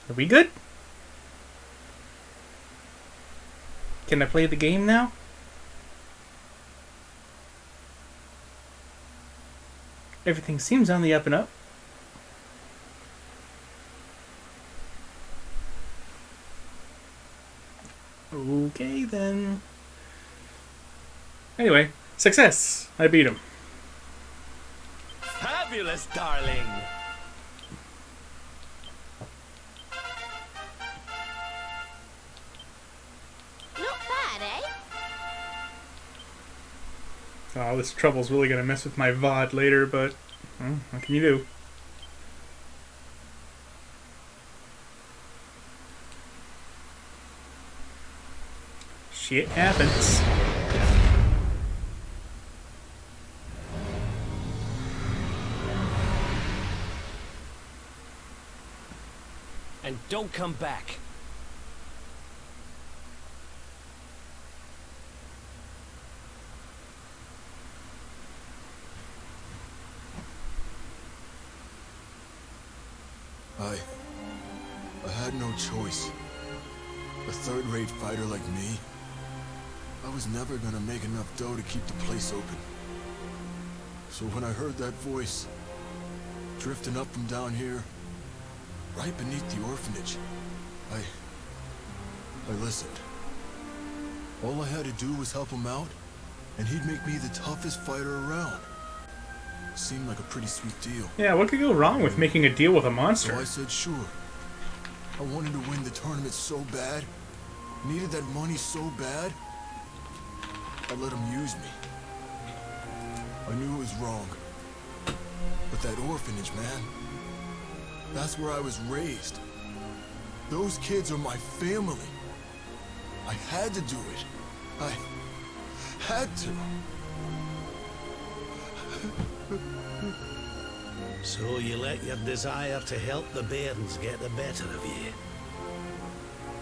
Are we good? Can I play the game now? Everything seems on the up and up. Okay, then. Anyway, success! I beat him. Fabulous, darling! Not bad, eh? Oh, this trouble's really gonna mess with my VOD later, but what can you do? Shit happens. And don't come back. I had no choice. A third-rate fighter like me, I was never gonna make enough dough to keep the place open. So when I heard that voice, drifting up from down here, right beneath the orphanage, I listened. All I had to do was help him out, and he'd make me the toughest fighter around. Seemed like a pretty sweet deal. Yeah, what could go wrong with making a deal with a monster? So I said sure. I wanted to win the tournament so bad. Needed that money so bad. I let him use me. I knew it was wrong. But that orphanage, man. That's where I was raised. Those kids are my family. I had to do it. I had to. So you let your desire to help the bairns get the better of you?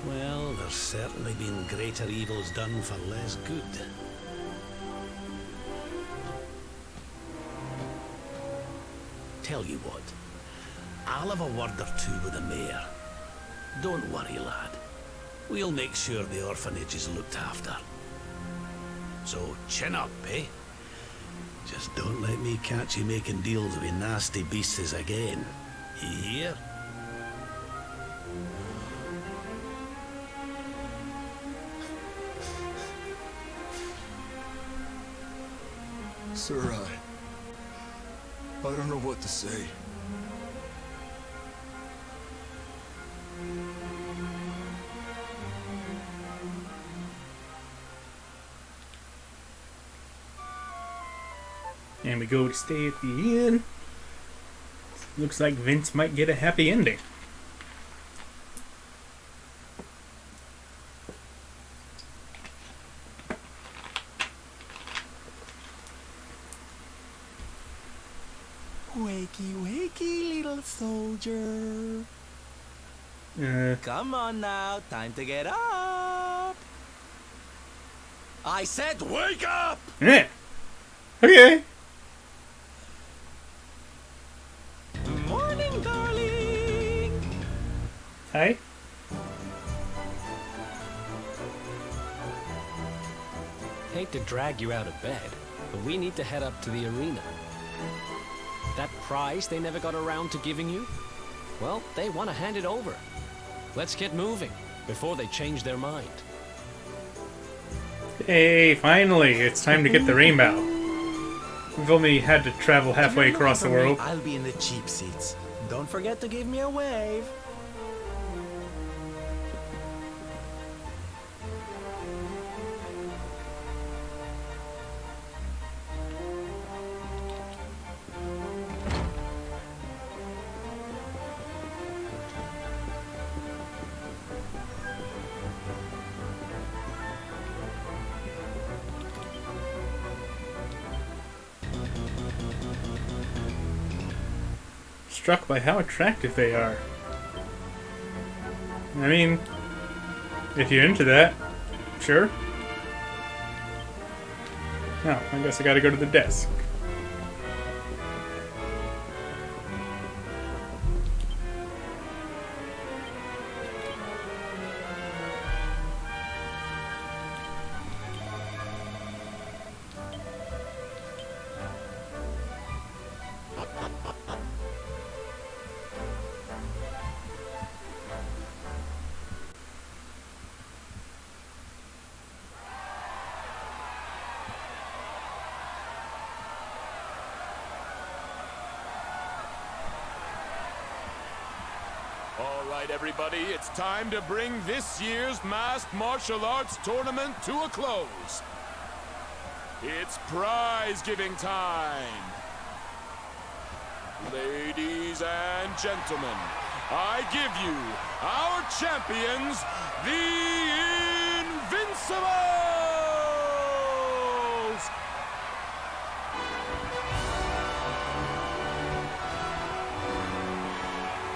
Well, there's certainly been greater evils done for less good. Tell you what, I'll have a word or two with the mayor. Don't worry, lad. We'll make sure the orphanage is looked after. So chin up, eh? Just don't let me catch you making deals with nasty beasts again. You hear? Sir, I don't know what to say. And we go to stay at the inn. Looks like Vince might get a happy ending. Wakey, wakey, little soldier. Uh, Come on now, time to get up. I said wake up! yeah. Okay. Morning, darling. Hi. Hate to drag you out of bed, but we need to head up to the arena. That prize they never got around to giving you? Well, they want to hand it over. Let's get moving before they change their mind. Hey, finally, it's time to get the rainbow. We've only had to travel halfway across the world. I'll be in the cheap seats. Don't forget to give me a wave. Struck by how attractive they are. I mean, if you're into that, sure. Oh, I guess I gotta go to the desk. right, everybody, it's time to bring this year's masked martial arts tournament to a close. It's prize-giving time. Ladies and gentlemen, I give you our champions, the Invincibles!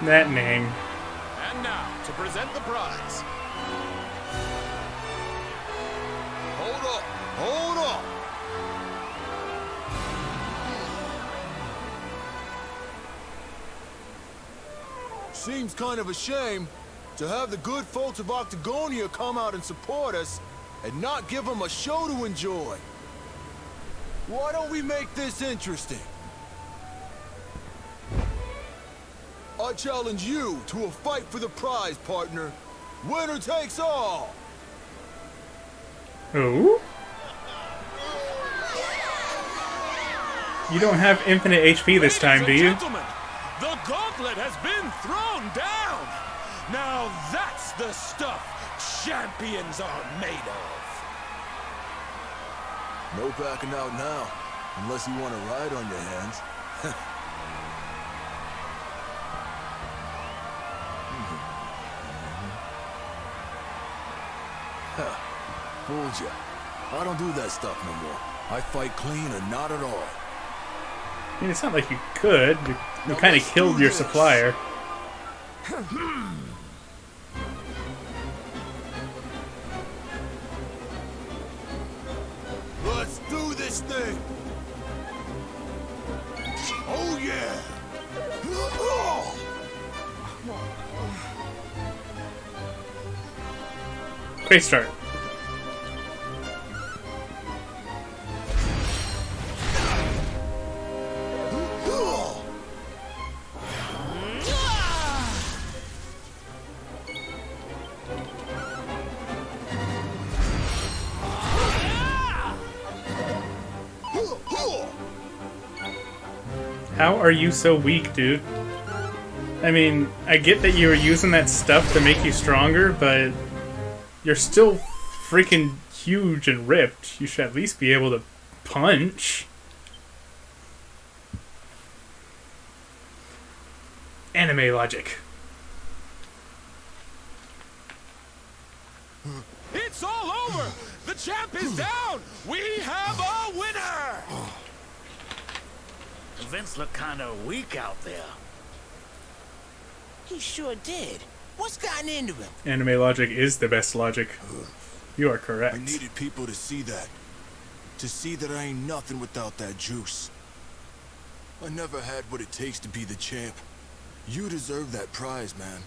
That name. And now, to present the prize. Hold up! Hold up! Seems kind of a shame to have the good folks of Octagonia come out and support us and not give them a show to enjoy. Why don't we make this interesting? I challenge you to a fight for the prize, partner. Winner takes all! Who? You don't have infinite HP this time, do you? Gentlemen, the gauntlet has been thrown down! Now that's the stuff champions are made of! No backing out now, unless you want to ride on your hands. Fooled ya. I don't do that stuff no more. I fight clean or not at all. I mean, it's not like you could. You kind of killed your supplier. Let's do this thing! Oh yeah! Great start. How are you so weak, dude? I mean, I get that you were using that stuff to make you stronger, but you're still freaking huge and ripped. You should at least be able to punch. Anime logic. It's all over! The champ is down! We have a winner! Vince looked kinda weak out there. He sure did. What's gotten into him? Anime logic is the best logic. You are correct. I needed people to see that. To see that I ain't nothing without that juice. I never had what it takes to be the champ. You deserve that prize, man.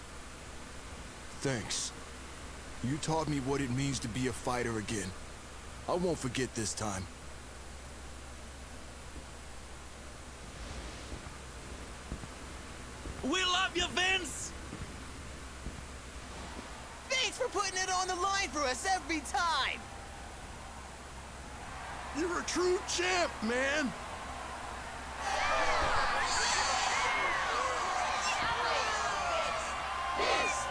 Thanks. You taught me what it means to be a fighter again. I won't forget this time. We love you, Vince! Thanks for putting it on the line for us every time! You're a true champ, man! This!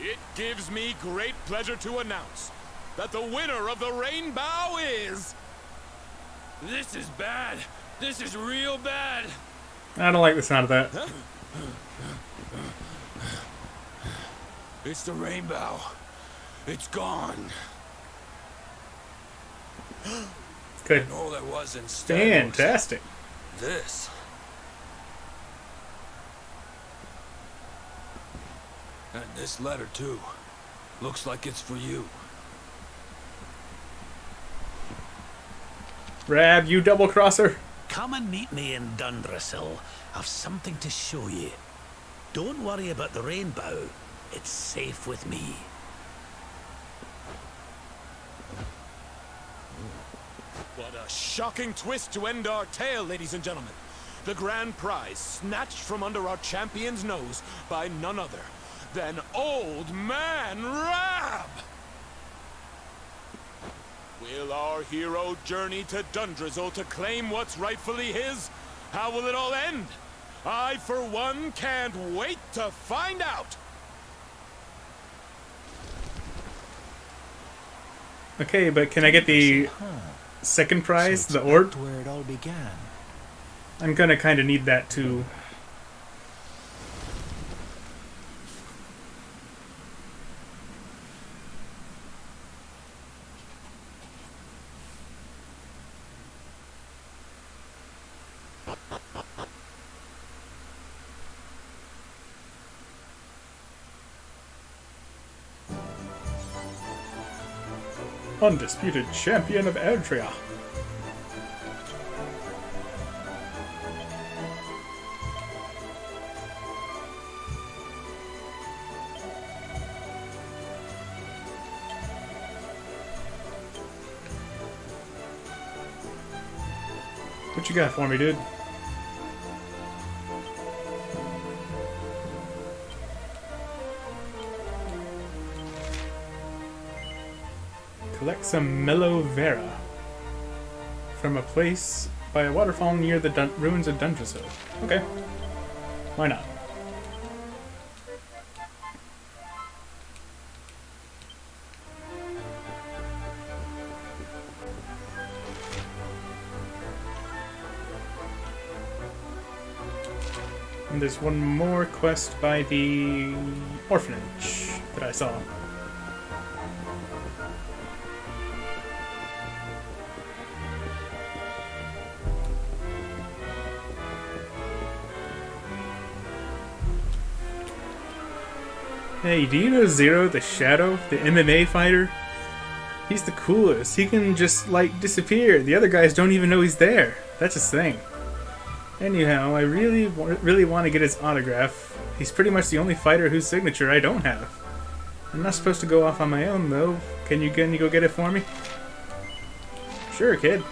It gives me great pleasure to announce that the winner of the Rainbow is... This is bad. This is real bad. I don't like the sound of that. It's the Rainbow. It's gone. Good. And all that was instead Fantastic. was this. And this letter, too. Looks like it's for you. Rab, you double crosser. Come and meet me in Dundrasil. I've something to show you. Don't worry about the rainbow. It's safe with me. What a shocking twist to end our tale, ladies and gentlemen. The grand prize snatched from under our champion's nose by none other than Old Man Rab! Will our hero journey to Dundrasil to claim what's rightfully his? How will it all end? I, for one, can't wait to find out! Okay, but can I get the second prize, So the it's orb? back to where it all began. I'm gonna kind of need that too. Undisputed champion of Erdrea. What you got for me, dude? Collect some mellow vera from a place by a waterfall near the ruins of Dundrasil. Okay. Why not? And there's one more quest by the orphanage that I saw. Hey, do you know Zero, the Shadow, the MMA fighter? He's the coolest. He can just, like, disappear. The other guys don't even know he's there. That's his thing. Anyhow, I really want to get his autograph. He's pretty much the only fighter whose signature I don't have. I'm not supposed to go off on my own, though. Can you go get it for me? Sure, kid.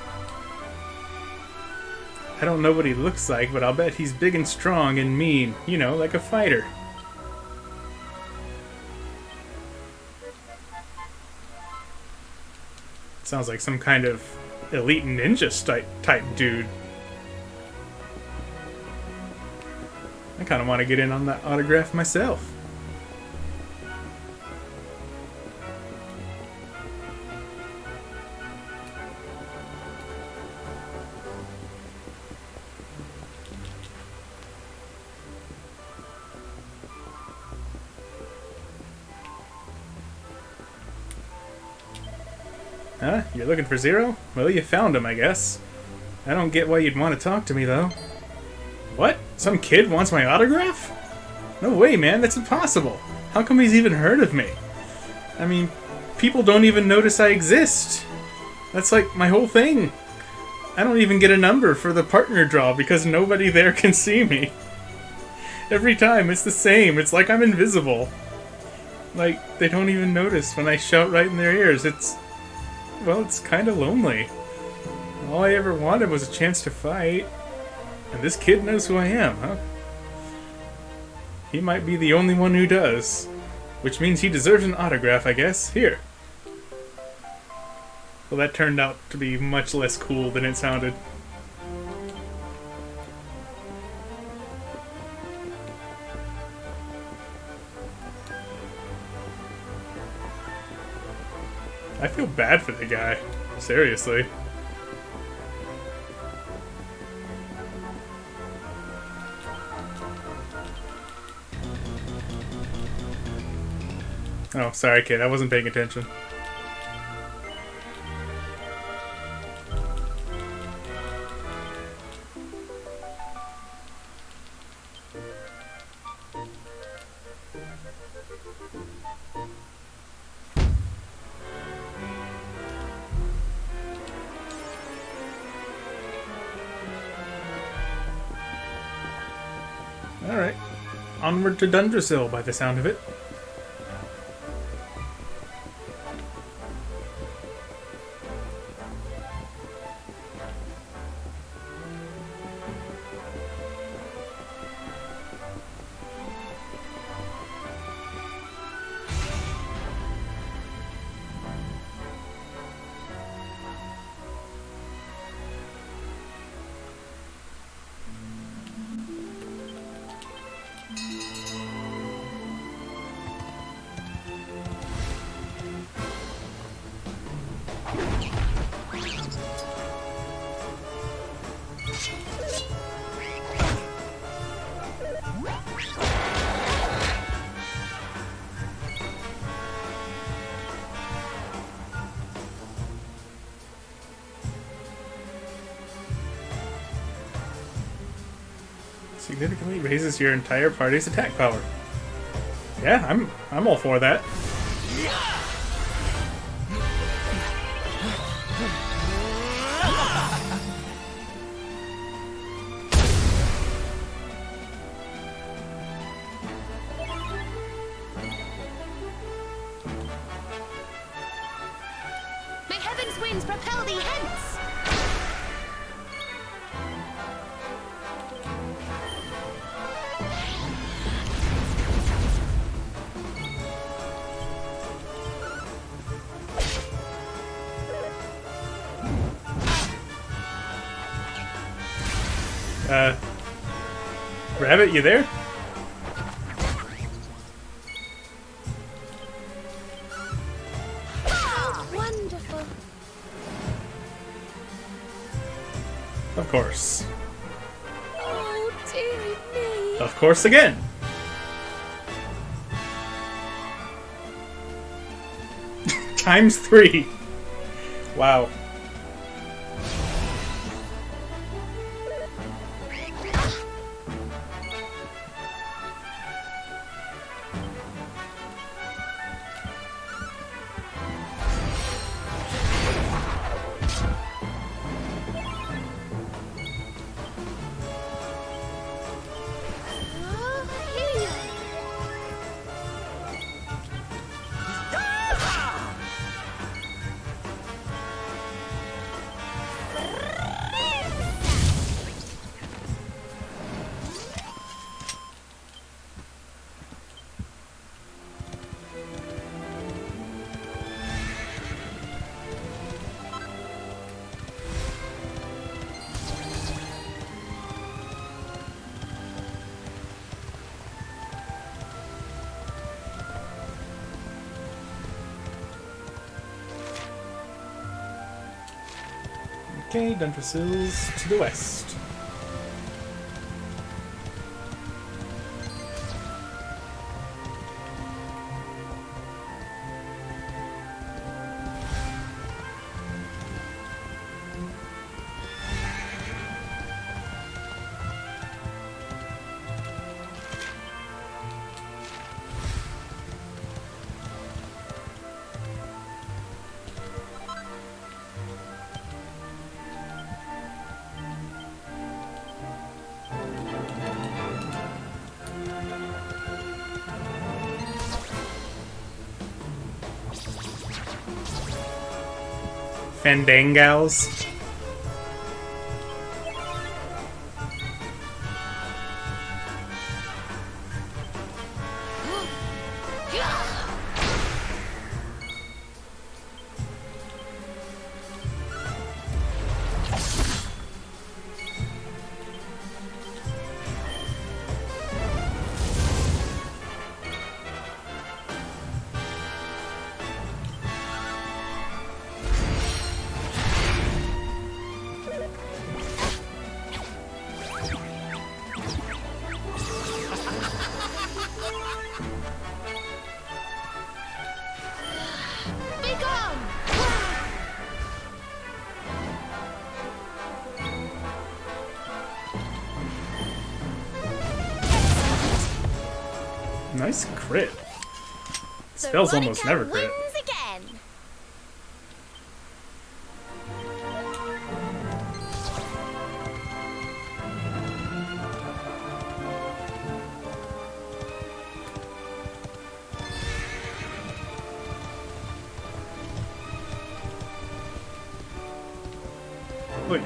I don't know what he looks like, but I'll bet he's big and strong and mean. You know, like a fighter. Sounds like some kind of elite ninja type dude. I kind of want to get in on that autograph myself. Huh? You're looking for Zero? Well, you found him, I guess. I don't get why you'd want to talk to me, though. What? Some kid wants my autograph? No way, man. That's impossible. How come he's even heard of me? I mean, people don't even notice I exist. That's like my whole thing. I don't even get a number for the partner draw because nobody there can see me. Every time, it's the same. It's like I'm invisible. Like, they don't even notice when I shout right in their ears. Well, it's kind of lonely. All I ever wanted was a chance to fight. And this kid knows who I am, huh? He might be the only one who does. Which means he deserves an autograph, I guess. Here. Well, that turned out to be much less cool than it sounded. I feel bad for the guy. Seriously. Oh, sorry, kid. I wasn't paying attention. Alright. Onward to Dundrasil by the sound of it. Significantly raises your entire party's attack power. Yeah, I'm all for that. May heaven's winds propel thee hence! Rabbit, you there? Wonderful. Of course. Oh, dearie me. Of course again. Times 3. Wow. Okay, Dundrasil's to the west. Fandangals. Nice crit. Spells almost never crit. Wins again. Wait.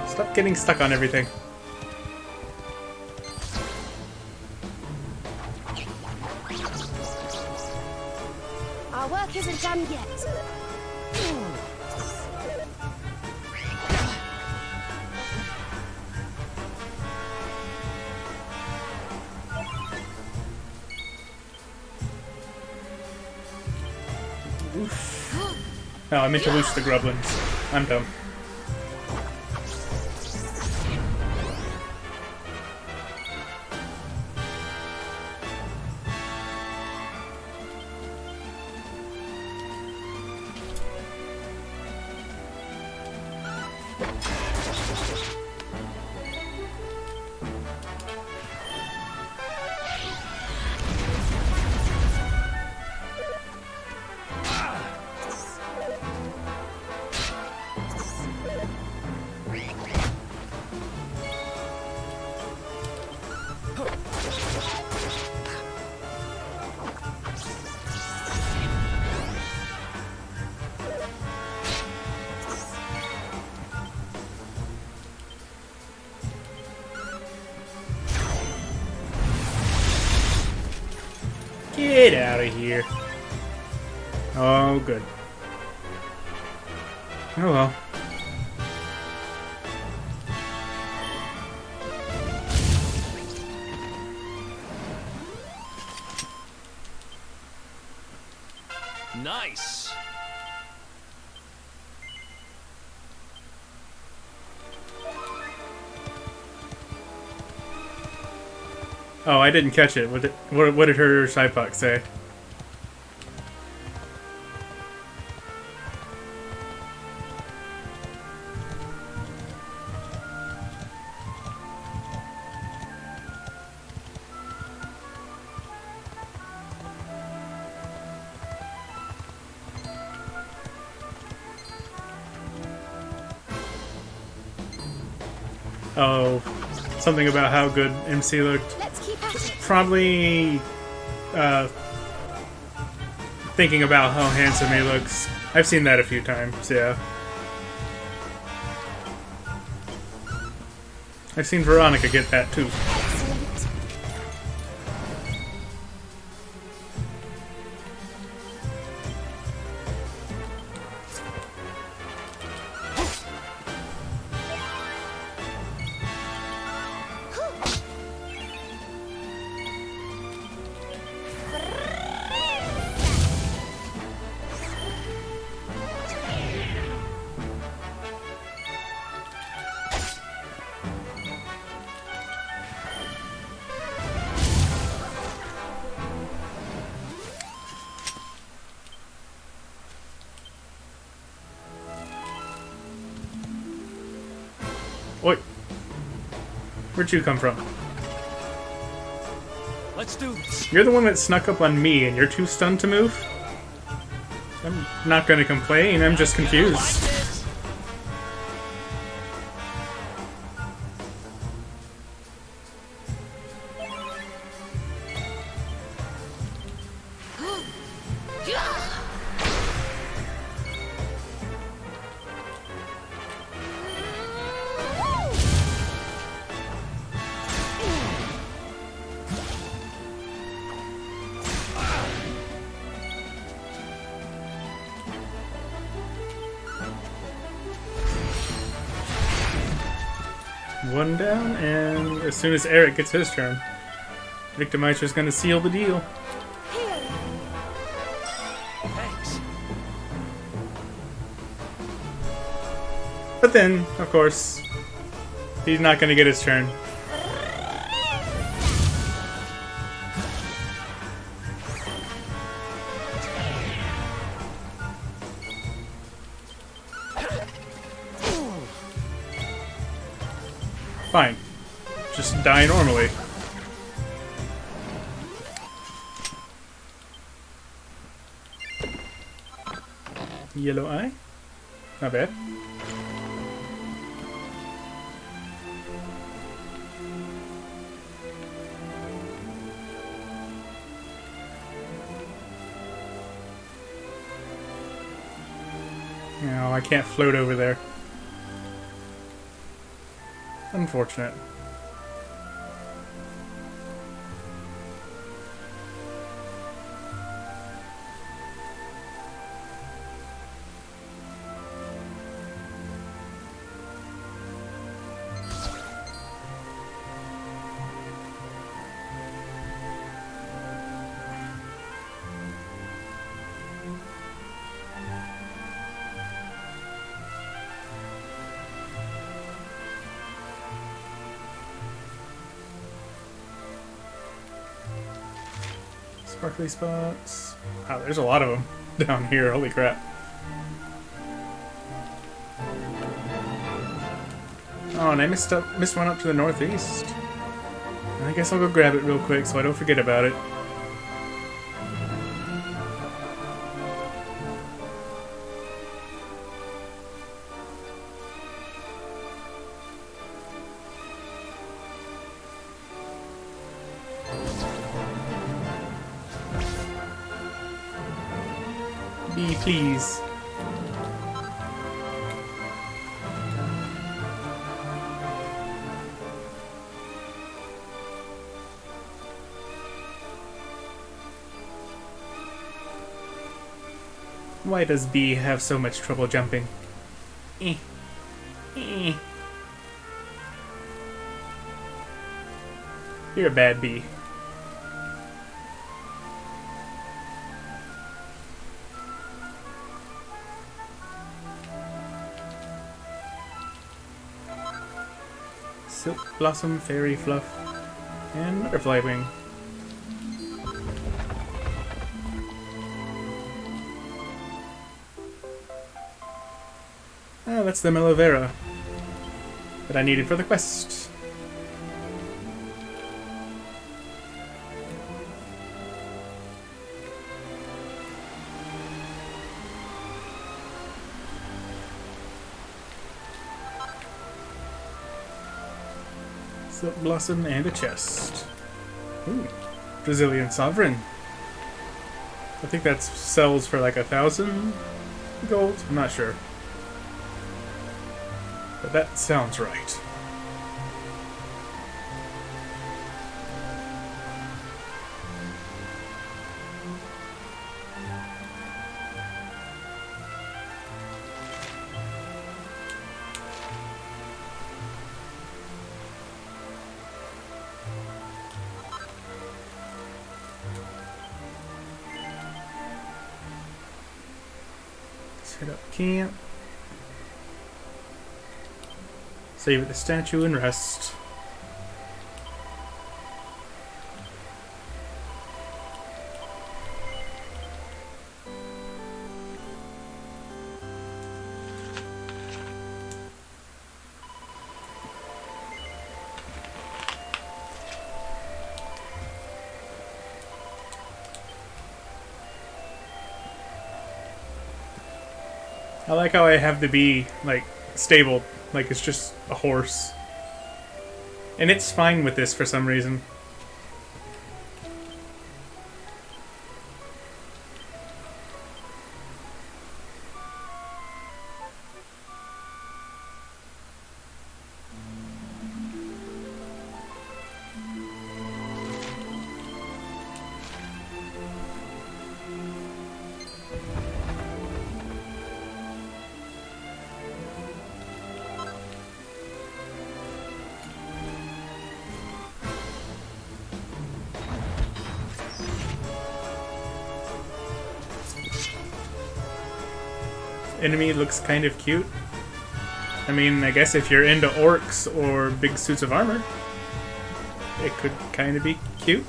Stop getting stuck on everything. Our work isn't done yet. No, I meant to loose the grublins. I'm dumb. Get out of here. Oh, good. Oh well. Nice. Oh, I didn't catch it. What did her Shypox say? Oh, something about how good MC looked. Let's keep at it. Probably thinking about how handsome he looks. I've seen that a few times, yeah. I've seen Veronica get that too. Excellent. Oi! Where'd you come from? Let's do this. You're the one that snuck up on me and you're too stunned to move? I'm not gonna complain, I'm just confused. One down, and as soon as Eric gets his turn, Victimiser's gonna seal the deal. Thanks. But then, of course, he's not gonna get his turn. Fine. Just die normally. Yellow eye? Not bad. No, I can't float over there. Unfortunate. Sparkly spots. Wow, there's a lot of them down here. Holy crap. Oh, and I missed one up to the northeast. I guess I'll go grab it real quick so I don't forget about it. B, please. Why does B have so much trouble jumping? Eh. Eh. You're a bad bee. Silk Blossom, Fairy Fluff, and Butterfly Wing. Ah, that's the Aloe Vera that I needed for the quest. Silk Blossom and a chest. Ooh, Brazilian Sovereign. I think that sells for like 1,000 gold. I'm not sure. But that sounds right. Set up camp. Save at the statue and rest. I like how I have the bee, like, stable, like it's just a horse. And it's fine with this for some reason. Enemy looks kind of cute. I mean, I guess if you're into orcs or big suits of armor, it could kind of be cute.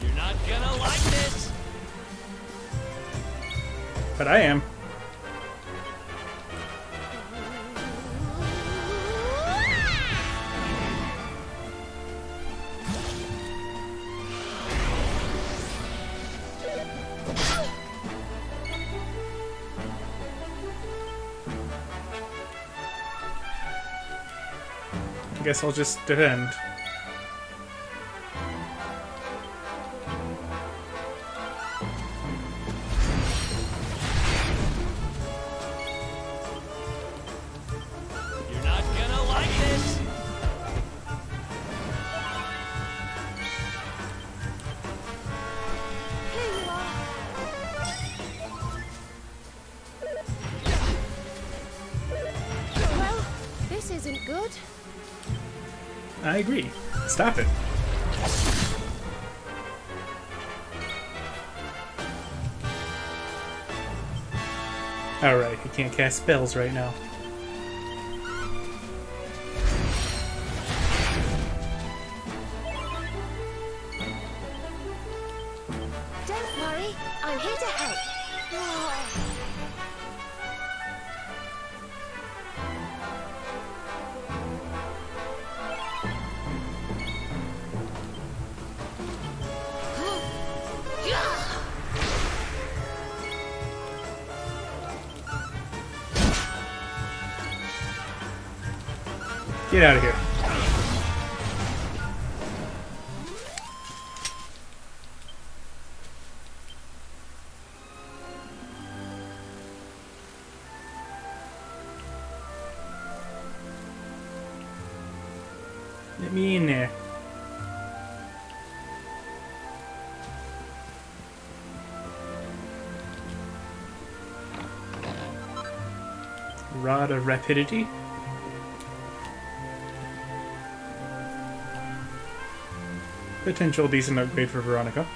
You're not gonna like this. But I am. I guess I'll just defend. You're not gonna like this. Here you are. Well, this isn't good. I agree. Stop it. Alright, he can't cast spells right now. Don't worry, I'm here to help. Get out of here. Let me in there. Rod of Rapidity. Potential decent upgrade for Veronica.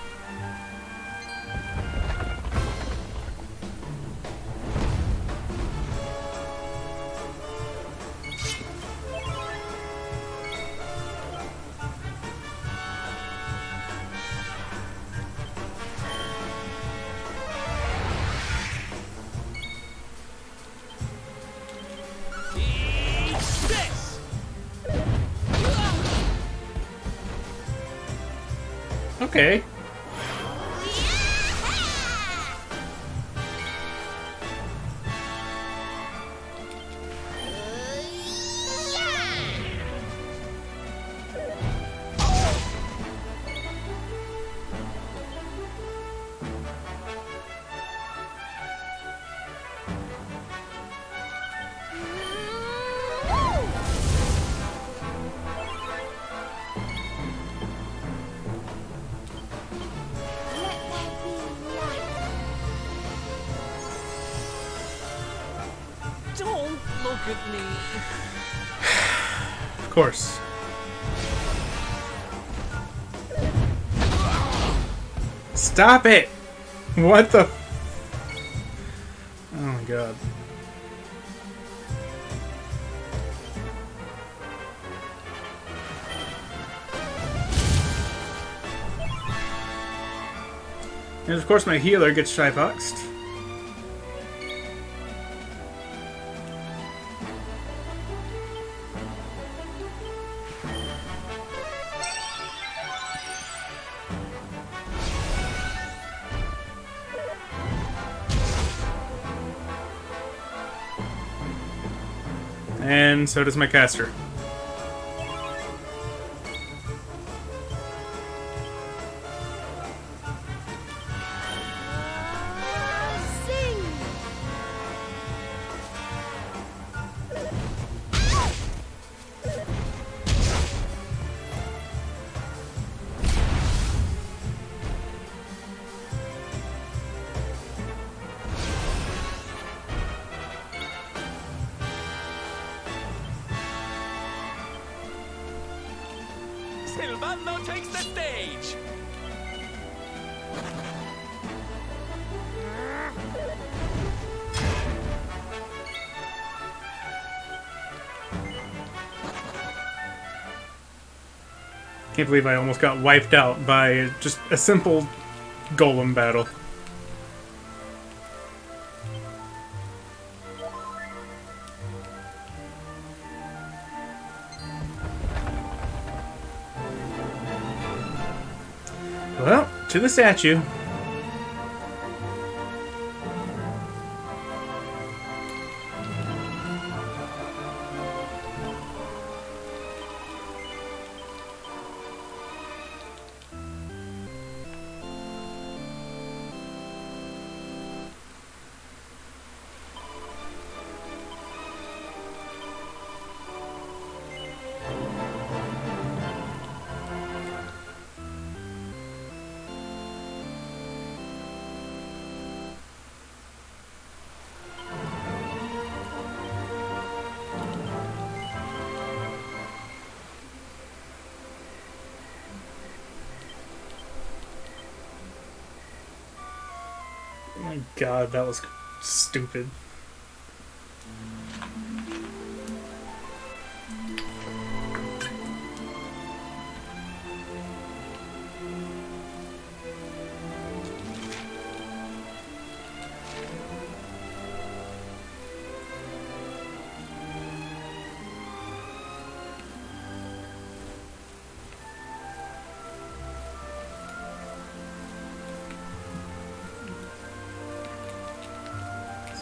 Okay. Don't look at me. Of course. Stop it! What the? Oh my god. And of course my healer gets shy-boxed. And so does my caster. Sing! Silvano takes the stage. Can't believe I almost got wiped out by just a simple golem battle. Well, to the statue. Oh my god, that was stupid.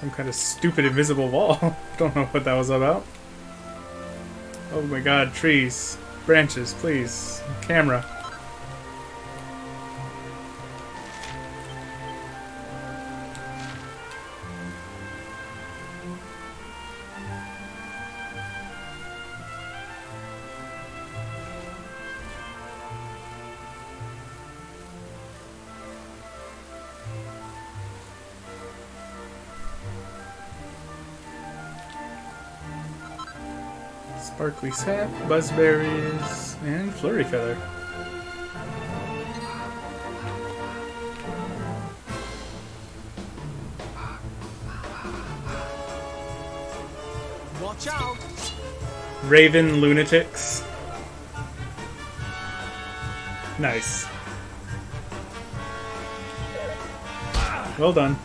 Some kind of stupid invisible wall. Don't know what that was about. Oh my god, trees. Branches, please. Camera. Sparkly sap, buzzberries, and flurry feather. Watch out! Raven lunatics. Nice. Well done.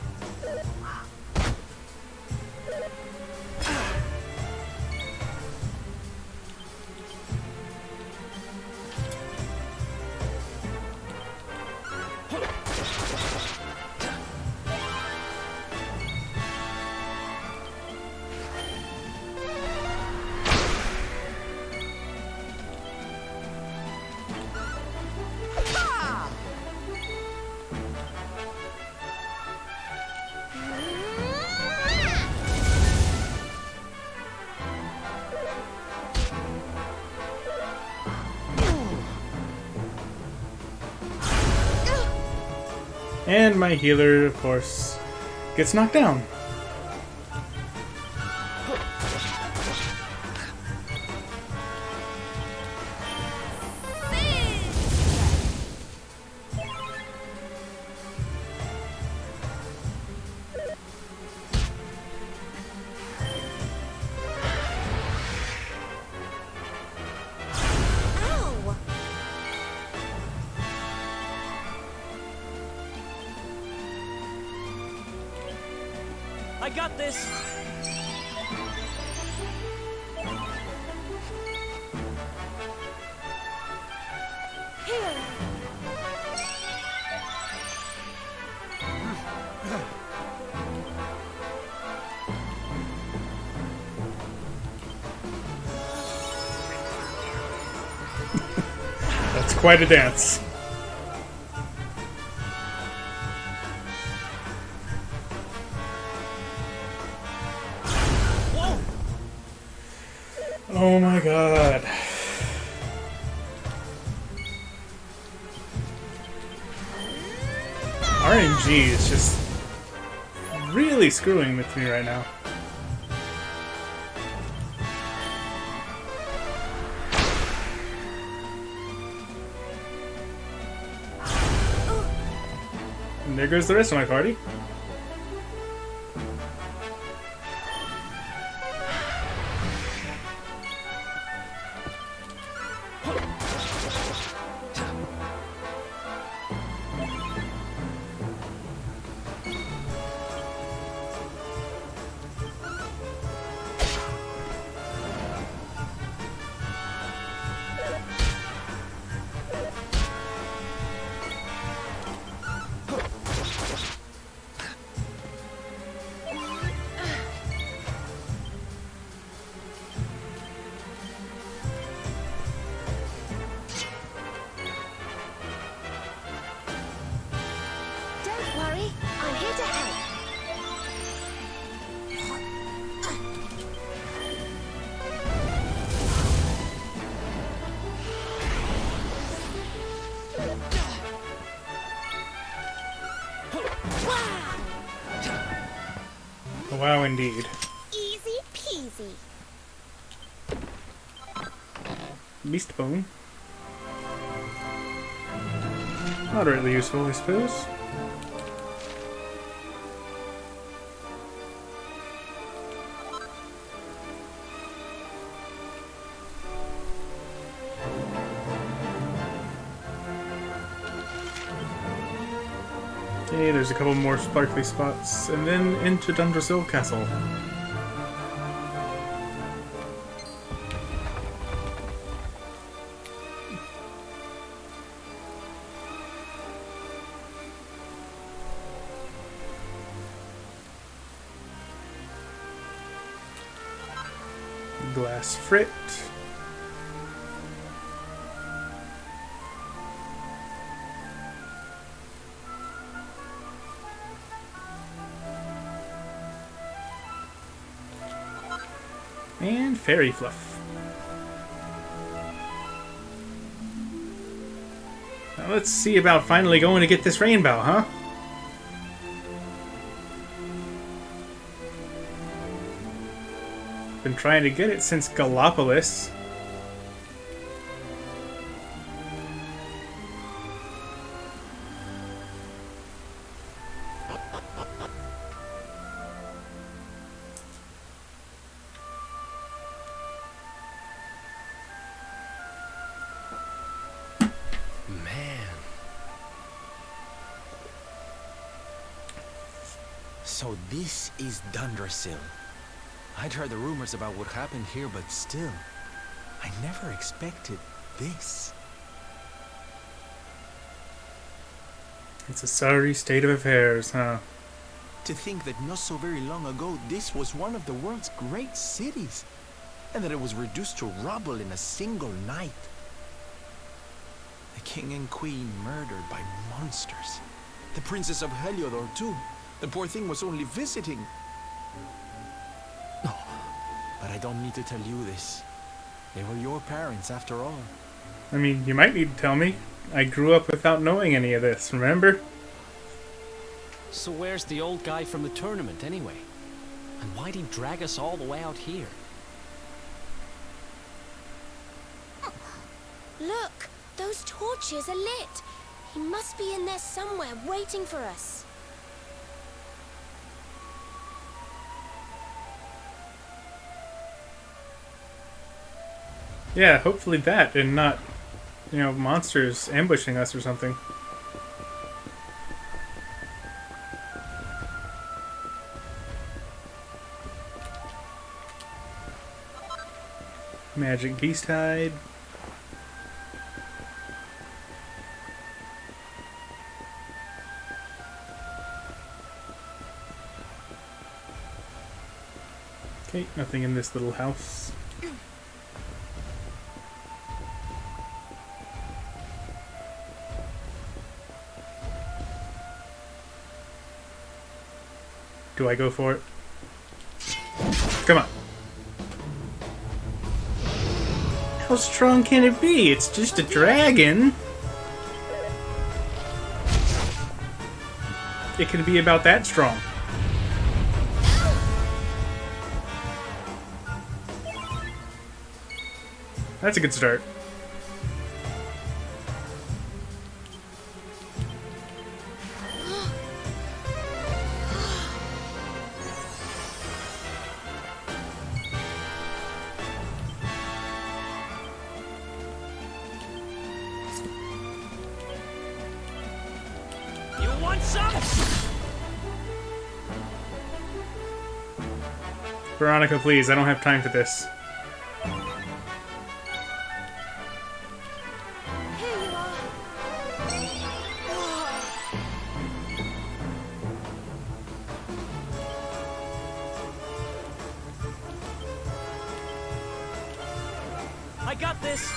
And my healer, of course, gets knocked down. Ow! I got this! Here! That's quite a dance. Oh my god. RNG is just really screwing with me right now. And there goes the rest of my party. Don't worry, I'm here to help. Wow! Wow, indeed. Easy peasy. Beast bone. Moderately useful, I suppose. Okay, there's a couple more sparkly spots, and then into Dundrasil Castle. Glass frit. And fairy fluff. Now let's see about finally going to get this rainbow, huh? Been trying to get it since Gallopolis. So this is Dundrasil. I'd heard the rumors about what happened here, but still, I never expected this. It's a sorry state of affairs, huh? To think that not so very long ago, this was one of the world's great cities, and that it was reduced to rubble in a single night. The king and queen murdered by monsters. The princess of Heliodor, too. The poor thing was only visiting. No, but I don't need to tell you this. They were your parents, after all. I mean, you might need to tell me. I grew up without knowing any of this, remember? So where's the old guy from the tournament, anyway? And why'd he drag us all the way out here? Look! Those torches are lit! He must be in there somewhere, waiting for us. Yeah, hopefully that, and not, you know, monsters ambushing us or something. Magic beast hide. Okay, nothing in this little house. Do I go for it? Come on. How strong can it be? It's just a dragon. It can be about that strong. That's a good start. You want some? Veronica, please, I don't have time for this. Here you are. I got this.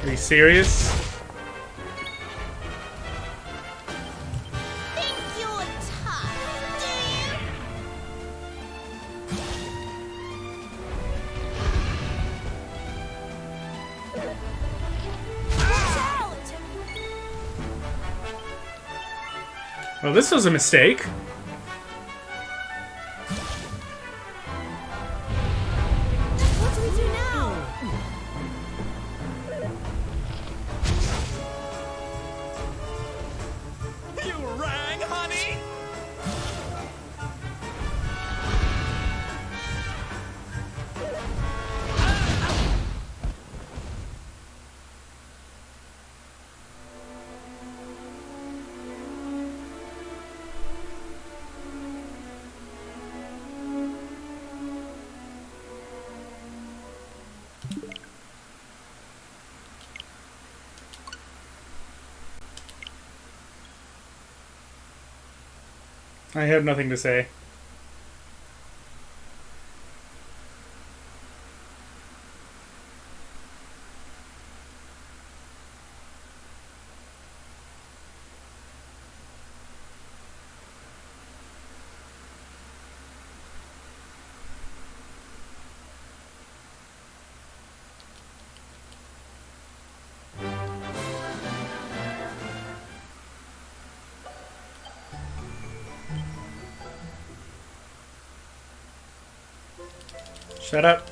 Are you serious? Think you're tough, do you? Watch out! Well, this was a mistake. What do we do now? You rang, honey? I have nothing to say. Shut up.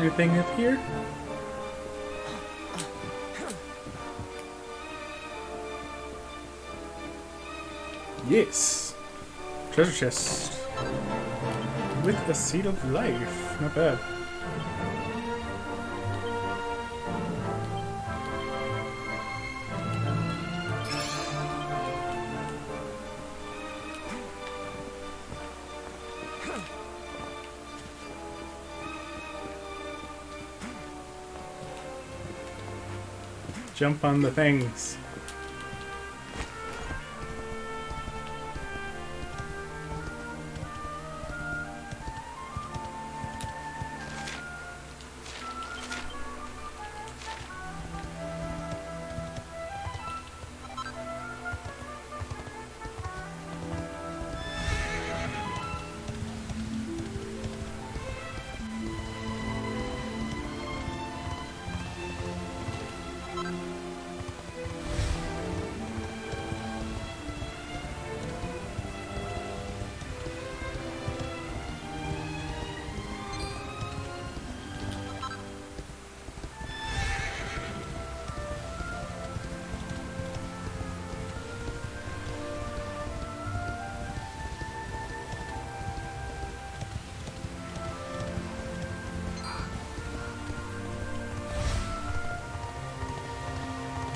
Anything up here? Yes. Treasure chest. With a seed of life. Not bad. Jump on the things.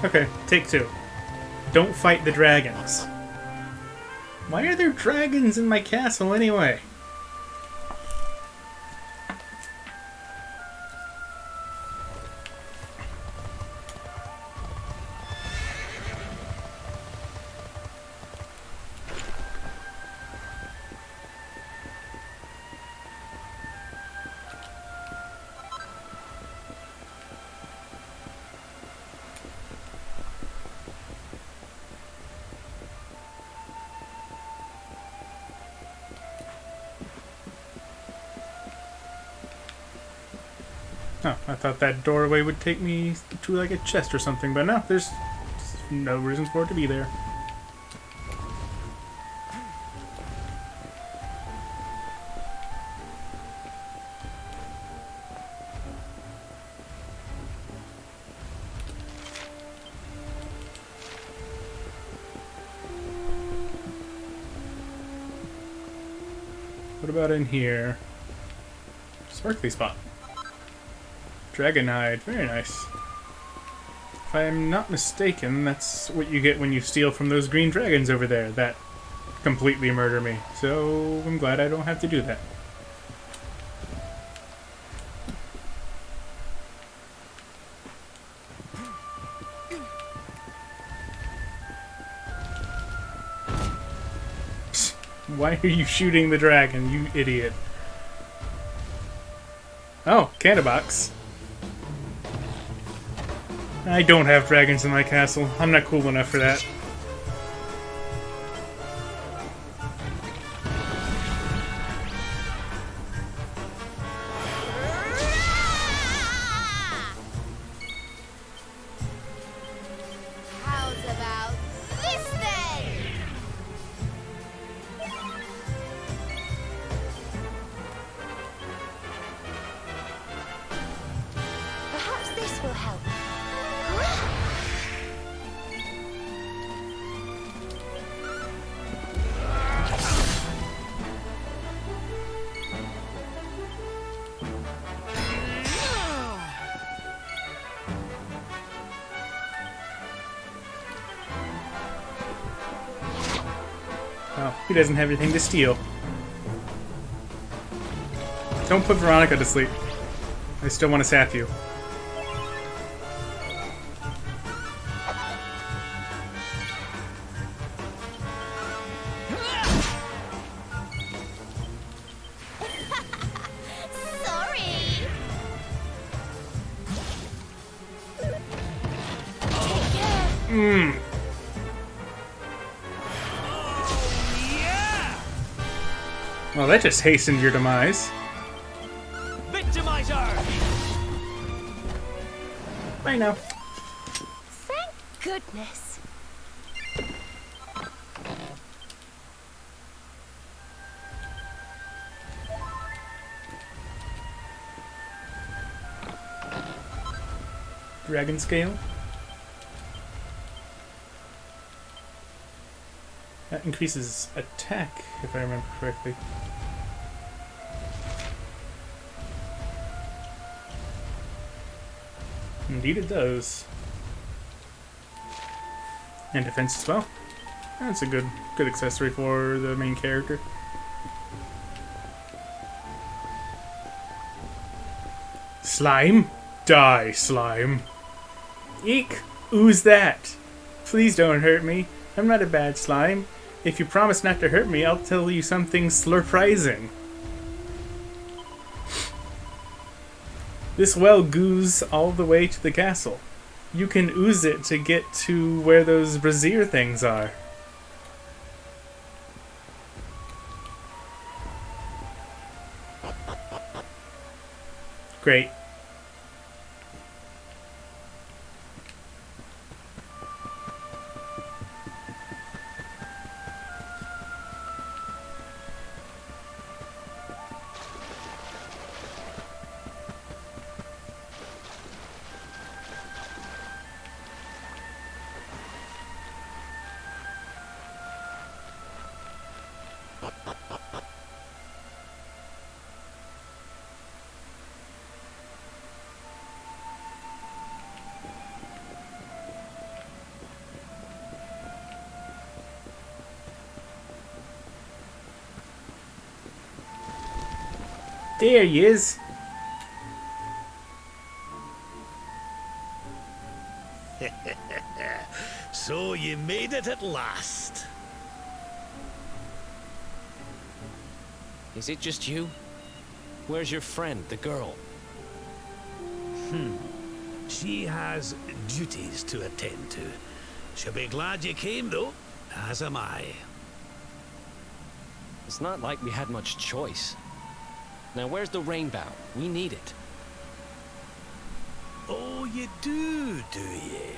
Okay, take two. Don't fight the dragons. Why are there dragons in my castle anyway? Oh, I thought that doorway would take me to like a chest or something, but no, there's no reason for it to be there. What about in here? Sparkly spot. Dragonhide. Very nice. If I'm not mistaken, that's what you get when you steal from those green dragons over there that completely murder me. So I'm glad I don't have to do that. Why are you shooting the dragon, you idiot? Oh, Candabox. I don't have dragons in my castle. I'm not cool enough for that. How's about this then? Perhaps this will help. Oh, he doesn't have anything to steal. Don't put Veronica to sleep. I still want to sap you. Sorry. Mmm. Well, that just hastened your demise. Victimizer! Bye now. Thank goodness. Dragon scale. That increases attack, if I remember correctly. Indeed it does. And defense as well. That's a good accessory for the main character. Slime? Die, slime. Eek! Who's that? Please don't hurt me. I'm not a bad slime. If you promise not to hurt me, I'll tell you something slurprising. This well goes all the way to the castle. You can ooze it to get to where those brazier things are. Great. There he is. So you made it at last. Is it just you? Where's your friend, the girl? She has duties to attend to. She'll be glad you came, though, as am I. It's not like we had much choice. Now where's the rainbow? We need it. Oh, you do you?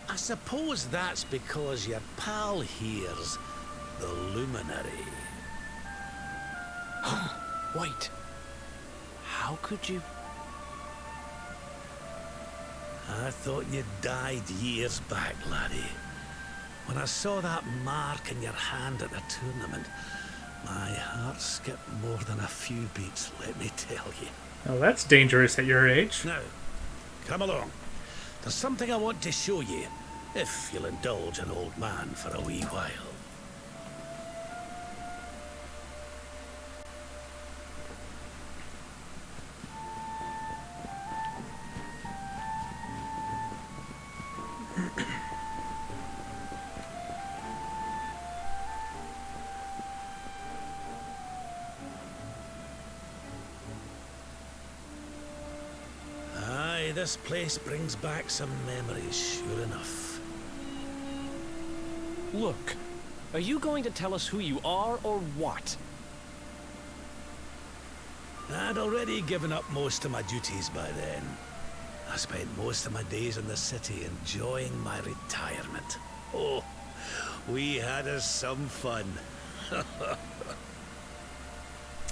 I suppose that's because your pal here's the luminary. Wait. How could you? I thought you died years back, laddie. When I saw that mark in your hand at the tournament, my heart skipped more than a few beats, let me tell you. Oh, that's dangerous at your age. Now, come along. There's something I want to show you, if you'll indulge an old man for a wee while. This place brings back some memories, sure enough. Look, are you going to tell us who you are or what? I'd already given up most of my duties by then. I spent most of my days in the city enjoying my retirement. Oh, we had us some fun.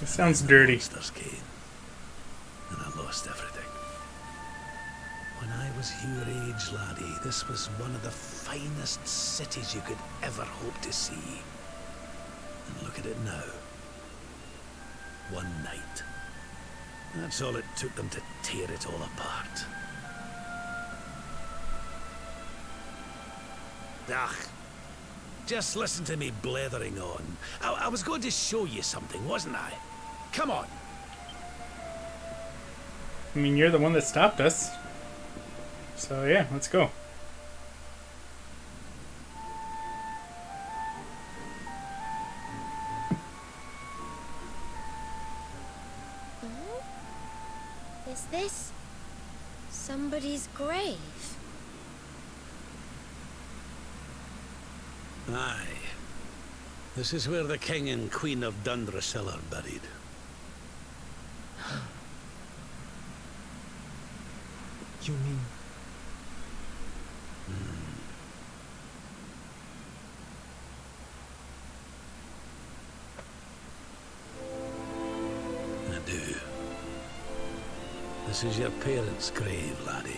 It sounds dirty. Monsters came, and I lost everything. When I was your age, laddie, this was one of the finest cities you could ever hope to see. And look at it now. One night. That's all it took them to tear it all apart. Ach, just listen to me blethering on. I was going to show you something, wasn't I? Come on. I mean, you're the one that stopped us. So yeah, let's go. Is this somebody's grave? Aye. This is where the King and Queen of Dundrasil are buried. You mean... I do. This is your parents' grave, laddie.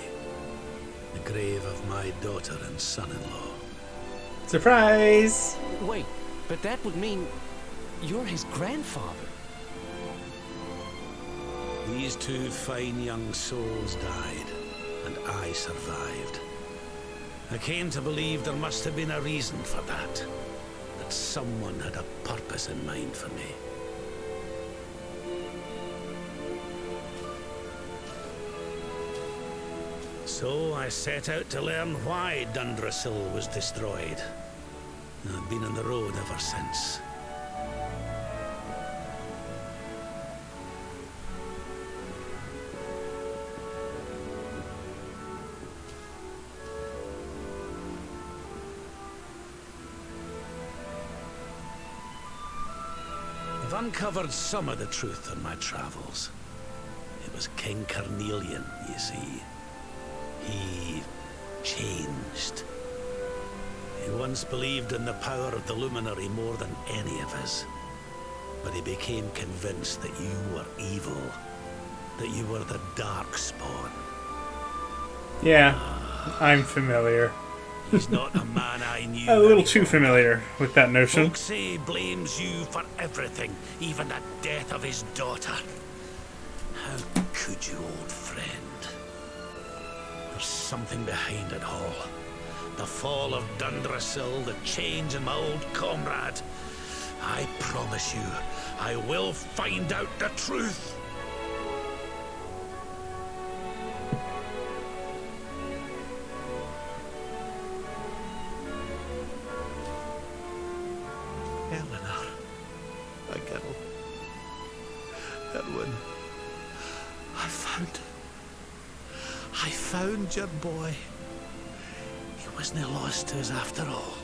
The grave of my daughter and son-in-law. Surprise! Wait, but that would mean you're his grandfather. These two fine young souls died, and I survived. I came to believe there must have been a reason for that. That someone had a purpose in mind for me. So I set out to learn why Dundrasil was destroyed. I've been on the road ever since. I've uncovered some of the truth on my travels. It was King Carnelian, you see. He changed. He once believed in the power of the luminary more than any of us. But he became convinced that you were evil. That you were the Darkspawn. Yeah, I'm familiar. He's not a man I knew. A little too familiar with that notion. Folks say he blames you for everything, even the death of his daughter. How could you, old friend? There's something behind it all. The fall of Dundrasil, the change in my old comrade. I promise you, I will find out the truth. Eleanor, my girl. Edwin, I found your boy. He wasn't lost to us after all.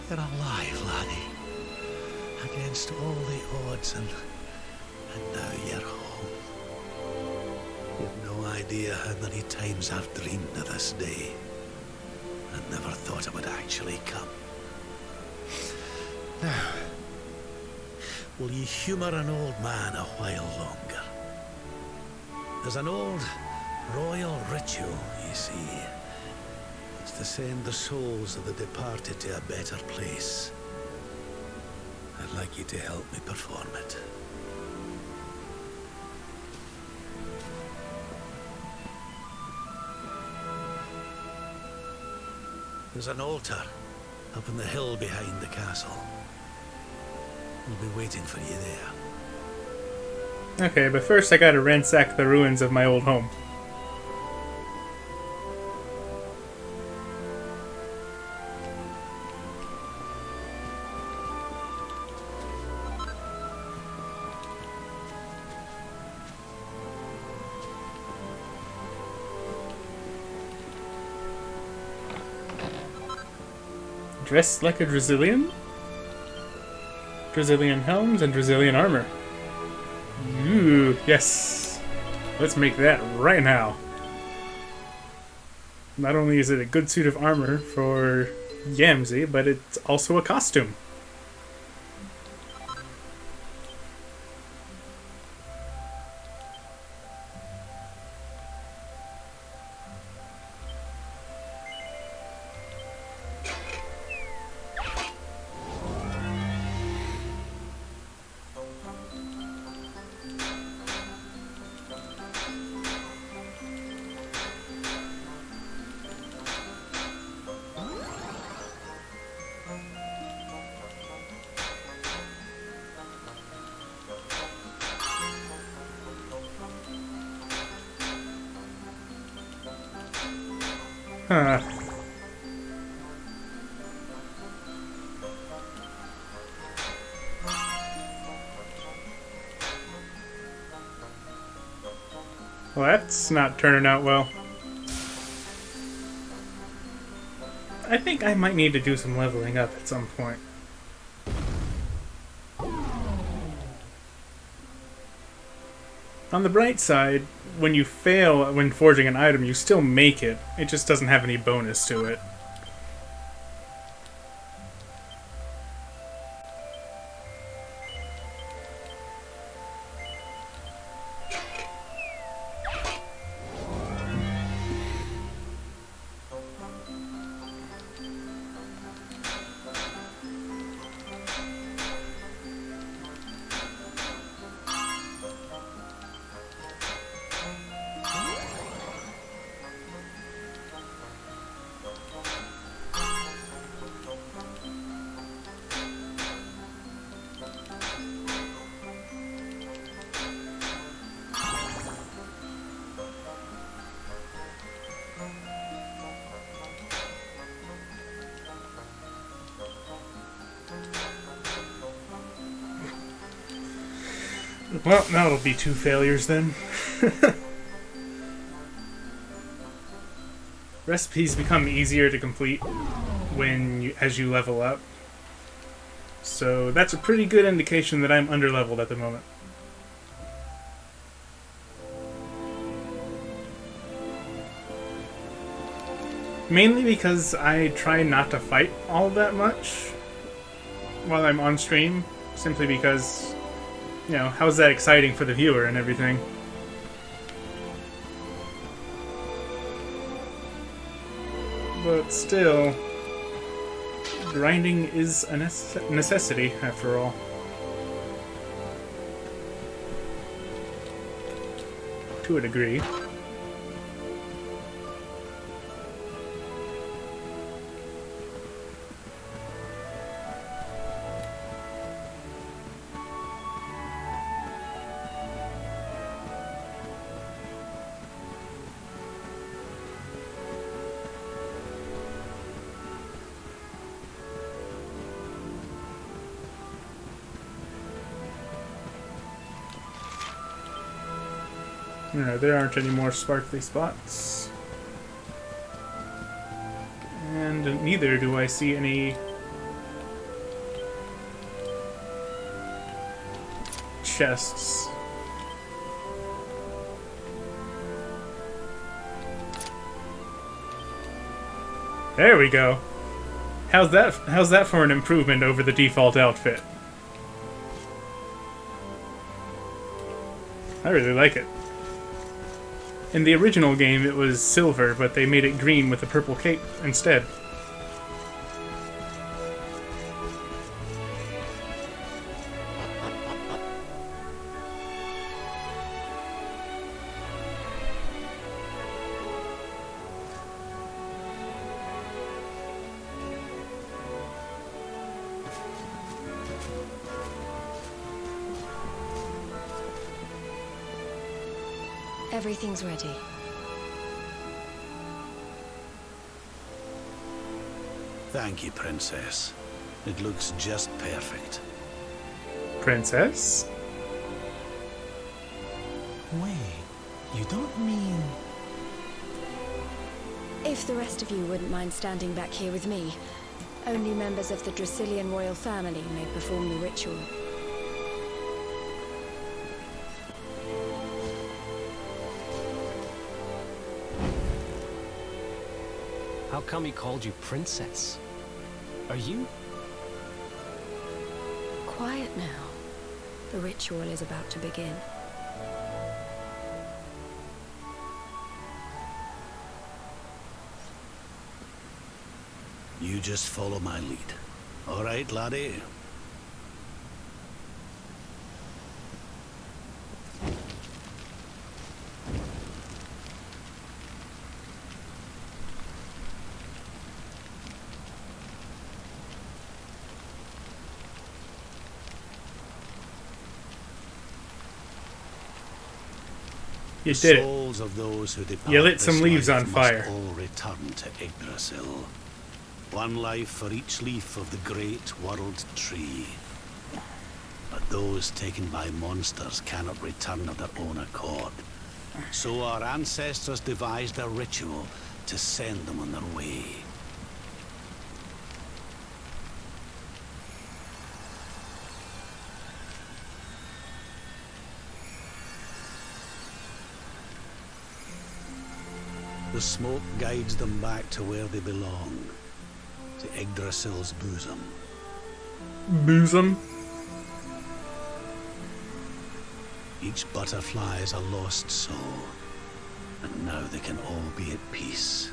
You're alive, laddie. Against all the odds, and now you're home. You've no idea how many times I've dreamed of this day. I never thought it would actually come. Now, will you humor an old man a while longer? There's an old royal ritual, you see. It's to send the souls of the departed to a better place. I'd like you to help me perform it. There's an altar up on the hill behind the castle. We'll be waiting for you there. Okay, but first I gotta ransack the ruins of my old home. Dressed like a Drasilian? Drasilian helms and Drasilian armor. Ooh, yes. Let's make that right now. Not only is it a good suit of armor for Yamsey, but it's also a costume. Huh. Well, that's not turning out well. I think I might need to do some leveling up at some point. On the bright side, when you fail when forging an item, you still make it. It just doesn't have any bonus to it. Well, that'll be 2 failures then. Recipes become easier to complete as you level up. So that's a pretty good indication that I'm underleveled at the moment. Mainly because I try not to fight all that much while I'm on stream, simply because, you know, how's that exciting for the viewer and everything? But still, grinding is a necessity, after all. To a degree. No, there aren't any more sparkly spots. And neither do I see any chests. There we go. How's that for an improvement over the default outfit? I really like it. In the original game, it was silver, but they made it green with a purple cape instead. Everything's ready. Thank you, Princess. It looks just perfect. Princess? Wait, you don't mean... If the rest of you wouldn't mind standing back here with me, only members of the Dracilian royal family may perform the ritual. How come he called you princess? Are you? Quiet now. The ritual is about to begin. You just follow my lead. All right, laddie? You did it. Souls of those who depart You lit some this leaves life on fire. must all return to Yggdrasil. One life for each leaf of the great world tree. But those taken by monsters cannot return of their own accord. So our ancestors devised a ritual to send them on their way. The smoke guides them back to where they belong, to Yggdrasil's bosom. Bosom? Each butterfly is a lost soul, and now they can all be at peace.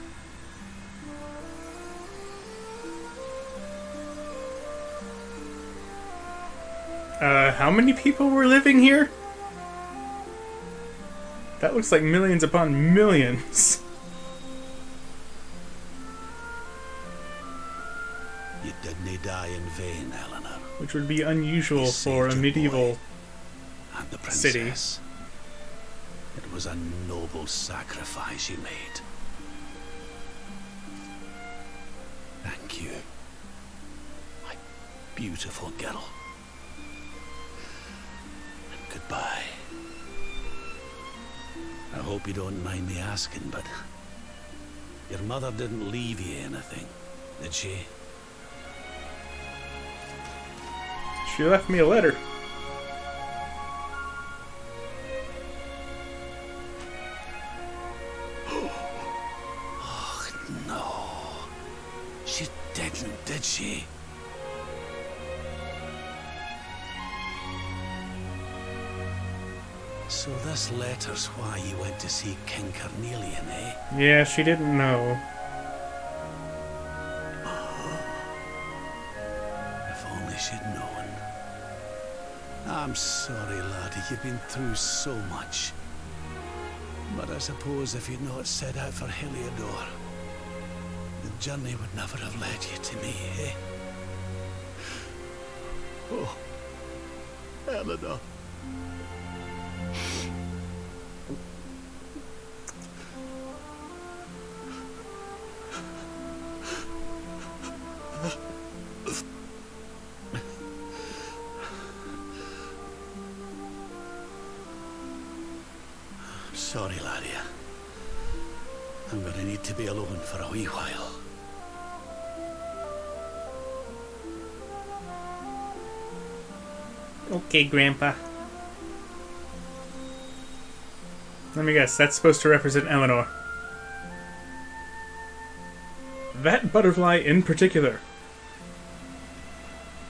How many people were living here? That looks like millions upon millions. You didn't die in vain, Eleanor. Which would be unusual You for a saved your medieval boy and the city. princess. It was a noble sacrifice you made. Thank you, my beautiful girl. And goodbye. I hope you don't mind me asking, but your mother didn't leave you anything, did she? She left me a letter. Oh, no. She didn't, did she? So this letter's why you went to see King Carnelian, eh? Yeah, she didn't know. If only she'd known. I'm sorry, laddie, you've been through so much. But I suppose if you'd not set out for Heliodor, the journey would never have led you to me, eh? Oh, Eleanor. Sorry, laddie. I'm gonna need to be alone for a wee while. Okay, Grandpa. Let me guess, that's supposed to represent Eleanor. That butterfly in particular.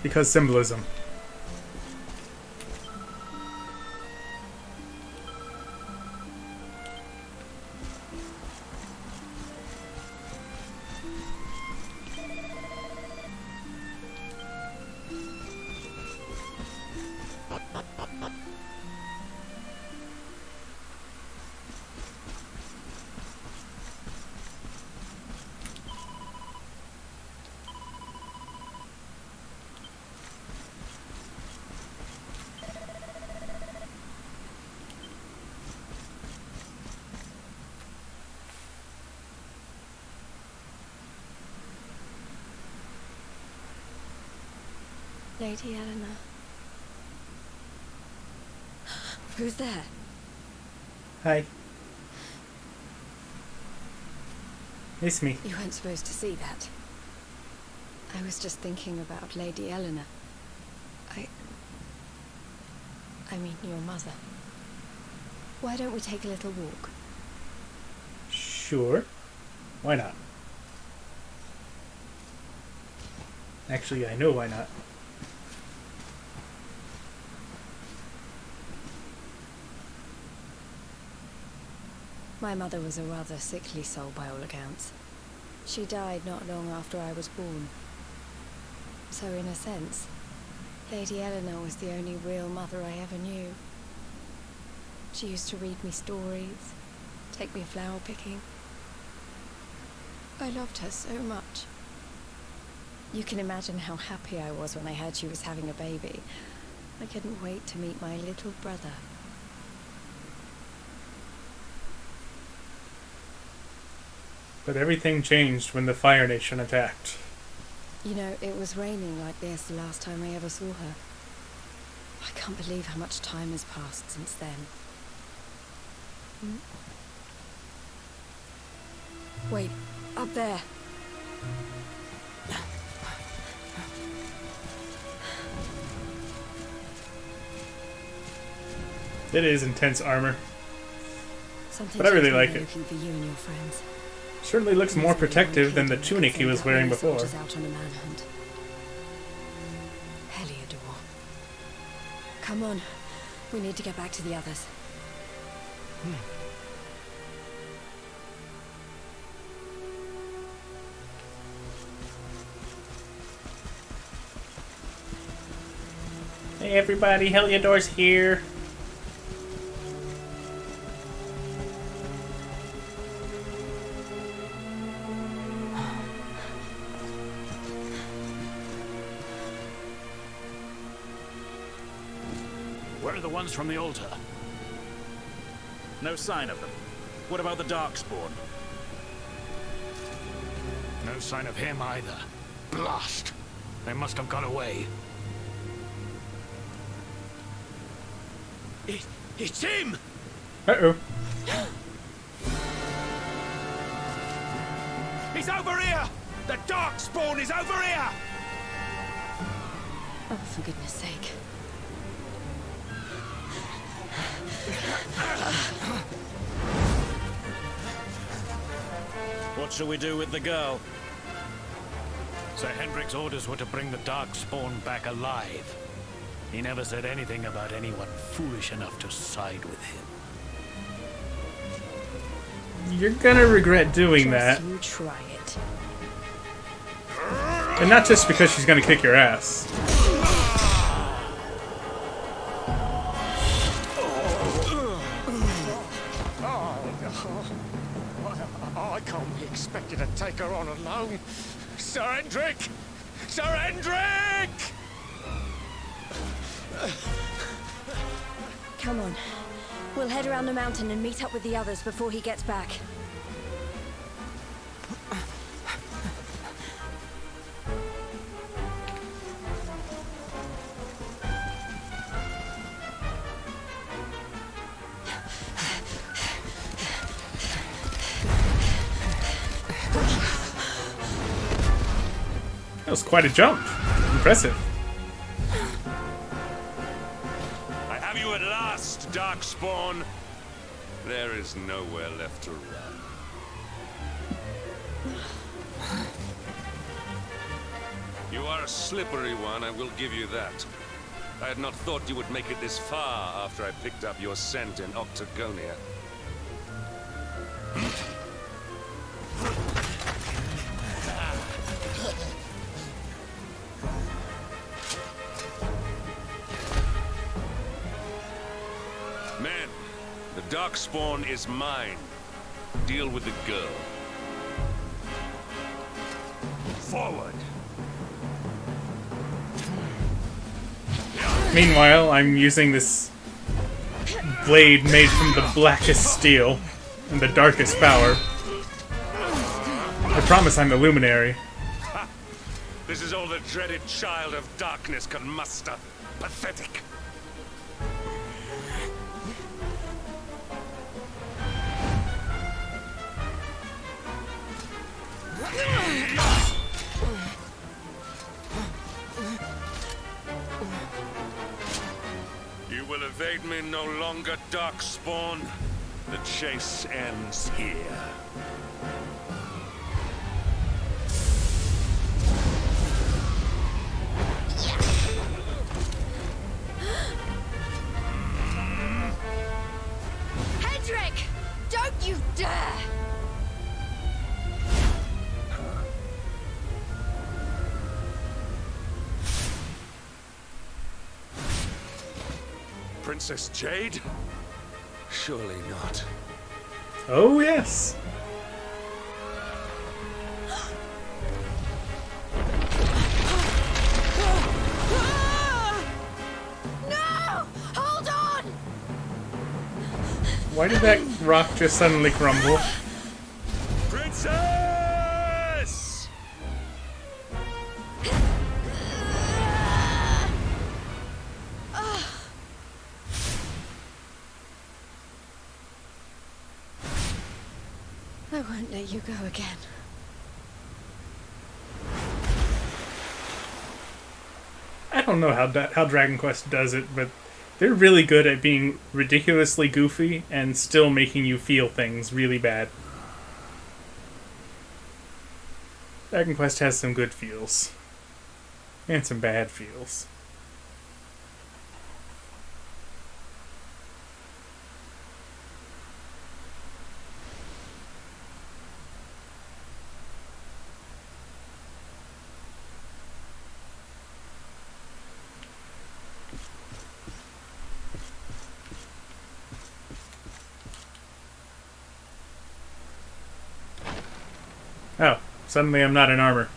Because symbolism. Lady Eleanor. Who's there? Hi. It's me. You weren't supposed to see that. I was just thinking about Lady Eleanor. I mean, your mother. Why don't we take a little walk? Sure. Why not? Actually, I know why not. My mother was a rather sickly soul by all accounts. She died not long after I was born. So in a sense, Lady Eleanor was the only real mother I ever knew. She used to read me stories, take me flower picking. I loved her so much. You can imagine how happy I was when I heard she was having a baby. I couldn't wait to meet my little brother. But everything changed when the Fire Nation attacked. You know, it was raining like this the last time I ever saw her. I can't believe how much time has passed since then. Wait, up there. It is intense armor. Something But I really tells me like they're it. looking for you and your friends. Certainly looks more protective than the tunic he was wearing before. Soldiers out on a manhunt. Heliodor. Come on, we need to get back to the others. Hey everybody, Heliodor's here. Where are the ones from the altar? No sign of them. What about the Darkspawn? No sign of him either. Blast! They must have got away. It's him! Uh-oh. He's over here! The Darkspawn is over here! Oh, for goodness sake. What shall we do with the girl? Sir Hendrik's orders were to bring the Darkspawn back alive. He never said anything about anyone foolish enough to side with him. You're gonna regret doing that. You try it. And not just because she's gonna kick your ass. I can't be expected to take her on alone. Sir Hendrik! Sir Hendrik! Come on. We'll head around the mountain and meet up with the others before he gets back. That was quite a jump. Impressive. I have you at last, Darkspawn. There is nowhere left to run. You are a slippery one, I will give you that. I had not thought you would make it this far after I picked up your scent in Octagonia. Men, the Darkspawn is mine. Deal with the girl. Forward! Meanwhile, I'm using this blade made from the blackest steel and the darkest power. I promise I'm the luminary. This is all the dreaded child of darkness can muster. Pathetic. You will evade me no longer, Darkspawn. The chase ends here. Hendrik! Don't you dare! Princess Jade? Surely not. Oh, yes. No! Hold on! Why did that rock just suddenly crumble? Princess! I won't let you go again. I don't know how Dragon Quest does it, but they're really good at being ridiculously goofy and still making you feel things really bad. Dragon Quest has some good feels. And some bad feels. Oh, suddenly I'm not in armor.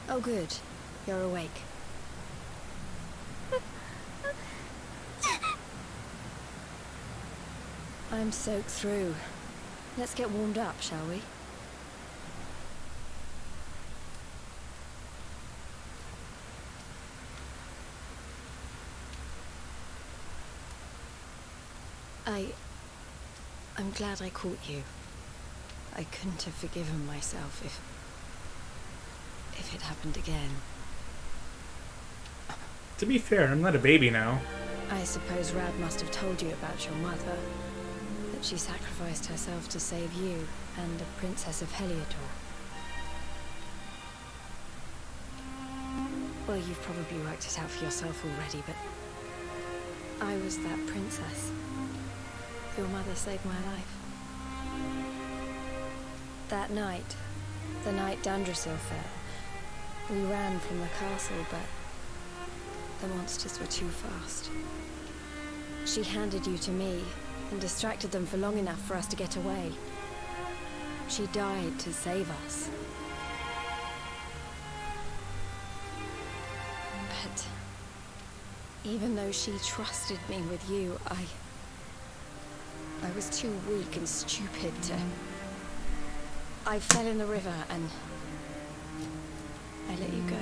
Oh, good. You're awake. I'm soaked through. Let's get warmed up, shall we? I'm glad I caught you. I couldn't have forgiven myself if it happened again. To be fair, I'm not a baby now. I suppose Rad must have told you about your mother. That she sacrificed herself to save you and the Princess of Heliodor. Well, you've probably worked it out for yourself already, but I was that princess. Your mother saved my life. That night, the night Dundrasil fell, we ran from the castle, but the monsters were too fast. She handed you to me and distracted them for long enough for us to get away. She died to save us. But even though she trusted me with you, I was too weak and stupid to... I fell in the river and I let you go.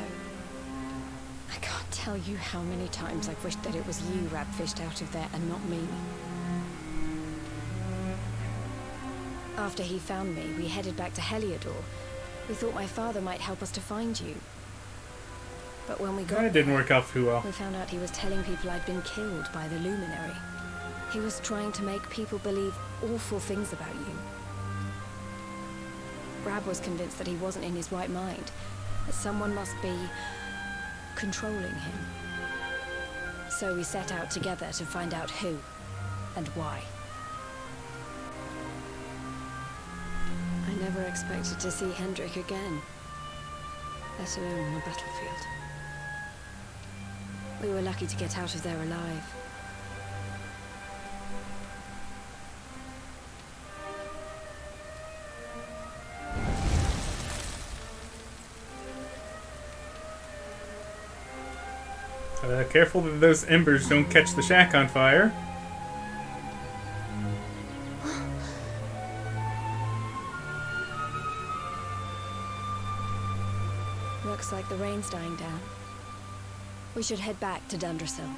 I can't tell you how many times I've wished that it was you Rab fished out of there and not me. After he found me, we headed back to Heliodor. We thought my father might help us to find you. But when we got That didn't work out too well. we found out he was telling people I'd been killed by the Luminary. He was trying to make people believe awful things about you. Brad was convinced that he wasn't in his right mind, that someone must be controlling him. So we set out together to find out who and why. I never expected to see Hendrik again, let alone on the battlefield. We were lucky to get out of there alive. Careful that those embers don't catch the shack on fire. Looks like the rain's dying down. We should head back to Dundrasil.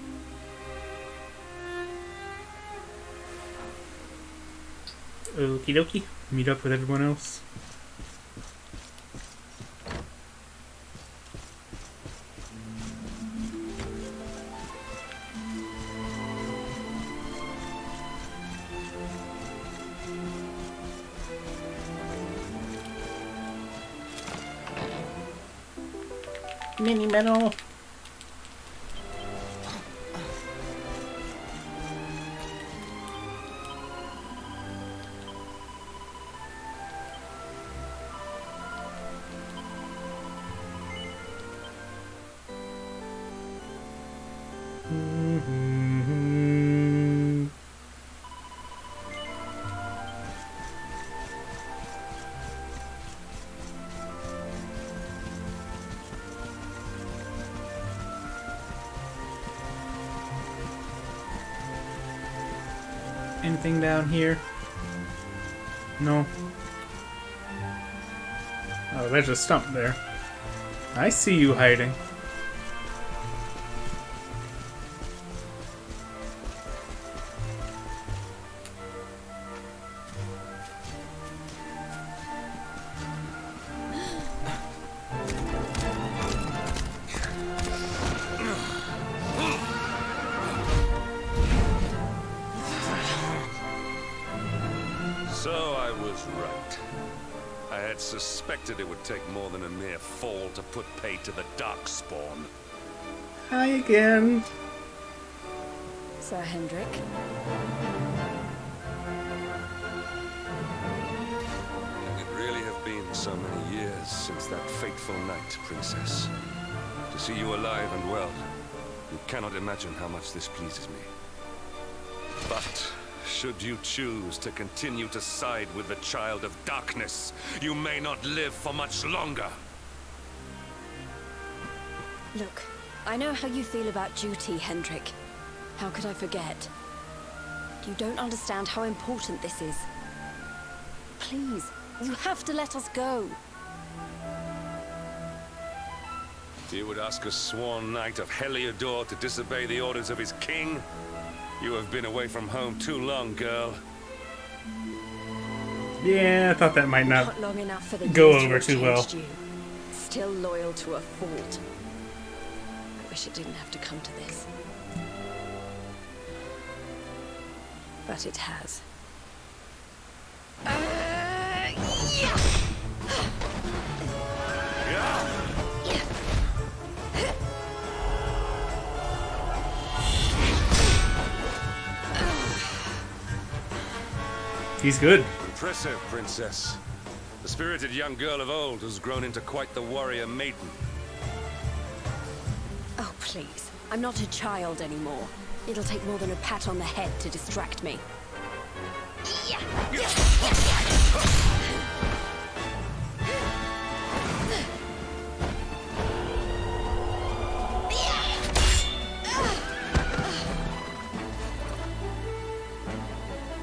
Okie dokie. Meet up with everyone else. Mini medal. Anything down here? No. Oh, there's a stump there. I see you hiding. So I was right. I had suspected it would take more than a mere fall to put pay to the Darkspawn. Hi again. Sir Hendrik. And it really have been so many years since that fateful night, Princess. To see you alive and well, you cannot imagine how much this pleases me. But should you choose to continue to side with the Child of Darkness, you may not live for much longer. Look, I know how you feel about duty, Hendrik. How could I forget? You don't understand how important this is. Please, you have to let us go. You would ask a sworn knight of Heliodor to disobey the orders of his king? You have been away from home too long, girl. Yeah, I thought that might not long enough for the go years to over have too well. changed you. Still loyal to a fault. I wish it didn't have to come to this. But it has. He's good. Impressive, Princess. The spirited young girl of old has grown into quite the warrior maiden. Oh, please. I'm not a child anymore. It'll take more than a pat on the head to distract me.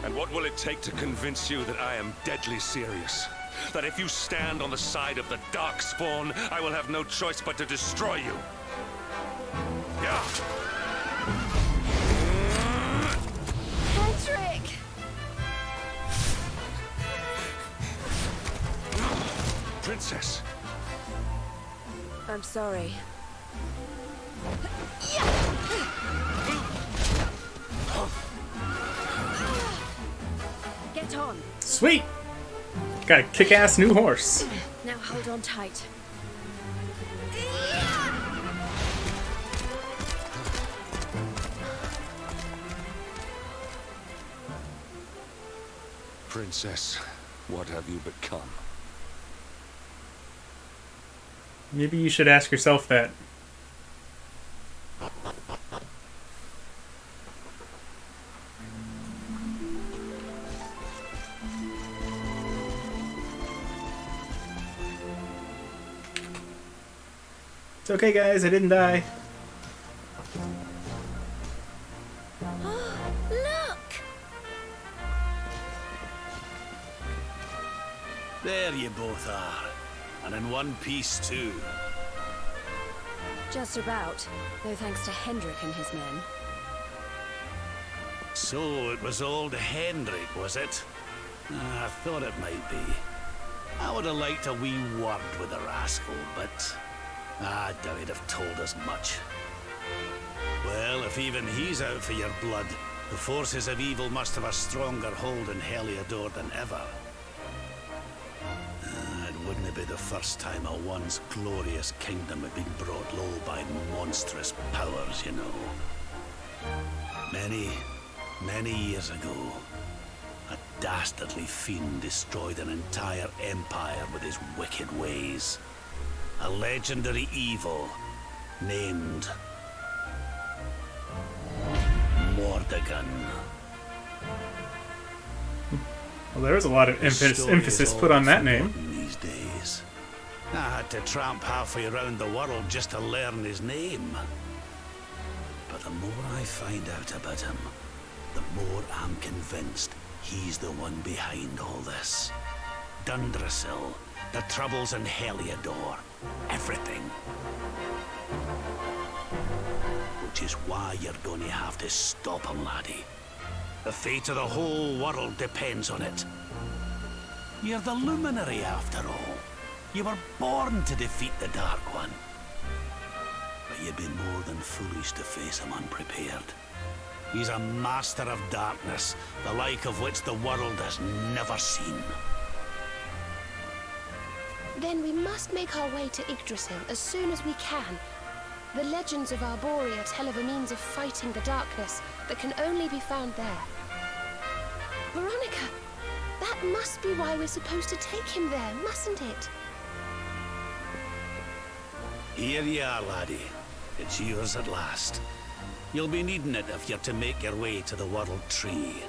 And what will it take to convince you that I am deadly serious? That if you stand on the side of the Darkspawn, I will have no choice but to destroy you? Yeah. Hendrik! Princess. I'm sorry. Get on. Sweet. Got a kick-ass new horse. Now hold on tight. Princess, what have you become? Maybe you should ask yourself that. It's okay, guys. I didn't die. Look! There you both are. And in one piece, too. Just about. No thanks to Hendrik and his men. So it was old Hendrik, was it? I thought it might be. I would have liked a wee word with the rascal, but I doubt he'd have told us much. Well, if even he's out for your blood, the forces of evil must have a stronger hold in Heliodor than ever. It wouldn't be the first time a once glorious kingdom had been brought low by monstrous powers, you know. Many years ago, a dastardly fiend destroyed an entire empire with his wicked ways. A legendary evil named Mordegon. Well, there was a lot of emphasis put on that name. These days, I had to tramp halfway around the world just to learn his name. But the more I find out about him, the more I'm convinced he's the one behind all this. Dundrasil, the troubles in Heliodor, everything. Which is why you're going to have to stop him, laddie. The fate of the whole world depends on it. You're the luminary, after all. You were born to defeat the Dark One. But you'd be more than foolish to face him unprepared. He's a master of darkness, the like of which the world has never seen. Then we must make our way to Yggdrasil as soon as we can. The legends of Arborea tell of a means of fighting the darkness that can only be found there. Veronica, that must be why we're supposed to take him there, mustn't it? Here you are, laddie. It's yours at last. You'll be needing it if you're to make your way to the World Tree.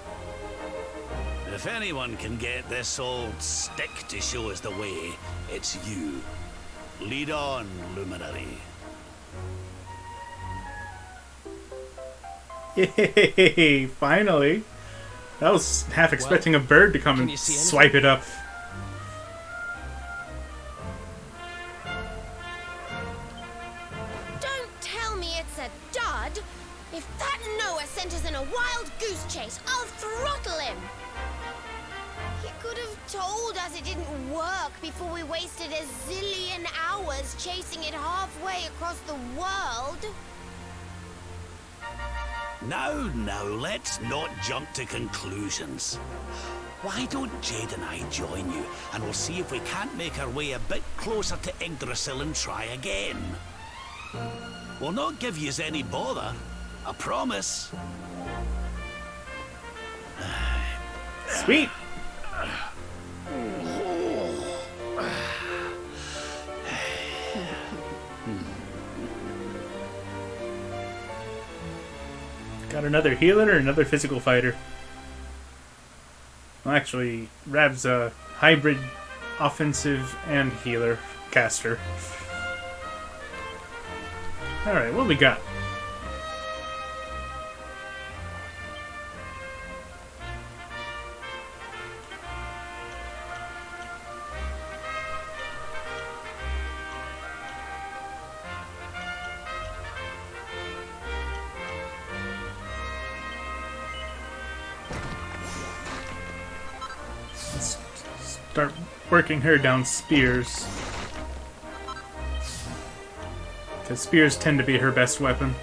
If anyone can get this old stick to show us the way, it's you. Lead on, Luminary. Yay! Finally! I was half expecting a bird to come and swipe it up. Don't tell me it's a dud! If that Noah sent us in a wild goose chase, I'll throttle him! He could have told us it didn't work before we wasted a zillion hours chasing it halfway across the world. Now, let's not jump to conclusions. Why don't Jade and I join you, and we'll see if we can't make our way a bit closer to Yggdrasil and try again. We'll not give yous any bother, I promise. Sweet! Got another healer or another physical fighter? Well, actually, Rab's a hybrid offensive and healer caster. Alright, what we got? Start working her down spears. Because spears tend to be her best weapon.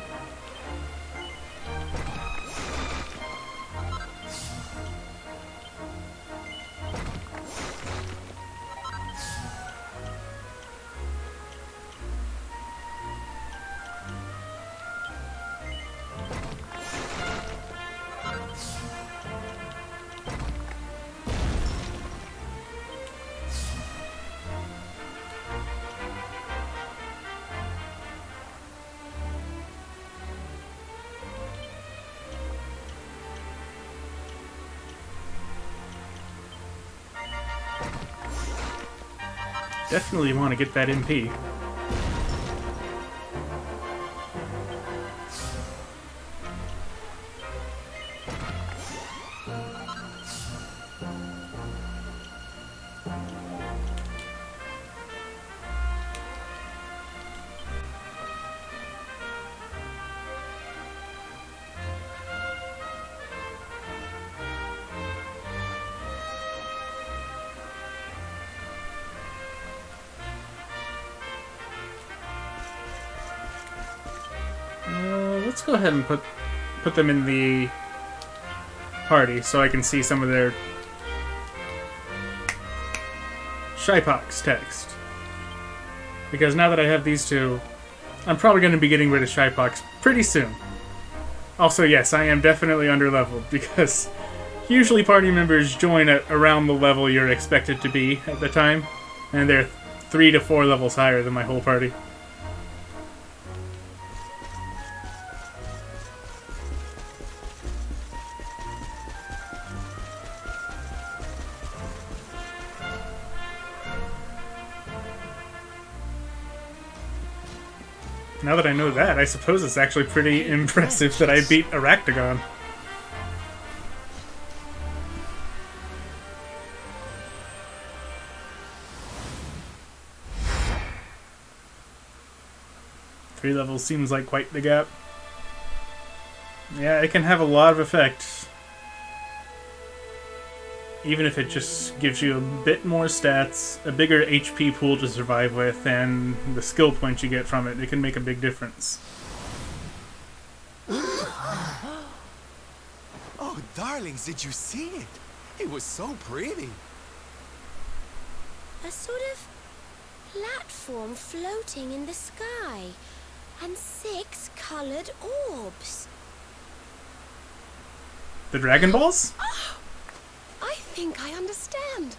Definitely want to get that MP. Let's go ahead and put them in the party so I can see some of their Shypox text. Because now that I have these two, I'm probably going to be getting rid of Shypox pretty soon. Also, yes, I am definitely underleveled because usually party members join at around the level you're expected to be at the time, and they're 3 to 4 levels higher than my whole party. Now that I know that, I suppose it's actually pretty impressive that I beat Arachnagon. Three levels seems like quite the gap. Yeah, it can have a lot of effect. Even if it just gives you a bit more stats, a bigger HP pool to survive with, and the skill points you get from it, it can make a big difference. Oh, darlings, did you see it? It was so pretty. A sort of platform floating in the sky, and 6 colored orbs. The Dragon Balls? I think I understand.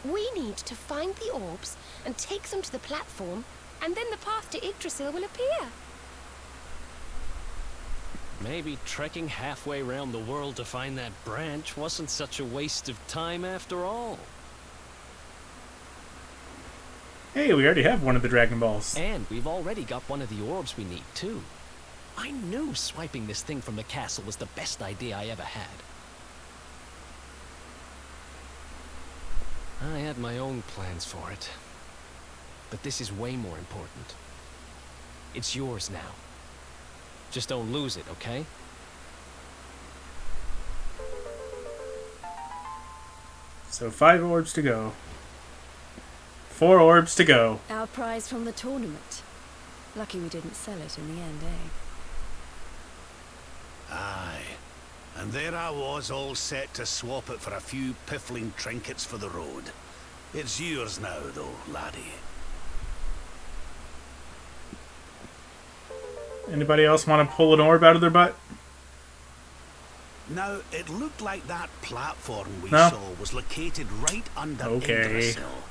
We need to find the orbs and take them to the platform, and then the path to Yggdrasil will appear. Maybe trekking halfway around the world to find that branch wasn't such a waste of time after all. Hey, we already have one of the Dragon Balls. And we've already got one of the orbs we need, too. I knew swiping this thing from the castle was the best idea I ever had. I had my own plans for it. But this is way more important. It's yours now. Just don't lose it, okay? So 5 orbs to go. 4 orbs to go. Our prize from the tournament. Lucky we didn't sell it in the end, eh? Aye. And there I was, all set to swap it for a few piffling trinkets for the road. It's yours now, though, laddie. Anybody else want to pull an orb out of their butt? Now, it looked like that platform we No? saw was located right under Okay. Dundrasil.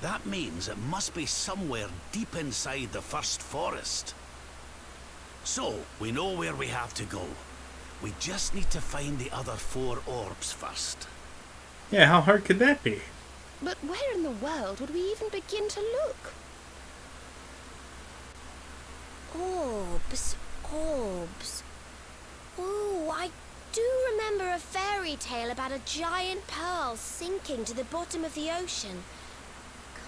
That means it must be somewhere deep inside the first forest. So, we know where we have to go. We just need to find the other 4 orbs first. Yeah, how hard could that be? But where in the world would we even begin to look? Orbs, orbs. Oh, I do remember a fairy tale about a giant pearl sinking to the bottom of the ocean.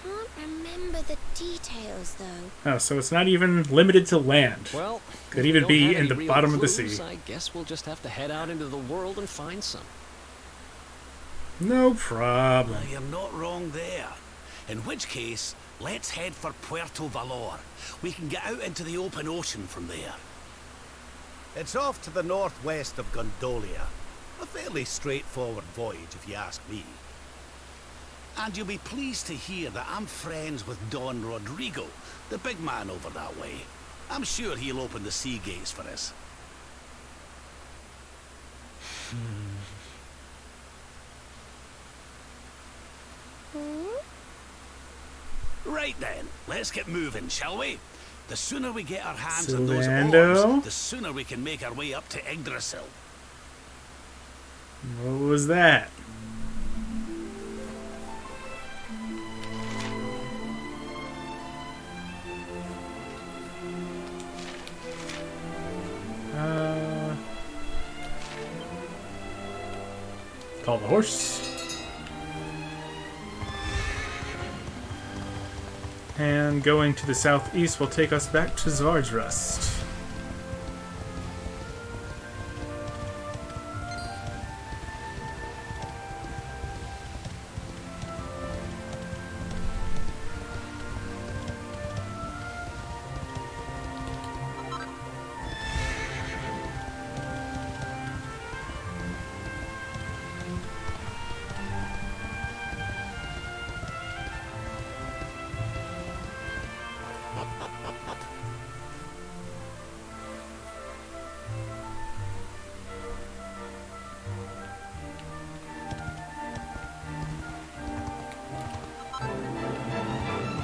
Can't remember the details, though. Oh, so it's not even limited to land. Well, could if we even don't be have in any the real bottom of the clues, sea. I guess we'll just have to head out into the world and find some. No problem. You're not wrong there. In which case, let's head for Puerto Valor. We can get out into the open ocean from there. It's off to the northwest of Gondolia. A fairly straightforward voyage, if you ask me. And you'll be pleased to hear that I'm friends with Don Rodrigo, the big man over that way. I'm sure he'll open the sea gates for us. Right then, let's get moving, shall we? The sooner we get our hands on those Sylvando? orbs, the sooner we can make our way up to Yggdrasil. What was that? Call the horse. And going to the southeast will take us back to Zvardsrust.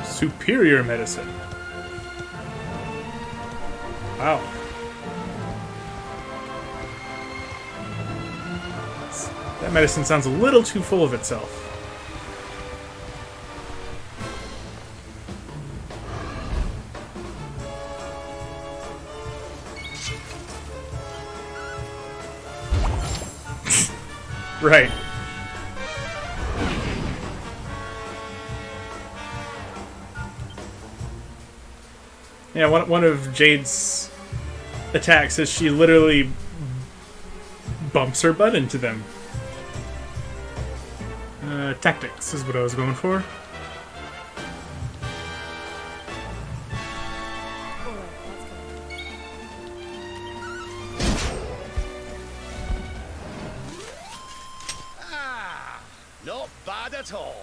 Superior medicine. Wow. That medicine sounds a little too full of itself. Right. Yeah, one of Jade's attacks is she literally bumps her butt into them. Tactics is what I was going for. Not bad at all.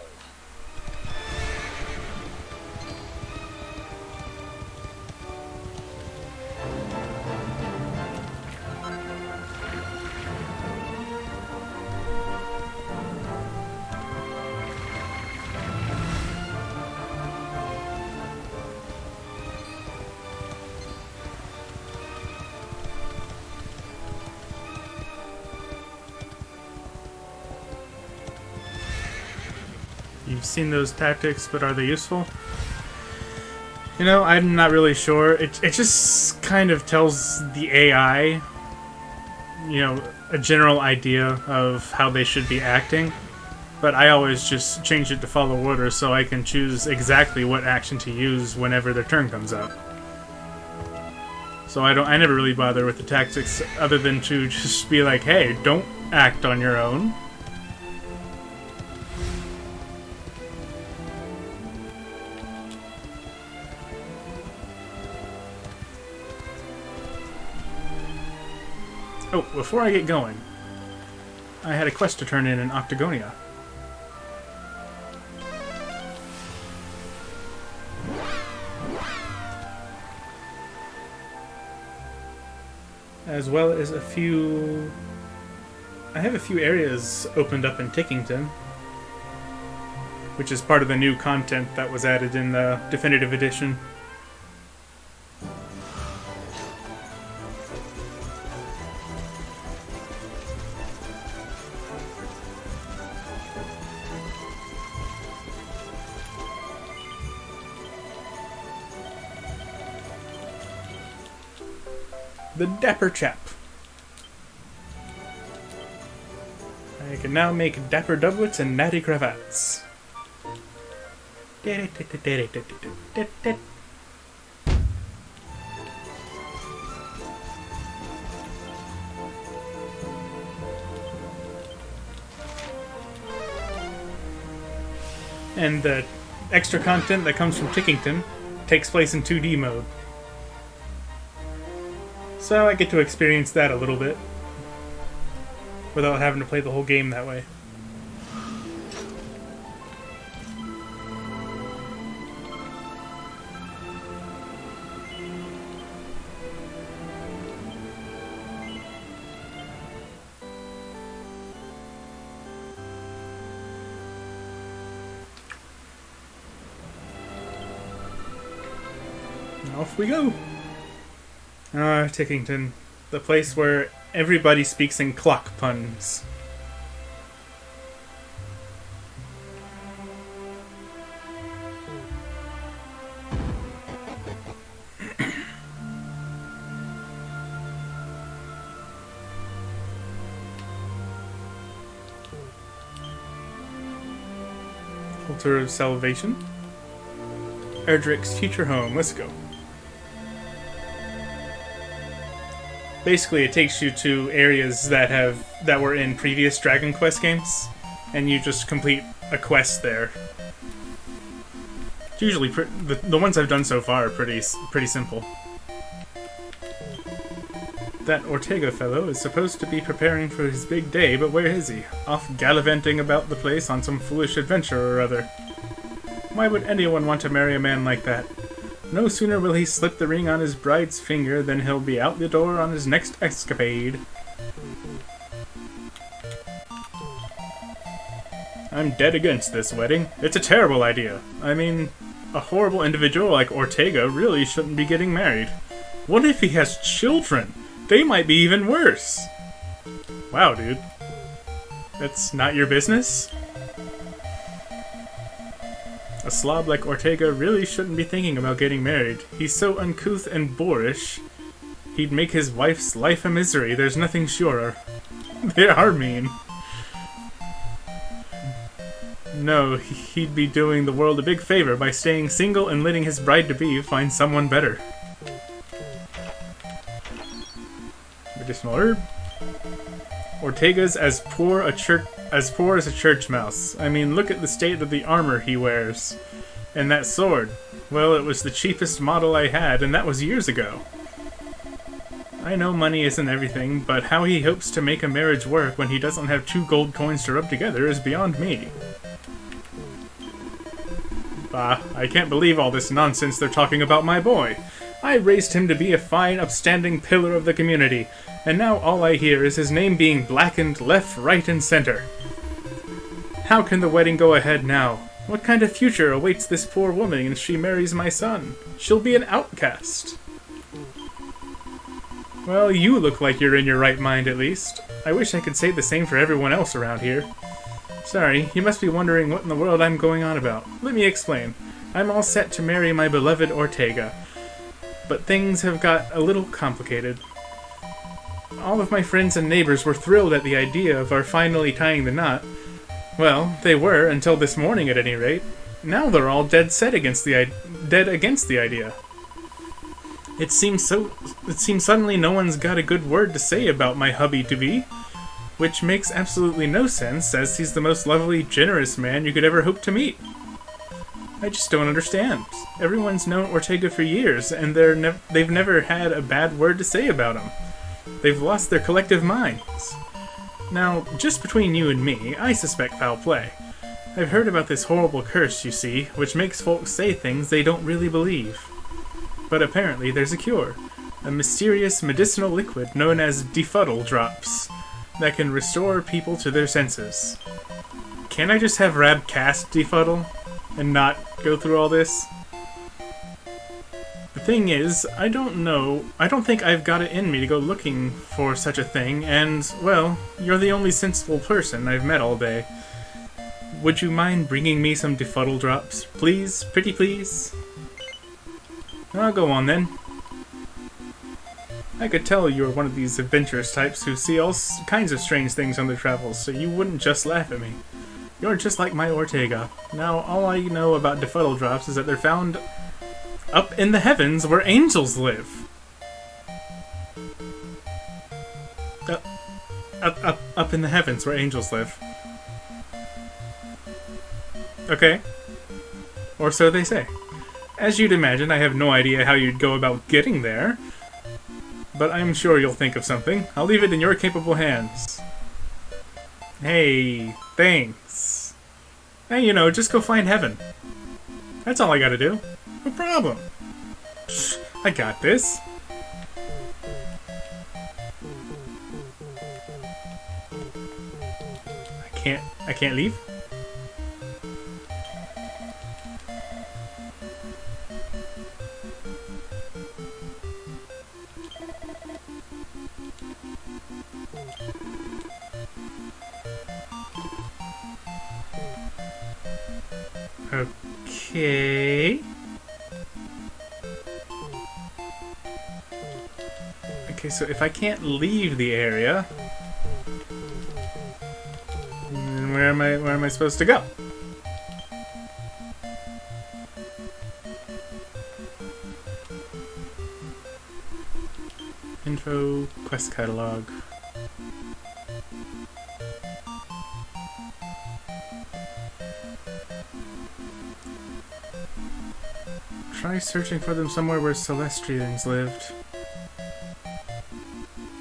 You've seen those tactics, but are they useful? You know, I'm not really sure. It just kind of tells the AI, you know, a general idea of how they should be acting. But I always just change it to follow orders so I can choose exactly what action to use whenever their turn comes up. So I never really bother with the tactics other than to just be like, hey, don't act on your own. Oh, before I get going, I had a quest to turn in Octagonia. As well as a few... I have a few areas opened up in Tickington, which is part of the new content that was added in the Definitive Edition. The Dapper Chap. I can now make dapper doublets and natty cravats. And the extra content that comes from Tickington takes place in 2D mode. So I get to experience that a little bit without having to play the whole game that way. Off we go! Tickington. The place where everybody speaks in clock puns. Altar of Salvation. Erdrick's future home. Let's go. Basically, it takes you to areas that were in previous Dragon Quest games, and you just complete a quest there. It's usually the ones I've done so far are pretty simple. That Ortega fellow is supposed to be preparing for his big day, but where is he? Off gallivanting about the place on some foolish adventure or other. Why would anyone want to marry a man like that? No sooner will he slip the ring on his bride's finger than he'll be out the door on his next escapade. I'm dead against this wedding. It's a terrible idea. I mean, a horrible individual like Ortega really shouldn't be getting married. What if he has children? They might be even worse. Wow, dude. That's not your business? A slob like Ortega really shouldn't be thinking about getting married. He's so uncouth and boorish. He'd make his wife's life a misery. There's nothing surer. They are mean. No, he'd be doing the world a big favor by staying single and letting his bride-to-be find someone better. Medicinal herb. Ortega's as poor as a church mouse. I mean, look at the state of the armor he wears. And that sword. Well, it was the cheapest model I had, and that was years ago. I know money isn't everything, but how he hopes to make a marriage work when he doesn't have 2 gold coins to rub together is beyond me. Bah, I can't believe all this nonsense they're talking about my boy. I raised him to be a fine, upstanding pillar of the community, and now all I hear is his name being blackened left, right, and center. How can the wedding go ahead now? What kind of future awaits this poor woman if she marries my son? She'll be an outcast. Well, you look like you're in your right mind at least. I wish I could say the same for everyone else around here. Sorry, you must be wondering what in the world I'm going on about. Let me explain. I'm all set to marry my beloved Ortega, but things have got a little complicated. All of my friends and neighbors were thrilled at the idea of our finally tying the knot. Well, they were, until this morning at any rate. Now they're all dead against the idea. It seems suddenly no one's got a good word to say about my hubby-to-be, which makes absolutely no sense, as he's the most lovely, generous man you could ever hope to meet. I just don't understand. Everyone's known Ortega for years, and they've never had a bad word to say about him. They've lost their collective minds. Now, just between you and me, I suspect foul play. I've heard about this horrible curse, you see, which makes folks say things they don't really believe. But apparently there's a cure. A mysterious medicinal liquid known as Defuddle Drops that can restore people to their senses. Can't I just have Rab cast Defuddle and not go through all this? The thing is, I don't think I've got it in me to go looking for such a thing, and, well, you're the only sensible person I've met all day. Would you mind bringing me some Defuddle Drops? Please? Pretty please? I'll go on then. I could tell you were one of these adventurous types who see all kinds of strange things on their travels, so you wouldn't just laugh at me. You're just like my Ortega. Now, all I know about Defuddle Drops is that they're found up in the heavens where angels live. Up in the heavens where angels live. Okay. Or so they say. As you'd imagine, I have no idea how you'd go about getting there, but I'm sure you'll think of something. I'll leave it in your capable hands. Hey, thanks. Hey, you know, just go find heaven. That's all I gotta do. No problem. Psh, I got this. I can't leave? Okay. Okay, so if I can't leave the area, then where am I supposed to go? Info, quest catalog. Try searching for them somewhere where Celestrians lived.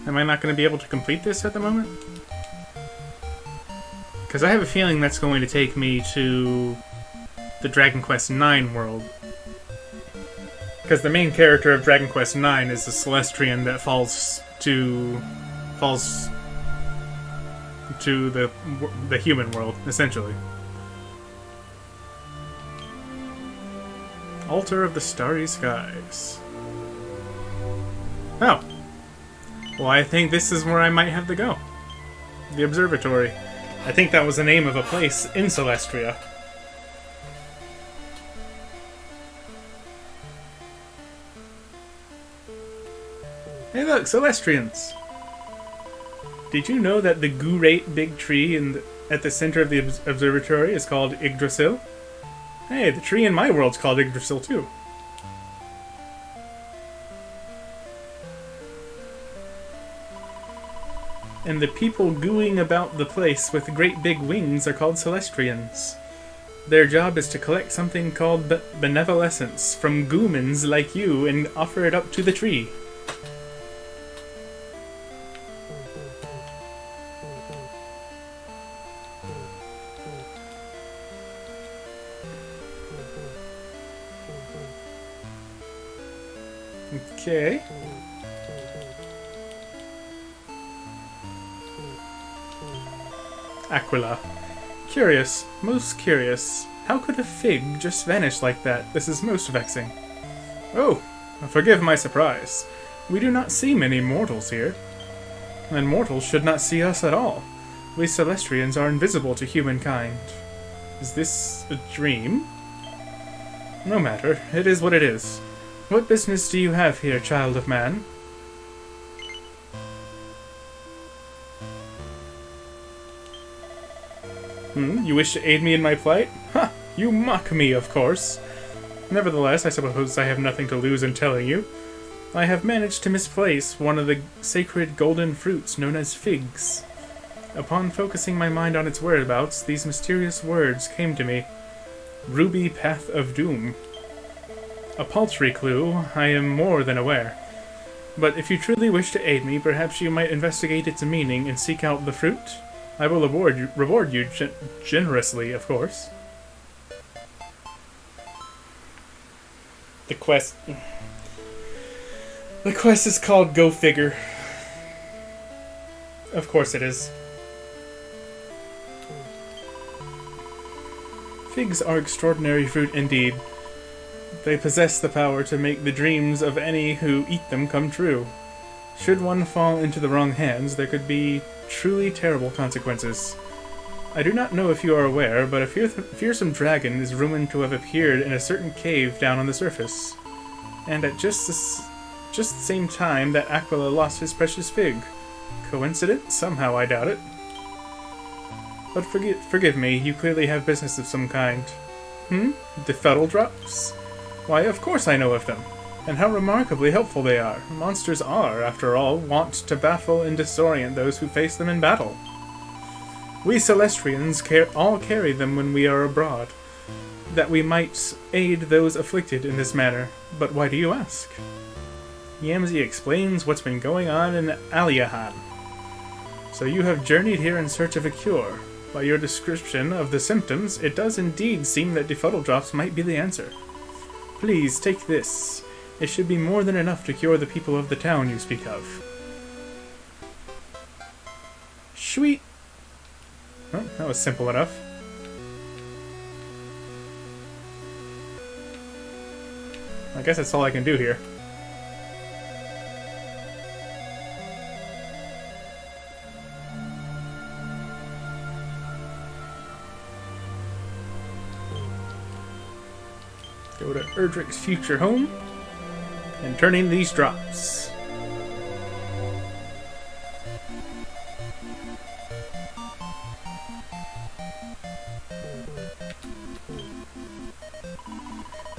Am I not going to be able to complete this at the moment? Because I have a feeling that's going to take me to the Dragon Quest IX world. Because the main character of Dragon Quest IX is a Celestrian that falls to the human world, essentially. Altar of the Starry Skies. Oh. Well, I think this is where I might have to go. The observatory. I think that was the name of a place in Celestria. Hey look, Celestrians! Did you know that the great big tree at the center of the observatory is called Yggdrasil? Hey, the tree in my world's called Yggdrasil too. And the people gooing about the place with great big wings are called Celestrians. Their job is to collect something called benevolescence from goomans like you and offer it up to the tree. Okay. Aquila. Curious, most curious. How could a fig just vanish like that? This is most vexing. Oh, forgive my surprise. We do not see many mortals here. And mortals should not see us at all. We Celestrians are invisible to humankind. Is this a dream? No matter, it is what it is. What business do you have here, child of man? You wish to aid me in my plight? Ha! You mock me, of course. Nevertheless, I suppose I have nothing to lose in telling you. I have managed to misplace one of the sacred golden fruits known as figs. Upon focusing my mind on its whereabouts, these mysterious words came to me. Ruby Path of Doom. A paltry clue, I am more than aware. But if you truly wish to aid me, perhaps you might investigate its meaning and seek out the fruit? I will reward you generously, of course. The quest is called Go Figure. Of course it is. Figs are extraordinary fruit indeed. They possess the power to make the dreams of any who eat them come true. Should one fall into the wrong hands, there could be truly terrible consequences. I do not know if you are aware, but a fearsome dragon is rumored to have appeared in a certain cave down on the surface. And at just the same time that Aquila lost his precious fig. Coincidence? Somehow I doubt it. But forgive me, you clearly have business of some kind. The Fettle Drops? Why, of course I know of them. And how remarkably helpful they are. Monsters are, after all, wont to baffle and disorient those who face them in battle. We Celestrians all carry them when we are abroad, that we might aid those afflicted in this manner. But why do you ask? Yamsey explains what's been going on in Aliahan. So you have journeyed here in search of a cure. By your description of the symptoms, it does indeed seem that Befuddle Drops might be the answer. Please, take this. It should be more than enough to cure the people of the town you speak of. Sweet! Well, that was simple enough. I guess that's all I can do here. Go to Erdrick's future home and turn in these drops.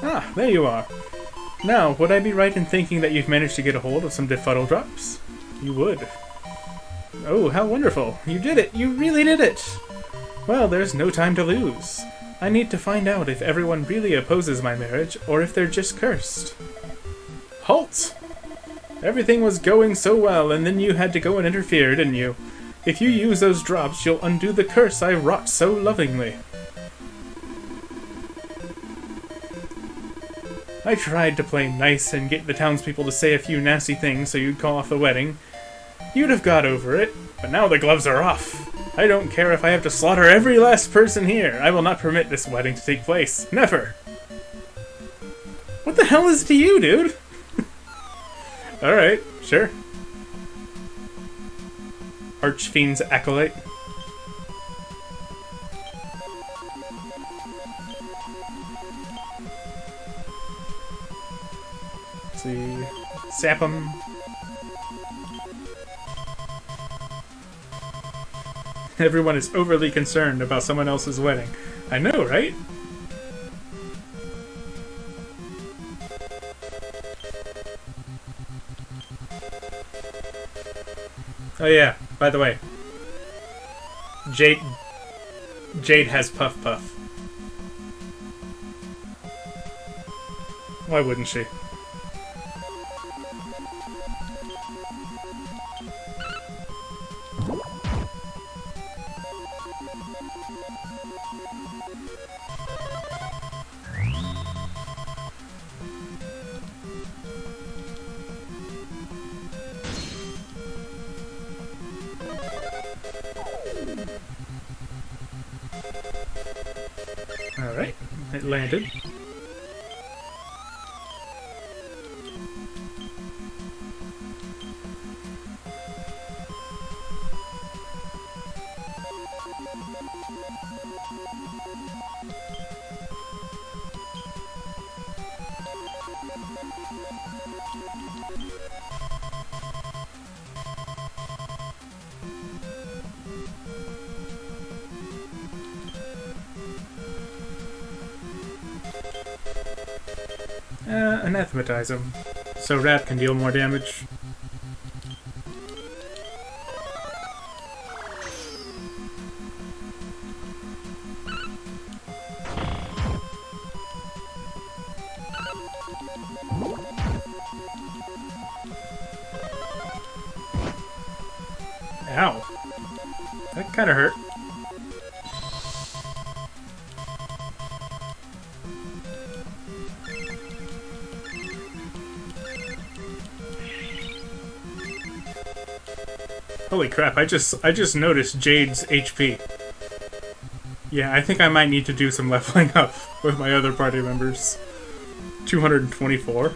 Ah, there you are. Now, would I be right in thinking that you've managed to get a hold of some befuddle drops? You would. Oh, how wonderful. You did it. You really did it. Well, there's no time to lose. I need to find out if everyone really opposes my marriage, or if they're just cursed. Halt! Everything was going so well, and then you had to go and interfere, didn't you? If you use those drops, you'll undo the curse I wrought so lovingly. I tried to play nice and get the townspeople to say a few nasty things so you'd call off the wedding. You'd have got over it, but now the gloves are off. I don't care if I have to slaughter every last person here. I will not permit this wedding to take place. Never. What the hell is it to you, dude? Alright, sure. Archfiend's Acolyte. Let's see. Sap him. Everyone is overly concerned about someone else's wedding. I know, right? Oh yeah, by the way. Jade has Puff Puff. Why wouldn't she? Alright, it landed. Anathematize him, so Rap can deal more damage. Ow. That kinda hurt. Holy crap, I just noticed Jade's HP. Yeah, I think I might need to do some leveling up with my other party members. 224.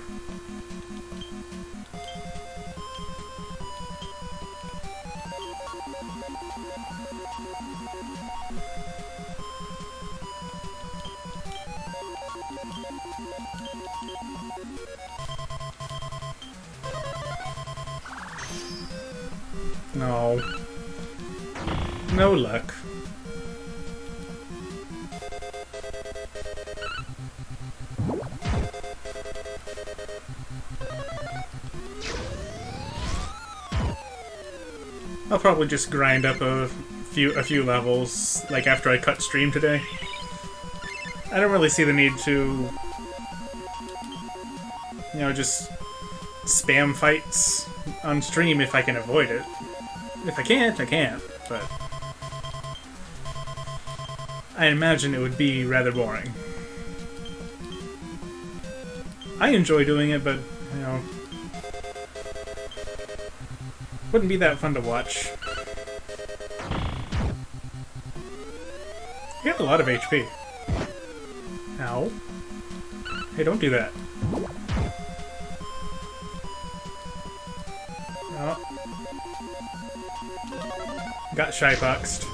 No. No luck. I'll probably just grind up a few levels, like after I cut stream today. I don't really see the need to, you know, just spam fights on stream if I can avoid it. If I can't, I can't, but I imagine it would be rather boring. I enjoy doing it, but, you know, wouldn't be that fun to watch. You have a lot of HP. Ow. Hey, don't do that. Oh. Got shyboxed.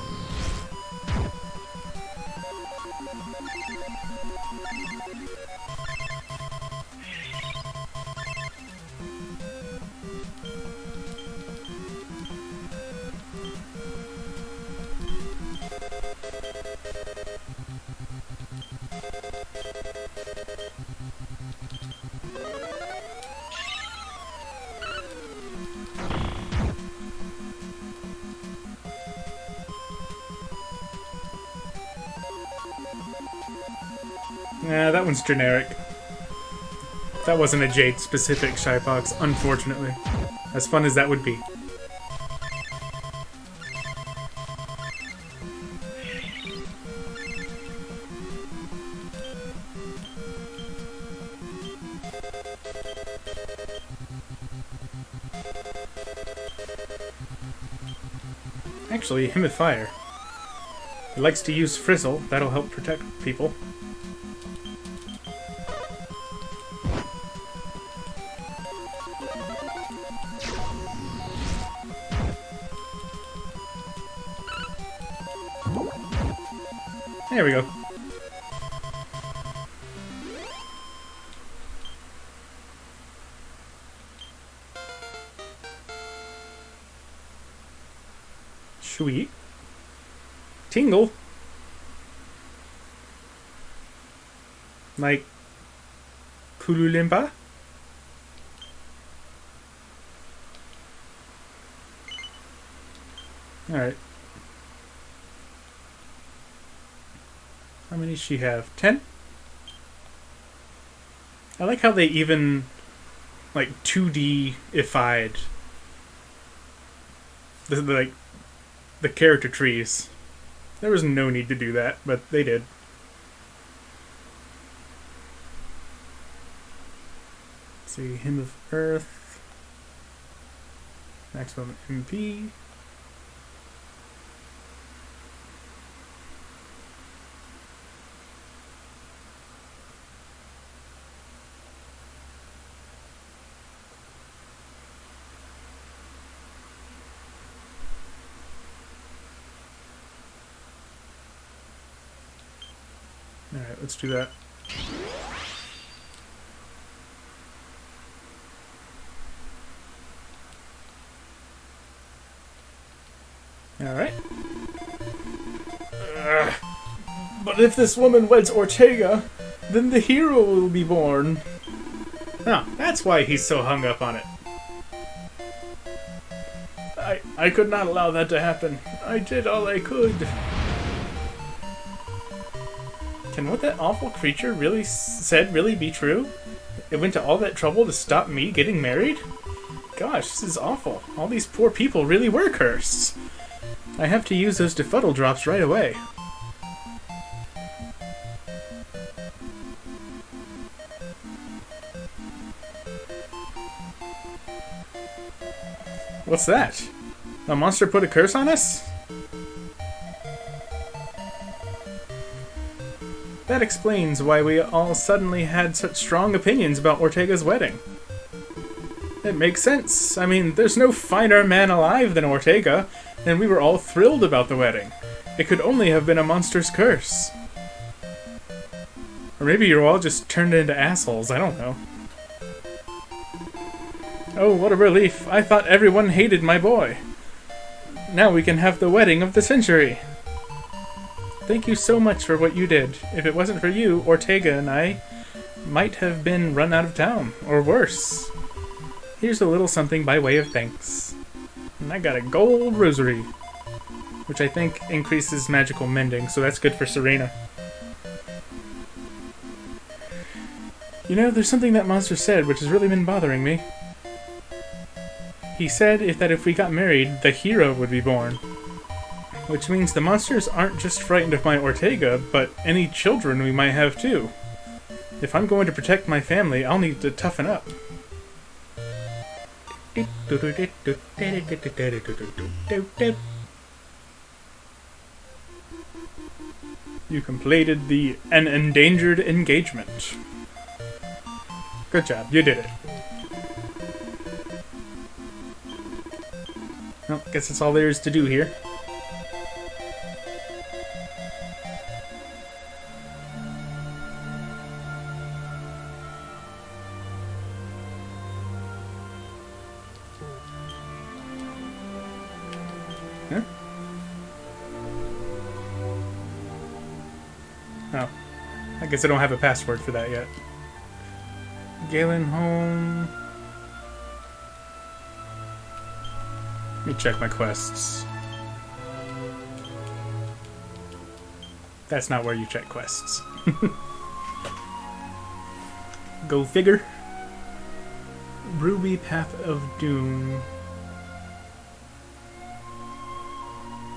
Yeah, that one's generic. That wasn't a Jade-specific Shy Fox, unfortunately. As fun as that would be. Actually, him with fire. He likes to use Frizzle. That'll help protect people. There we go. Sweet. Tingle. Like Pululimpa? Alright. How many does she have? 10? I like how they even, like, 2D-ified the character trees. There was no need to do that, but they did. Let's see, Hymn of Earth. Maximum MP. Alright, let's do that. Alright. But if this woman weds Ortega, then the hero will be born. Oh, that's why he's so hung up on it. I could not allow that to happen. I did all I could. Can what that awful creature really said really be true? It went to all that trouble to stop me getting married? Gosh, this is awful. All these poor people really were cursed. I have to use those defuddle drops right away. What's that? A monster put a curse on us? That explains why we all suddenly had such strong opinions about Ortega's wedding. It makes sense. I mean, there's no finer man alive than Ortega, and we were all thrilled about the wedding. It could only have been a monster's curse. Or maybe you're all just turned into assholes, I don't know. Oh, what a relief. I thought everyone hated my boy. Now we can have the wedding of the century. Thank you so much for what you did. If it wasn't for you, Ortega and I might have been run out of town, or worse. Here's a little something by way of thanks. And I got a gold rosary, which I think increases magical mending, so that's good for Serena. You know, there's something that monster said which has really been bothering me. He said that if we got married, the hero would be born. Which means the monsters aren't just frightened of my Ortega, but any children we might have too. If I'm going to protect my family, I'll need to toughen up. You completed an endangered engagement. Good job, you did it. Well, guess that's all there is to do here. Huh? Oh. I guess I don't have a password for that yet. Galen home. Let me check my quests. That's not where you check quests. Go figure. Ruby Path of Doom.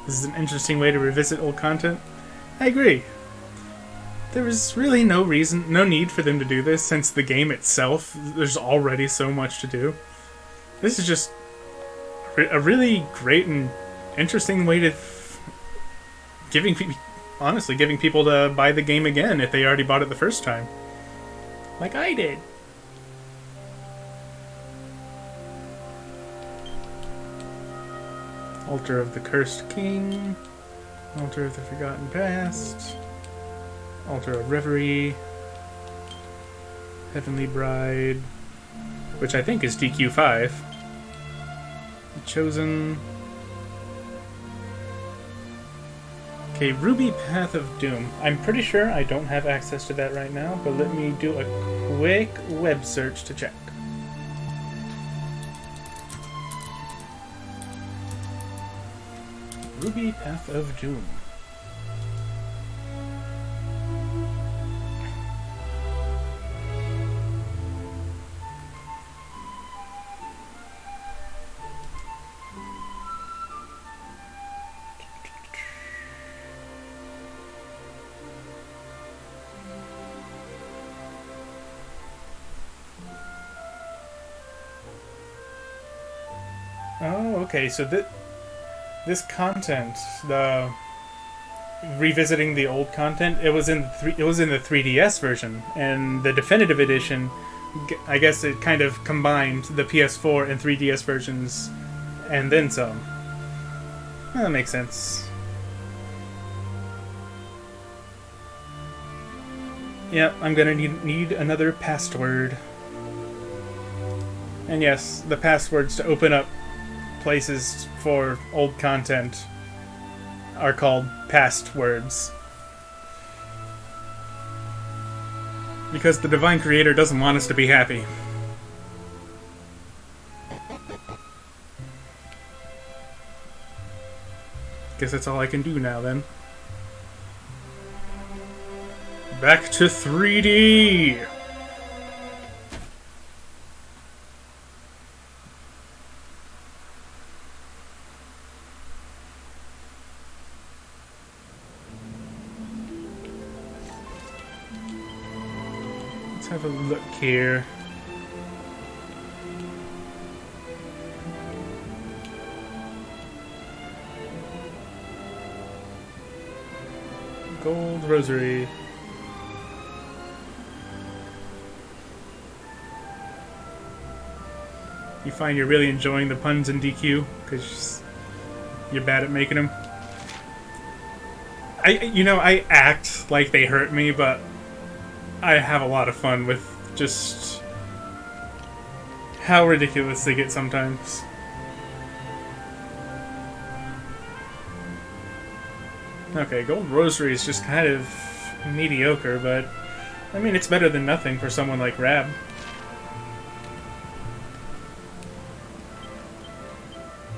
This is an interesting way to revisit old content. I agree. There was really no need for them to do this, since the game itself, there's already so much to do. This is just a really great and interesting way to giving people to buy the game again if they already bought it the first time. Like I did. Altar of the Cursed King. Altar of the Forgotten Past. Altar of Reverie. Heavenly Bride. Which I think is DQ5. Chosen. Okay, Ruby Path of Doom. I'm pretty sure I don't have access to that right now, but let me do a quick web search to check. Ruby Path of Doom. Oh, okay, so this content, the revisiting the old content, it was in the 3DS version, and the definitive edition, I guess it kind of combined the PS4 and 3DS versions, and then some. That makes sense. Yep, I'm gonna need another password. And yes, the passwords to open up places for old content are called passwords. Because the Divine Creator doesn't want us to be happy. Guess that's all I can do now then. Back to 3D! Let's have a look here. Gold Rosary. You find you're really enjoying the puns in DQ because you're bad at making them. I act like they hurt me, but I have a lot of fun with just how ridiculous they get sometimes. Okay, Gold Rosary is just kind of mediocre, but I mean, it's better than nothing for someone like Rab.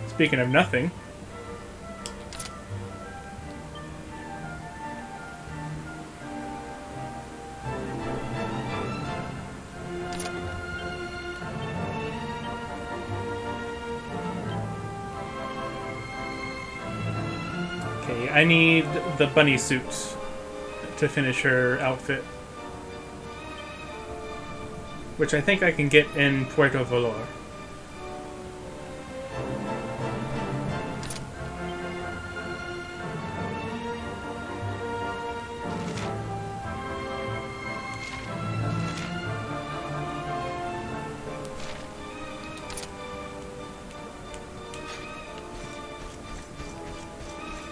Speaking of nothing, okay, I need the bunny suit to finish her outfit, which I think I can get in Puerto Valor.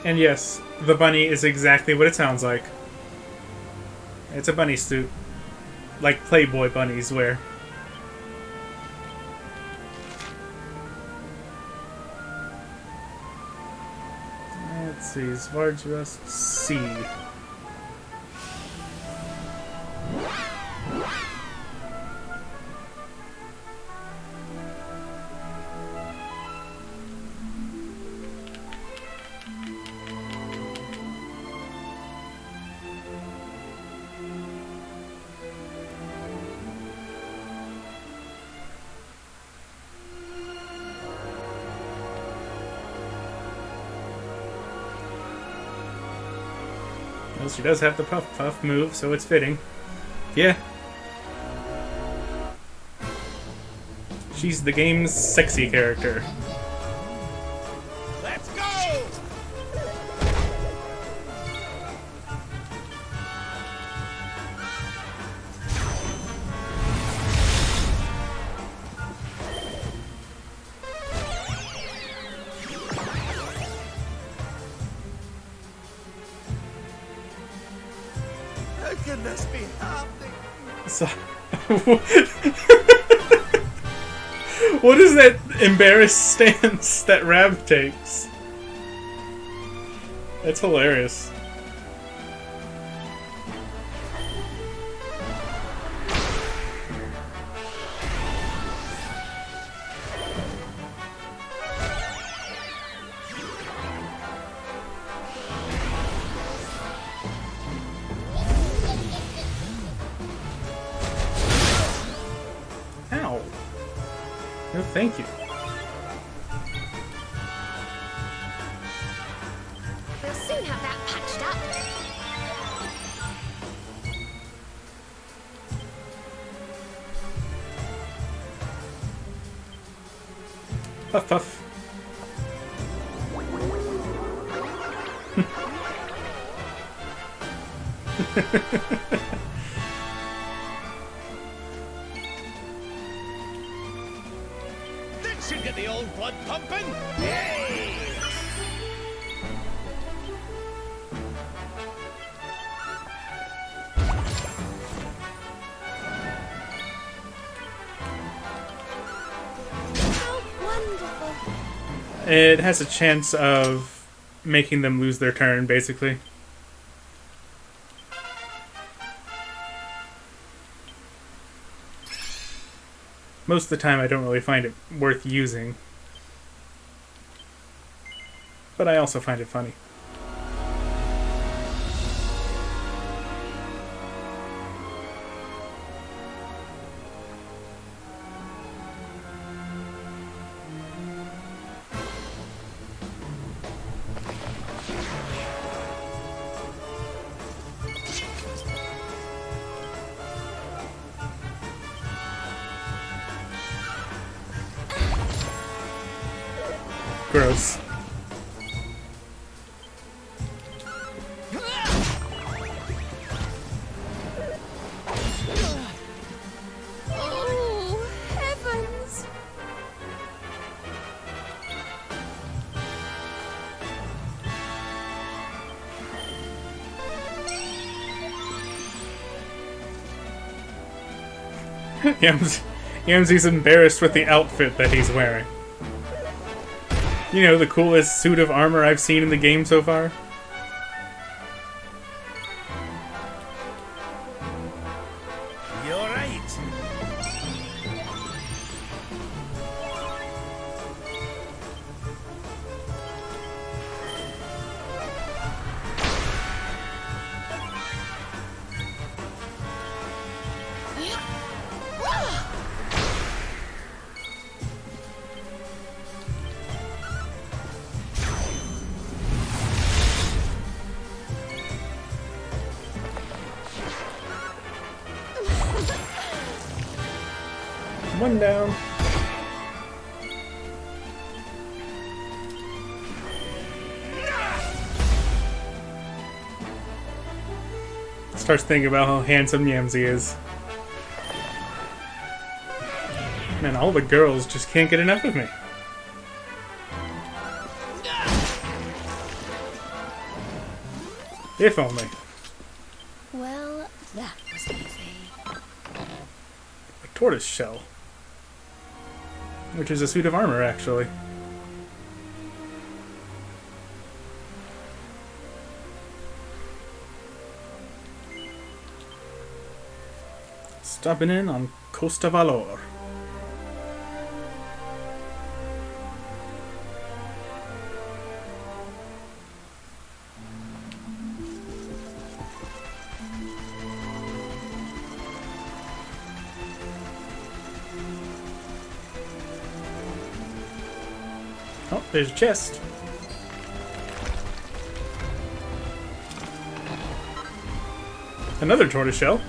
And yes, the bunny is exactly what it sounds like. It's a bunny suit. Like Playboy bunnies wear. Let's see, Valorious C. Well, she does have the Puff Puff move, so it's fitting. Yeah. She's the game's sexy character. Let's go! How can this be happening? So, what is that embarrassed stance that Rab takes? That's hilarious. Ow. No, thank you. We'll soon have that patched up. Puff puff. That should get the old blood pumping! Yay! How wonderful. It has a chance of making them lose their turn, basically. Most of the time I don't really find it worth using. But I also find it funny. Gross. Oh, heavens! Yamsy's embarrassed with the outfit that he's wearing. You know, the coolest suit of armor I've seen in the game so far. You're right. One down. Starts thinking about how handsome Yamsy is. Man, all the girls just can't get enough of me. If only. Well, that was easy. A tortoise shell. Which is a suit of armor, actually. Stopping in on Costa Valor. Oh, there's a chest. Another tortoiseshell.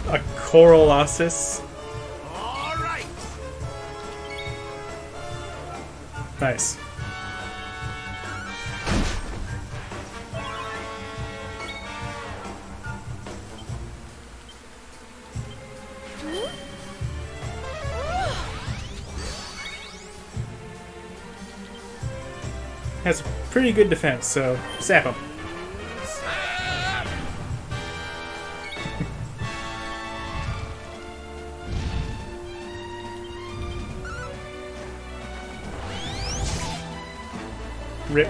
A Corallosis. All right. Nice. Has pretty good defense, so sap him. Rip.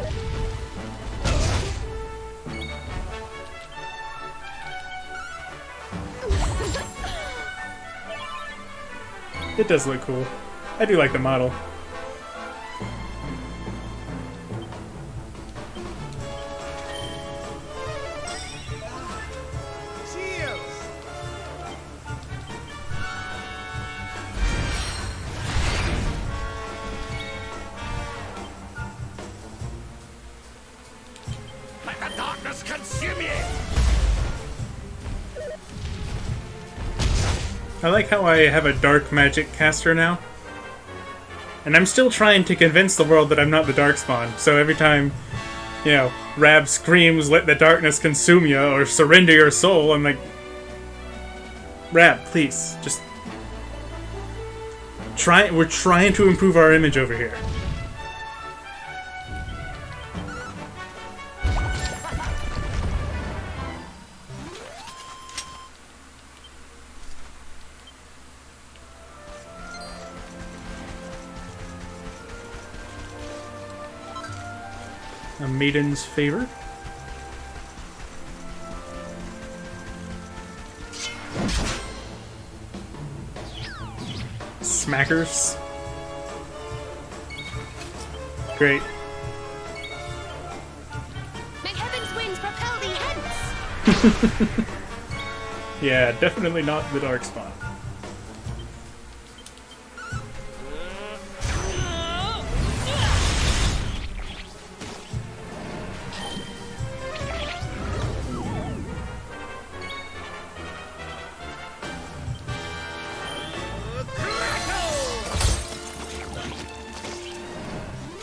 It does look cool. I do like the model. Let the darkness consume you! I like how I have a dark magic caster now. And I'm still trying to convince the world that I'm not the Darkspawn. So every time, you know, Rab screams, "Let the darkness consume you," or "Surrender your soul," I'm like, Rab, please, just try. We're trying to improve our image over here. A maiden's favor. Smackers. Great. May heaven's winds propel thee hence! Yeah, definitely not the Darkspawn.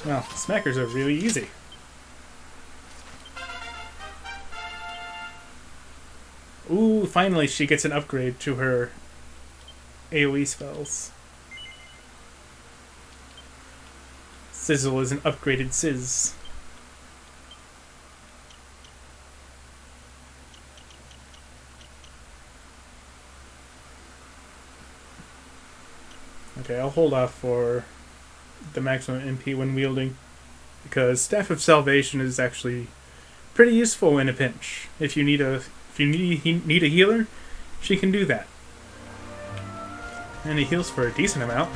Well, smackers are really easy. Ooh, finally she gets an upgrade to her AoE spells. Sizzle is an upgraded Sizz. Okay, I'll hold off for the maximum MP when wielding, because Staff of Salvation is actually pretty useful in a pinch. If you need a healer, she can do that, and it heals for a decent amount.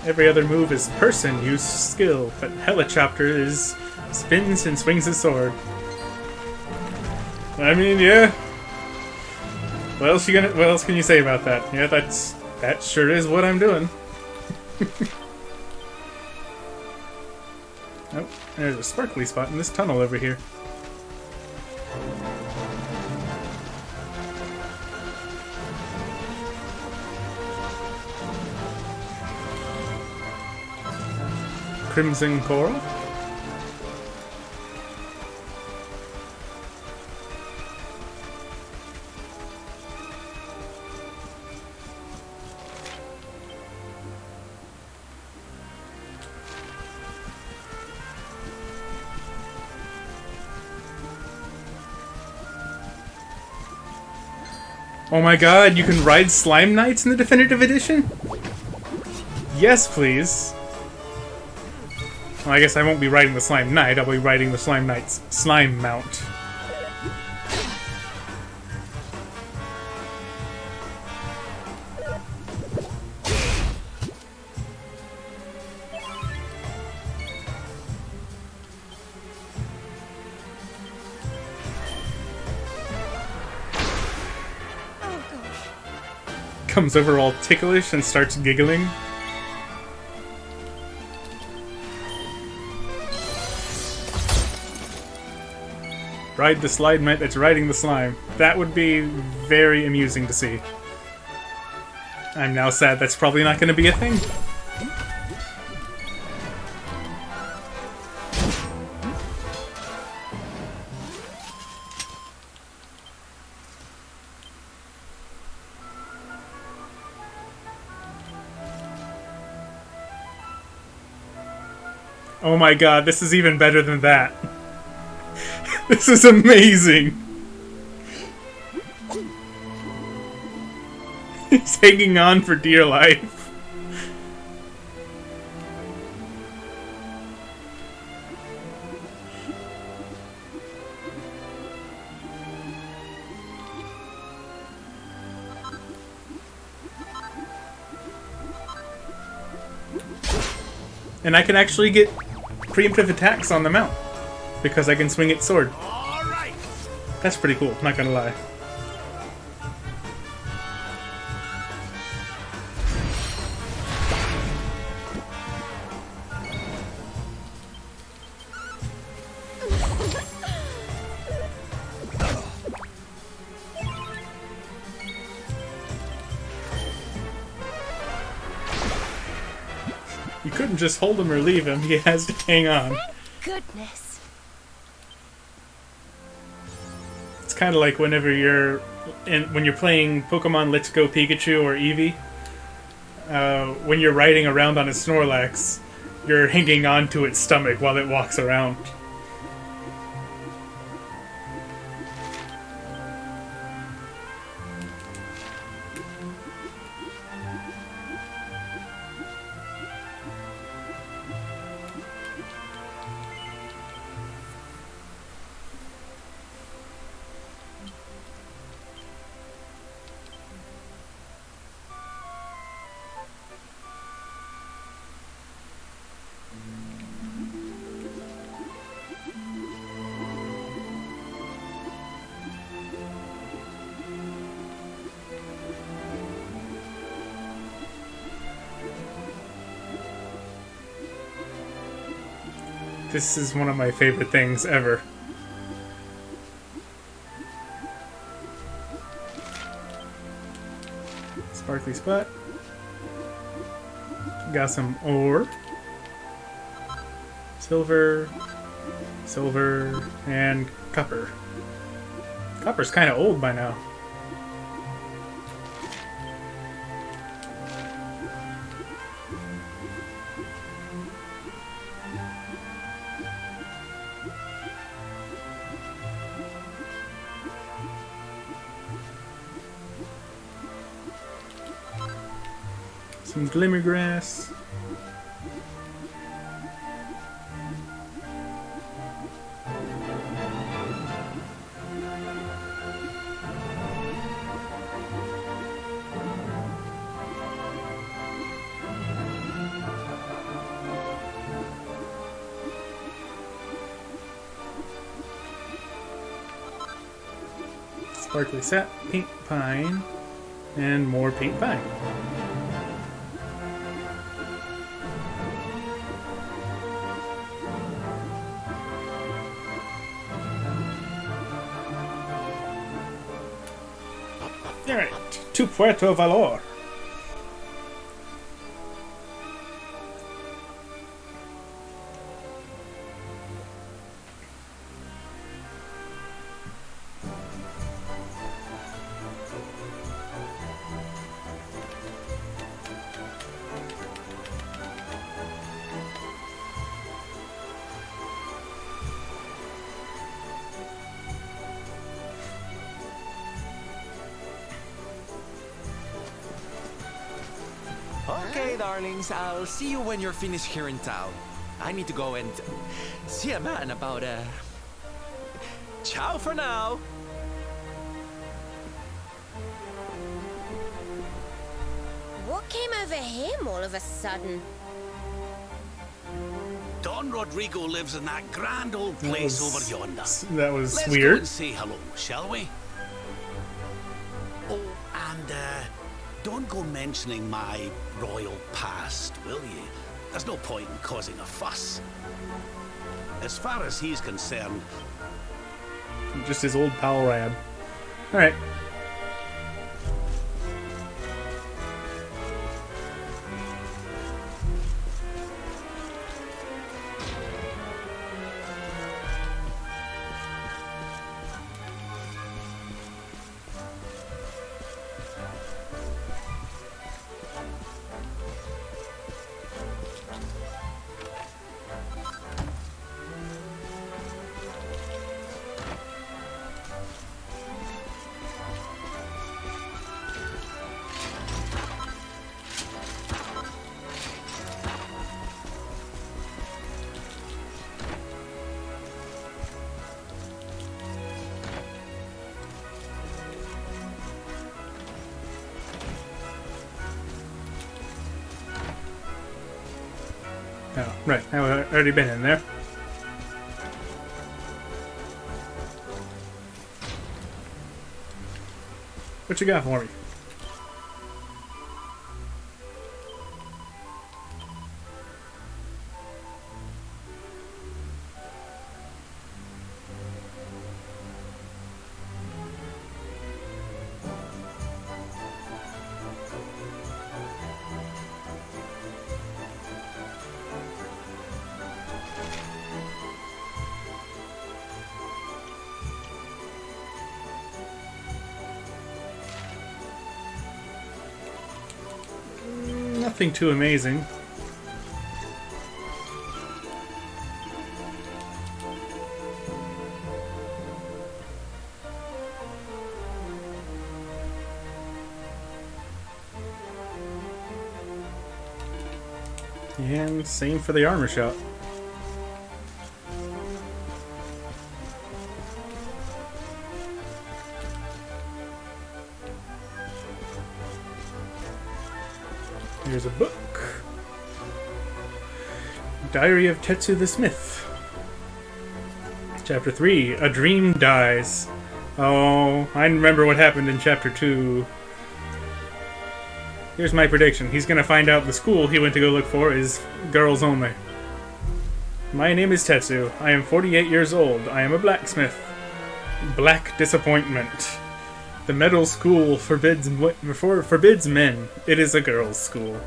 Every other move is person use skill, but Helicopter is spins and swings his sword. I mean, yeah. What else can you say about that? Yeah, that sure is what I'm doing. Oh, there's a sparkly spot in this tunnel over here. Crimson Coral. Oh my god, you can ride Slime Knights in the Definitive Edition? Yes, please. Well, I guess I won't be riding the Slime Knight, I'll be riding the Slime Knight's Slime Mount. comes over all ticklish and starts giggling. Ride the slide mate that's riding the slime. That would be very amusing to see. I'm now sad that's probably not going to be a thing. Oh my god, this is even better than that. This is amazing! He's hanging on for dear life. And I can actually get preemptive attacks on the mount because I can swing its sword. That's pretty cool, not gonna lie. You couldn't just hold him or leave him, he has to hang on. Thank goodness. It's kind of like whenever when you're playing Pokemon Let's Go Pikachu or Eevee, when you're riding around on a Snorlax, you're hanging on to its stomach while it walks around. This is one of my favorite things ever. Sparkly spot. Got some ore. Silver. Silver. And copper. Copper's kind of old by now. Some glimmer grass. Sparkly sap, pink pine, and more pink pine. Alright, to Puerto Valor. Okay, darlings, I'll see you when you're finished here in town. I need to go and see a man about ciao for now. What came over him all of a sudden? Don Rodrigo lives in that grand old place over yonder. That was Let's weird. go and say hello, shall we? Oh, and don't go go mentioning my royal past, will ye? There's no point in causing a fuss. As far as he's concerned, Just his old pal Rab. Alright. Oh, right. I've already been in there. What you got for me? Nothing too amazing. And same for the armor shop. Here's a book. Diary of Tetsu the Smith. Chapter 3. A Dream Dies. Oh, I remember what happened in Chapter 2. Here's my prediction. He's gonna find out the school he went to go look for is girls only. My name is Tetsu. I am 48 years old. I am a blacksmith. Black disappointment. The metal school forbids men. It is a girls' school.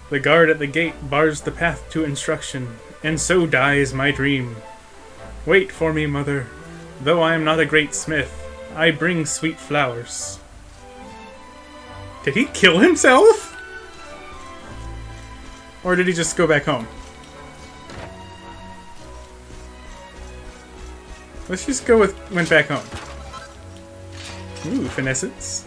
The guard at the gate bars the path to instruction, and so dies my dream. Wait for me, mother. Though I am not a great smith, I bring sweet flowers. Did he kill himself? Or did he just go back home? Let's just go with went back home. Ooh, finessence.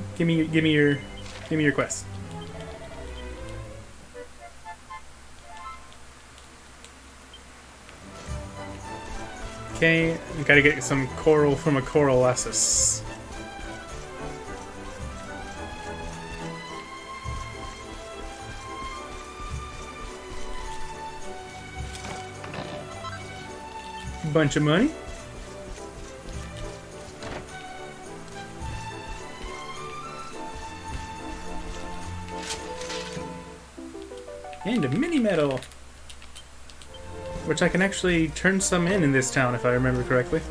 Give me your quest. Okay, we gotta get some coral from a coralessus. Bunch of money. And a mini medal, which I can actually turn some in this town if I remember correctly.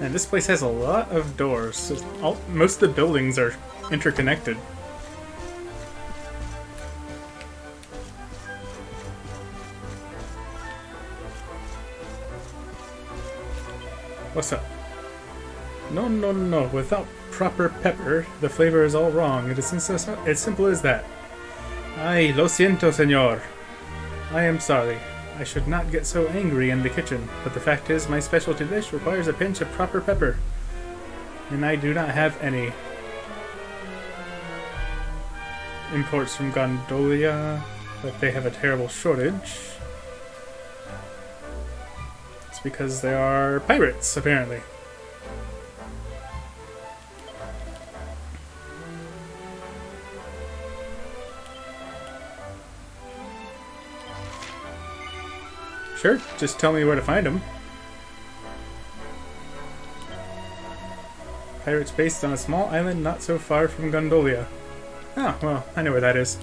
And this place has a lot of doors. Most of the buildings are interconnected. What's up? No. Without proper pepper, the flavor is all wrong. It is as simple as that. Ay, lo siento, señor. I am sorry. I should not get so angry in the kitchen, but the fact is my specialty dish requires a pinch of proper pepper. And I do not have any imports from Gondolia, but they have a terrible shortage. It's because they are pirates, apparently. Sure, just tell me where to find them. Pirates based on a small island not so far from Gondolia. Oh, well, I know where that is.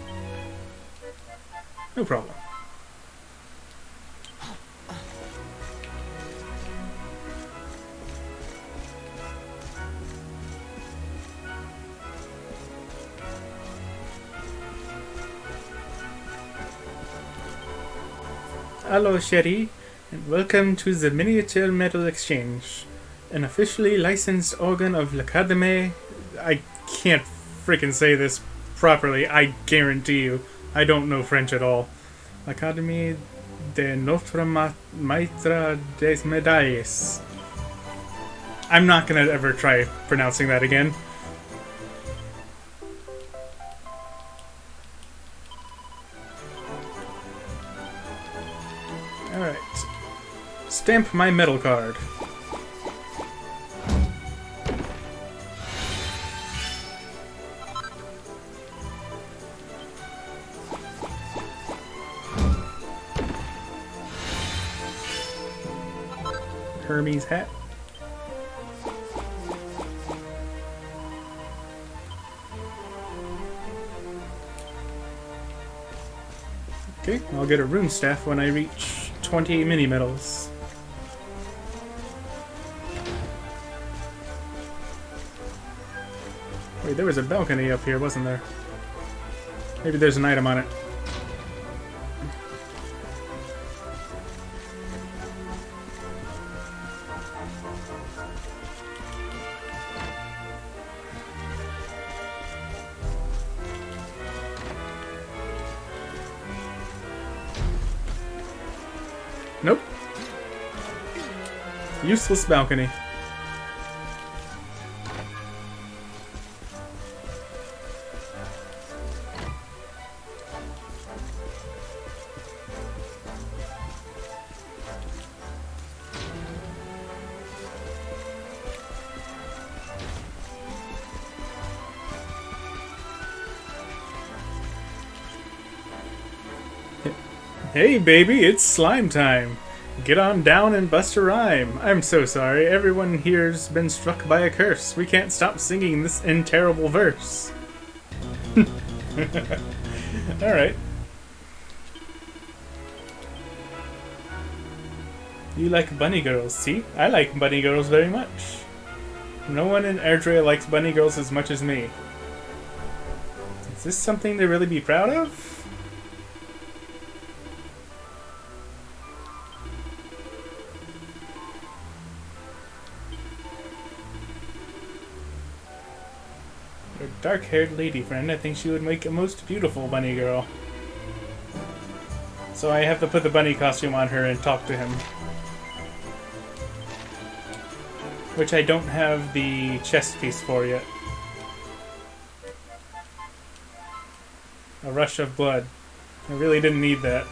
No problem. Hello, Sherry, and welcome to the Miniature Metal Exchange, an officially licensed organ of l'Académie. I can't freaking say this properly, I guarantee you. I don't know French at all. L'Académie de Notre Maître des Médailles. I'm not gonna ever try pronouncing that again. Alright. Stamp my metal card. Hermes hat. Okay, I'll get a rune staff when I reach 20 mini medals. Wait, there was a balcony up here, wasn't there? Maybe there's an item on it. Nope. Useless balcony. Hey baby, it's slime time! Get on down and bust a rhyme. I'm so sorry, everyone here's been struck by a curse. We can't stop singing this in terrible verse. Alright. You like bunny girls, see? I like bunny girls very much. No one in Erdrea likes bunny girls as much as me. Is this something to really be proud of? Your dark-haired lady friend, I think she would make a most beautiful bunny girl. So I have to put the bunny costume on her and talk to him. Which I don't have the chest piece for yet. A rush of blood. I really didn't need that.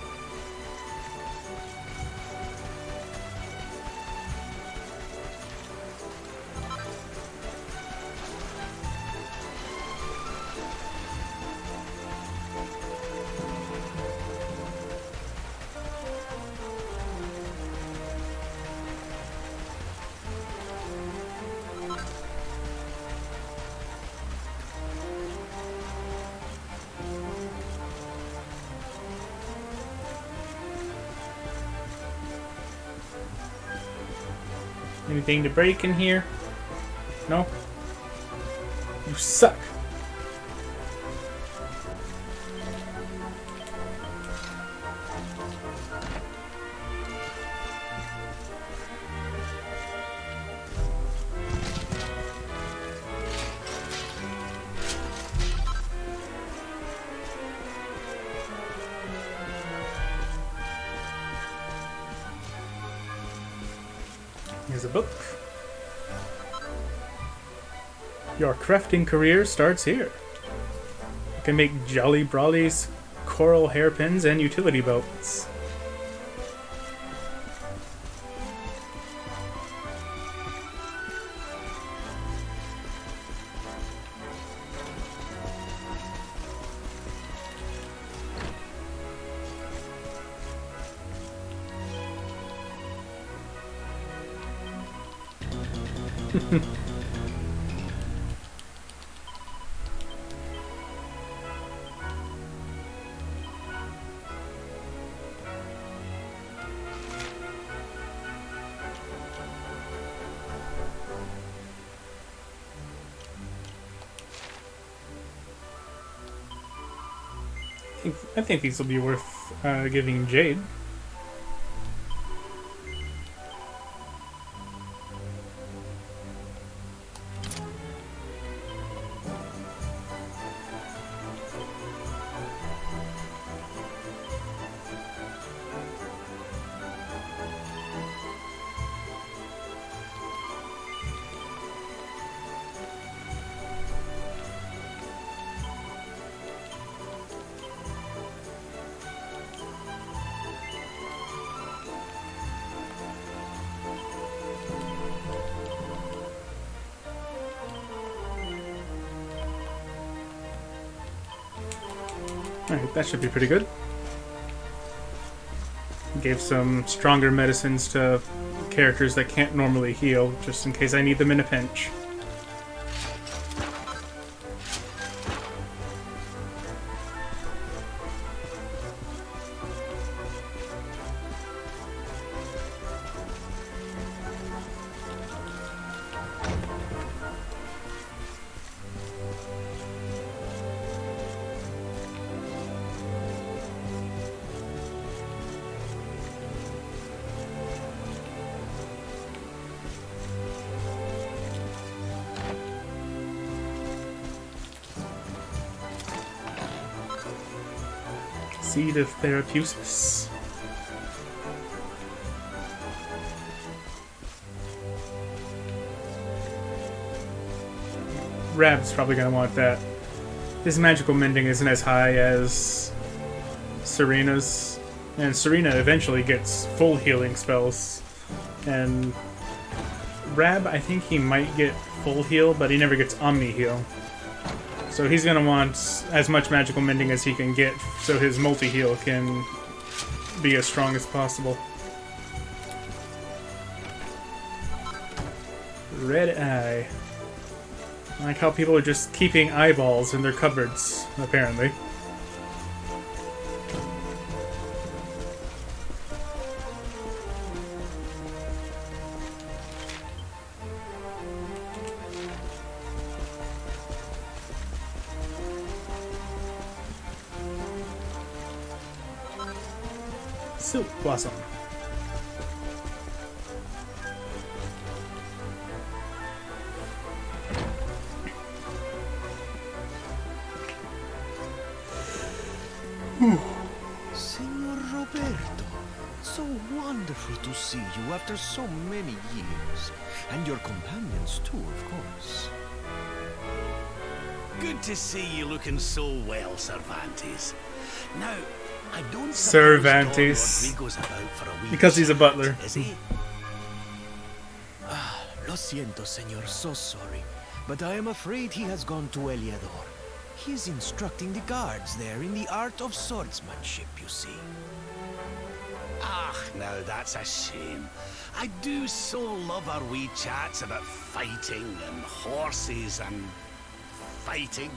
Anything to break in here? No? You suck! Here's a book. Your crafting career starts here. You can make Jolly Brawlies, coral hairpins, and utility belts. I think these will be worth giving Jade. Alright, that should be pretty good. Gave some stronger medicines to characters that can't normally heal, just in case I need them in a pinch. Seed of Therapeutics. Rab's probably going to want that. His magical mending isn't as high as Serena's, and Serena eventually gets full healing spells. And Rab, I think he might get full heal, but he never gets Omni heal. So he's going to want as much magical mending as he can get so his multi-heal can be as strong as possible. Red Eye. I like how people are just keeping eyeballs in their cupboards, apparently. Silk Blossom. Senor Roberto, so wonderful to see you after so many years. And your companions too, of course. Good to see you looking so well, Cervantes. Now, I don't Cervantes. suppose Don Rodrigo's about for a wee Because he's a chat, butler. is he? Lo siento, senor, so sorry. But I am afraid he has gone to Eliador. He is instructing the guards there in the art of swordsmanship, you see. Ah, now that's a shame. I do so love our wee chats about fighting and horses and fighting.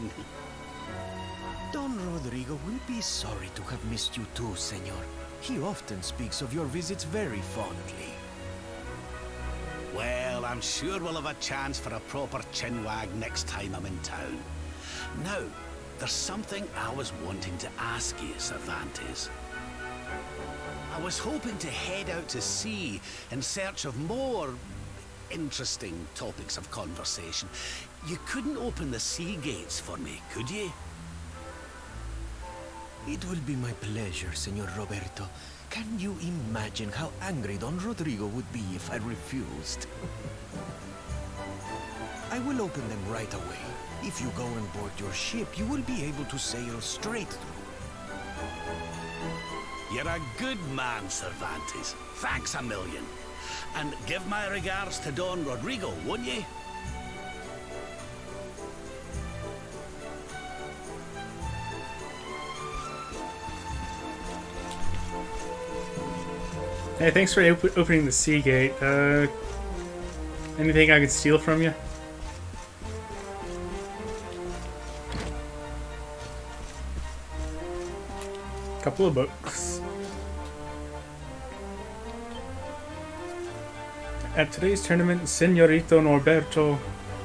Don Rodrigo will be sorry to have missed you too, senor. He often speaks of your visits very fondly. Well, I'm sure we'll have a chance for a proper chinwag next time I'm in town. Now, there's something I was wanting to ask you, Cervantes. I was hoping to head out to sea in search of more interesting topics of conversation. You couldn't open the sea gates for me, could you? It will be my pleasure, Senor Roberto. Can you imagine how angry Don Rodrigo would be if I refused? I will open them right away. If you go on board your ship, you will be able to sail straight through. You're a good man, Cervantes. Thanks a million. And give my regards to Don Rodrigo, won't ye? Hey, thanks for opening the sea gate. Anything I can steal from you? Couple of books. At today's tournament, Senorito Norberto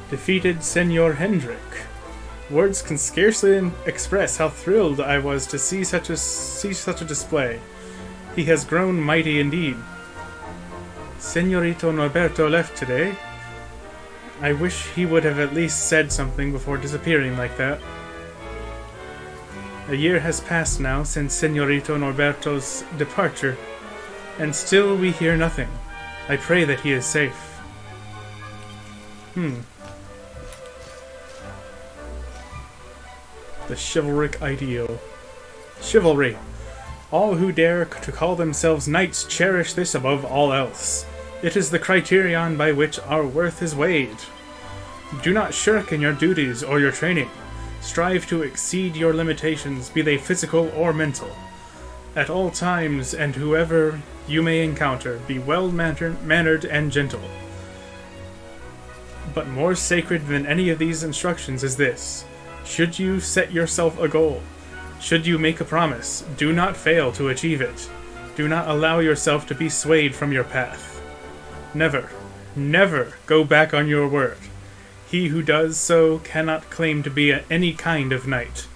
defeated Senor Hendrik. Words can scarcely express how thrilled I was to see such a display. He has grown mighty indeed. Senorito Norberto left today. I wish he would have at least said something before disappearing like that. A year has passed now since Senorito Norberto's departure, and still we hear nothing. I pray that he is safe. The chivalric ideal. Chivalry. All who dare to call themselves knights cherish this above all else. It is the criterion by which our worth is weighed. Do not shirk in your duties or your training. Strive to exceed your limitations, be they physical or mental. At all times, and whoever you may encounter, be well-mannered and gentle. But more sacred than any of these instructions is this. Should you set yourself a goal, should you make a promise, do not fail to achieve it. Do not allow yourself to be swayed from your path. Never, never go back on your word. He who does so cannot claim to be any kind of knight.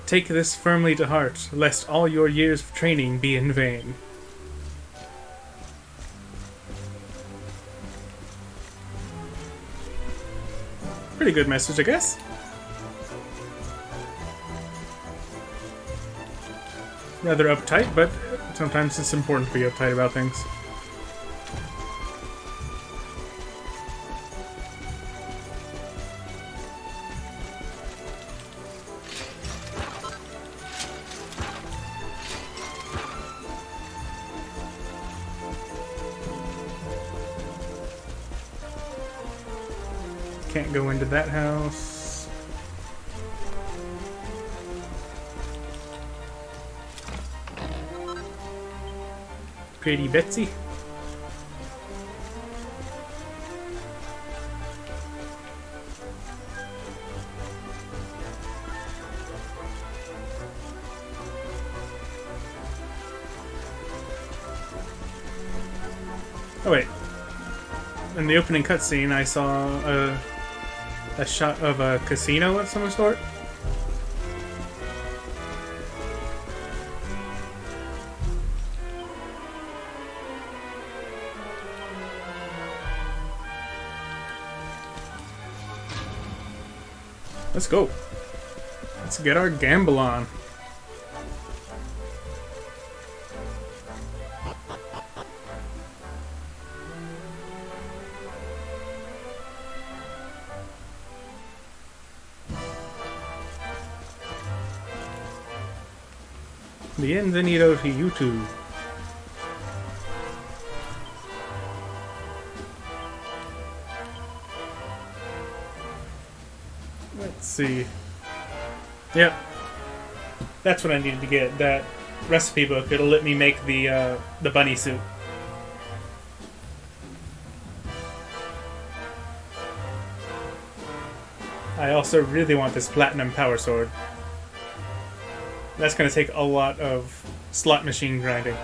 Take this firmly to heart, lest all your years of training be in vain. Pretty good message, I guess. Rather uptight, but sometimes it's important to be uptight about things. Can't go into that house. Pretty Betsy. Oh wait. In the opening cutscene, I saw a shot of a casino of some sort. Let's go. Let's get our gamble on. Bienvenido to YouTube. Let's see. Yep. That's what I needed to get. That recipe book. It'll let me make the bunny suit. I also really want this platinum power sword. That's going to take a lot of slot machine grinding.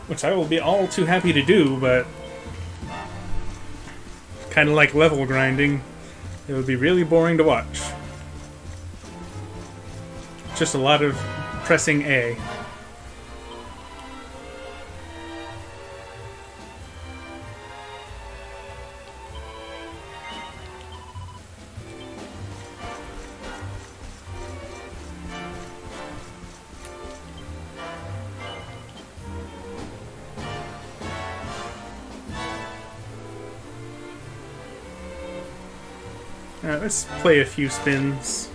Which I will be all too happy to do, but kind of like level grinding, it would be really boring to watch. Just a lot of pressing A. Let's play a few spins.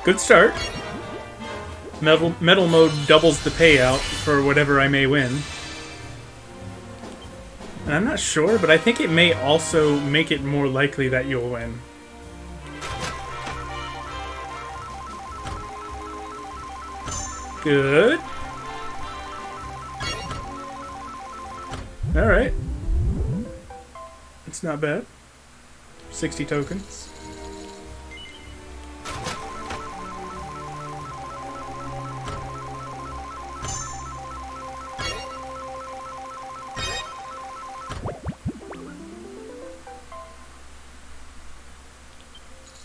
Good start. Metal mode doubles the payout for whatever I may win. And I'm not sure, but I think it may also make it more likely that you'll win. Good. Alright. It's not bad. 60 tokens.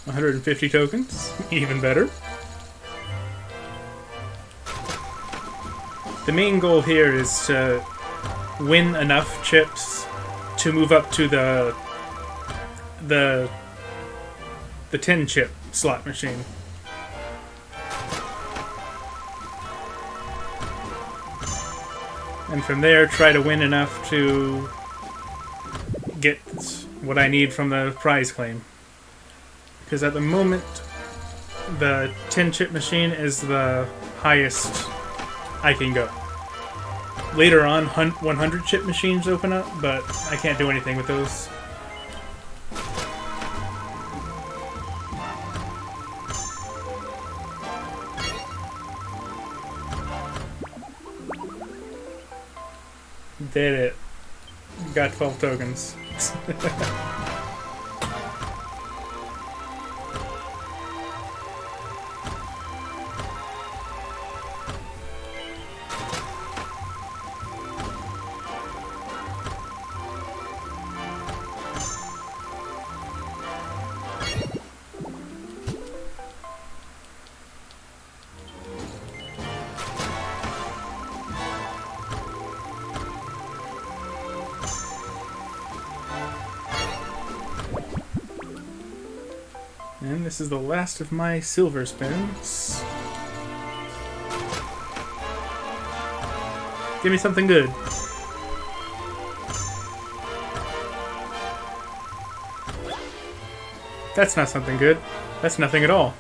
$150 tokens, even better. The main goal here is to win enough chips to move up to the 10 chip slot machine. And from there, try to win enough to get what I need from the prize claim. Because at the moment, the 10 chip machine is the highest I can go. Later on, 100 chip machines open up, but I can't do anything with those. Did it. Got 12 tokens. And this is the last of my silver spins. Give me something good. That's not something good. That's nothing at all.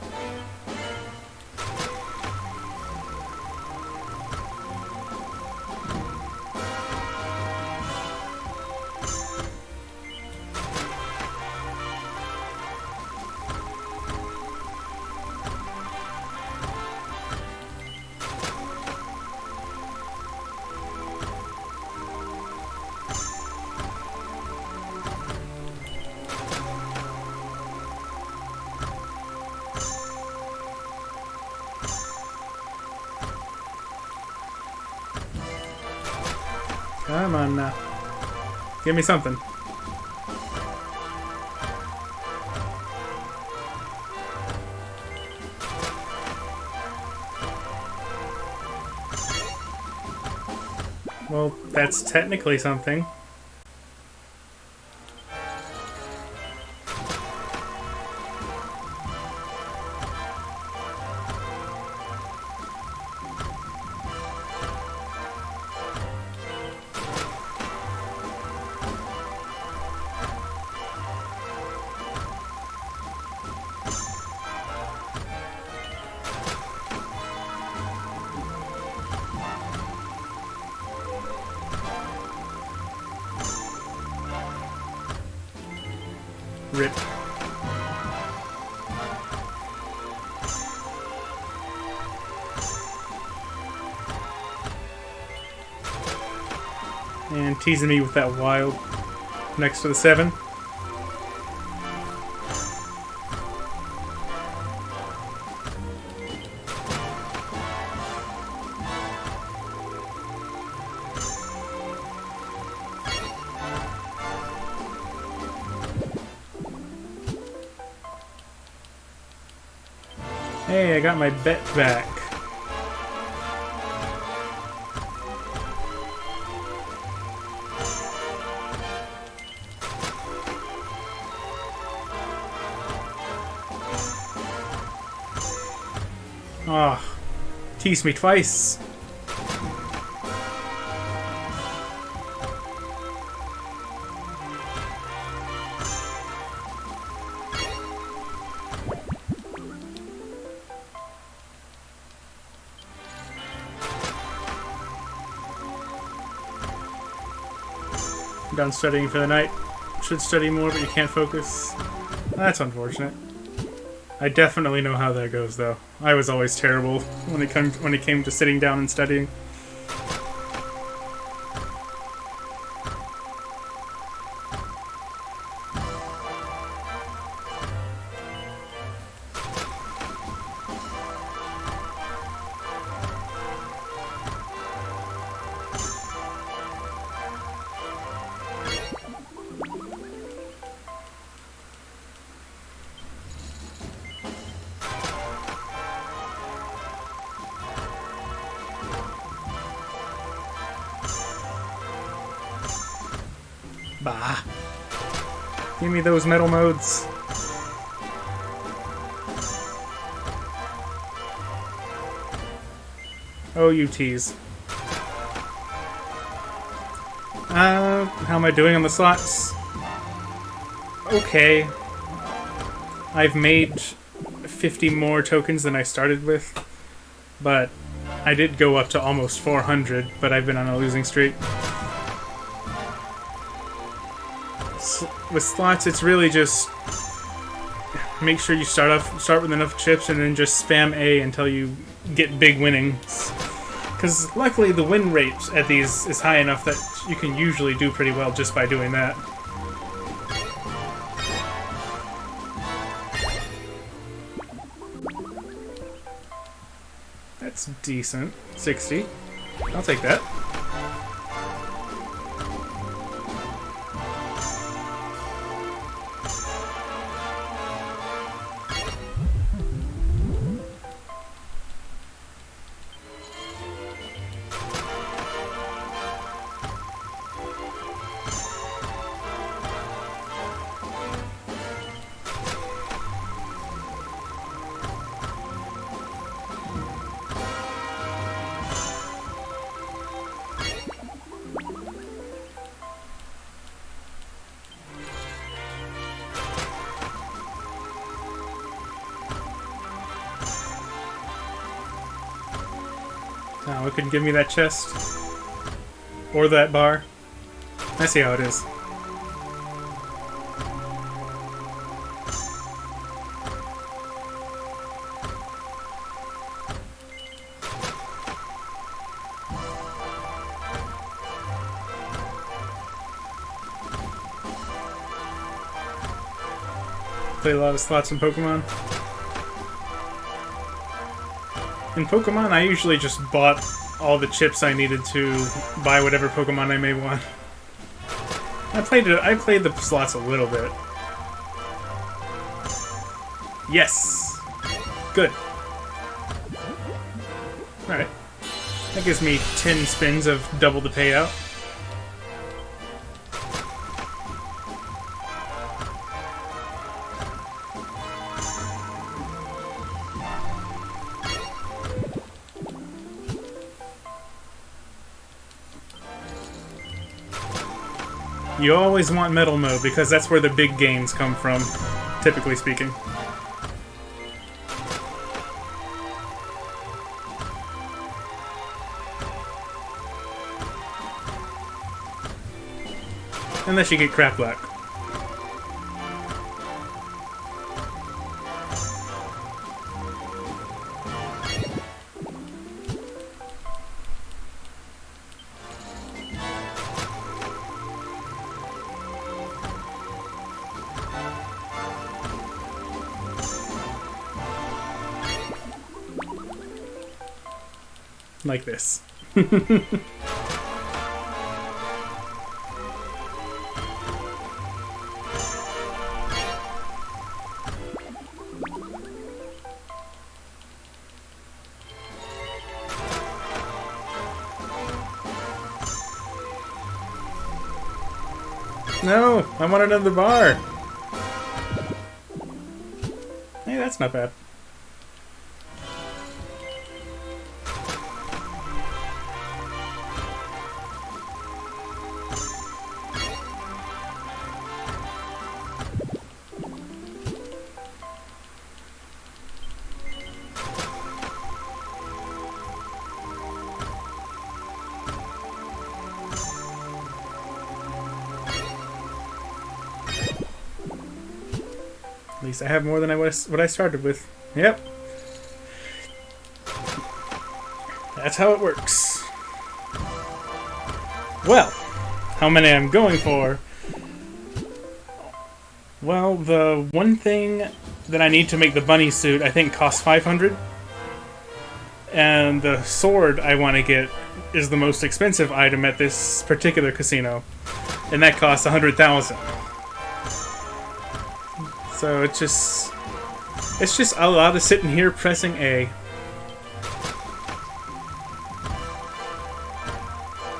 Come on now. Give me something. Well, that's technically something. Rip. And teasing me with that wild next to the 7. Hey, I got my bet back. Ah, tease me twice. Done studying for the night. Should study more, but you can't focus. That's unfortunate. I definitely know how that goes, though. I was always terrible when it came to sitting down and studying. Bah. Give me those metal modes. Oh, you tease. How am I doing on the slots? Okay. I've made 50 more tokens than I started with, but I did go up to almost 400, but I've been on a losing streak. With slots, it's really just make sure you start with enough chips and then just spam A until you get big winnings. Because luckily the win rate at these is high enough that you can usually do pretty well just by doing that. That's decent. 60. I'll take that. Oh, it couldn't give me that chest. Or that bar. I see how it is. Play a lot of slots in Pokemon. In Pokemon, I usually just bought all the chips I needed to buy whatever Pokemon I may want. I played the slots a little bit. Yes! Good. Alright. That gives me 10 spins of double the payout. You always want Metal Mode, because that's where the big gains come from, typically speaking. Unless you get crap luck. Like this. No, I want another bar. Hey, that's not bad. least I have more than what I started with. Yep. That's how it works. Well, how many I'm going for? Well, the one thing that I need to make the bunny suit, I think, costs 500. And the sword I want to get is the most expensive item at this particular casino. And that costs 100,000. So it's just a lot of sitting here pressing A.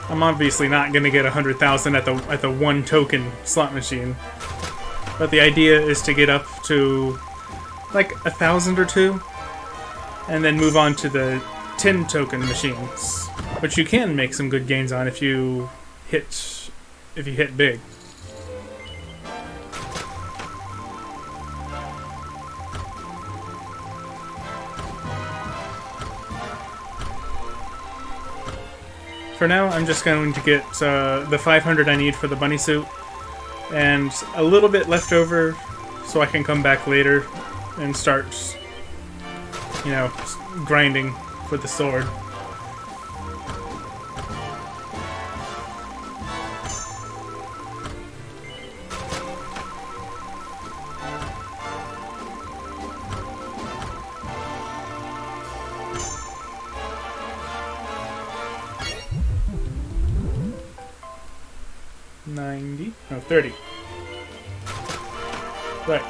I'm obviously not gonna get 100,000 at the one token slot machine, but the idea is to get up to like 1,000 or 2, and then move on to the 10 token machines, which you can make some good gains on if you hit big. For now, I'm just going to get the 500 I need for the bunny suit, and a little bit left over so I can come back later and start, you know, grinding for the sword. No, 30. Right.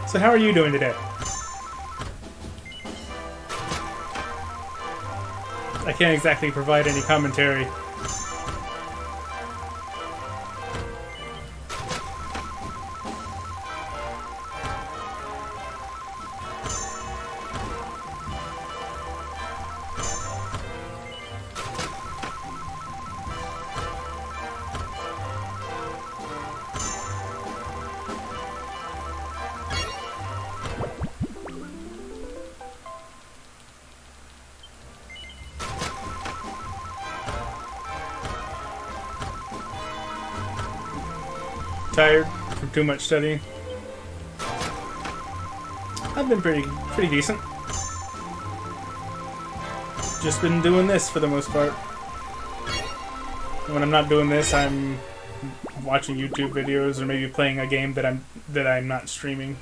So how are you doing today? I can't exactly provide any commentary. Tired from too much studying. I've been pretty decent. Just been doing this for the most part. When I'm not doing this, I'm watching YouTube videos or maybe playing a game that I'm not streaming.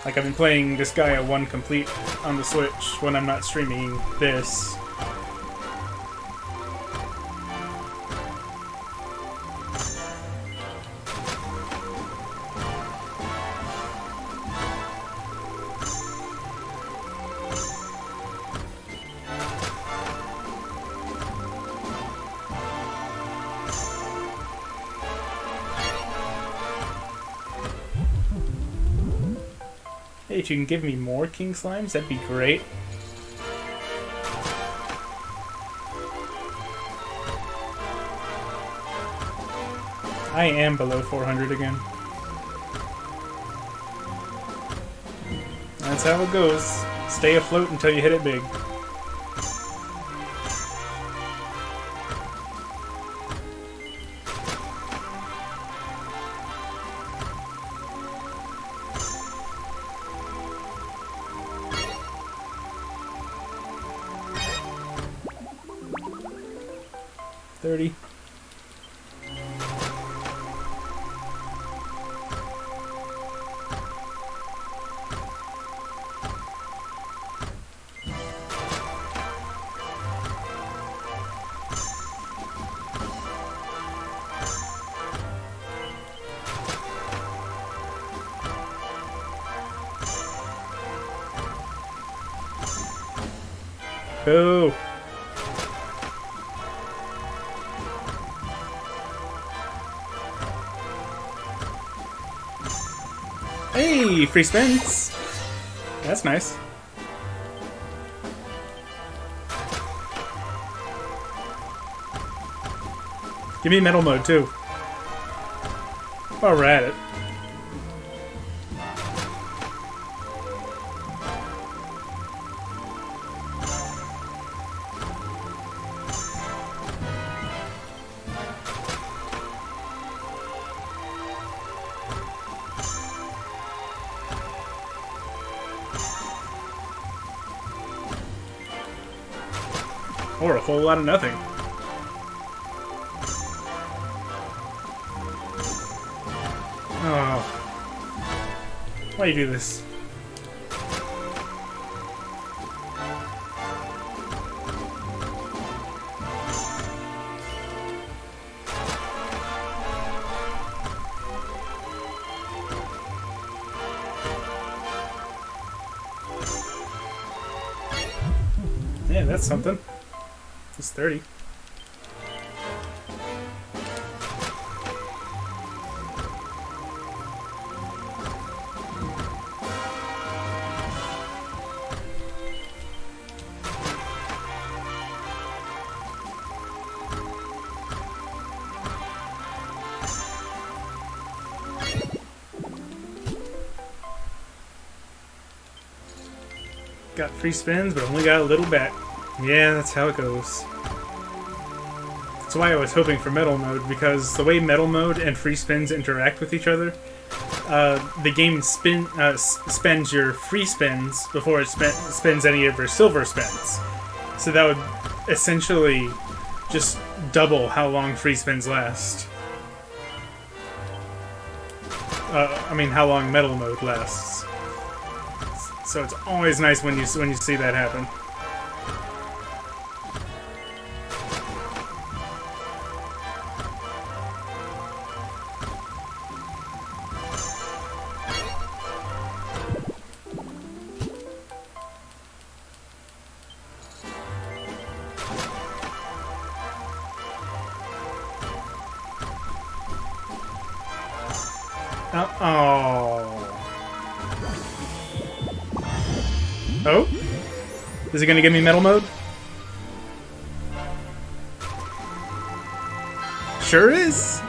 Like I've been playing this Gaia 1 Complete on the Switch when I'm not streaming this. Hey, if you can give me more king slimes, that'd be great. I am below 400 again. That's how it goes. Stay afloat until you hit it big. $30. Boo. Hey, free spins. That's nice. Give me metal mode too. While we're at it. Or a whole lot of nothing. Oh. Why do you do this? Yeah, that's something. It's 30. Got free spins, but only got a little bet. Yeah, that's how it goes. That's why I was hoping for metal mode, because the way metal mode and free spins interact with each other, the game spends your free spins before it spends any of your silver spins. So that would essentially just double how long free spins last. I mean, how long metal mode lasts. So it's always nice when you see that happen. Oh? Is it gonna give me metal mode? Sure is!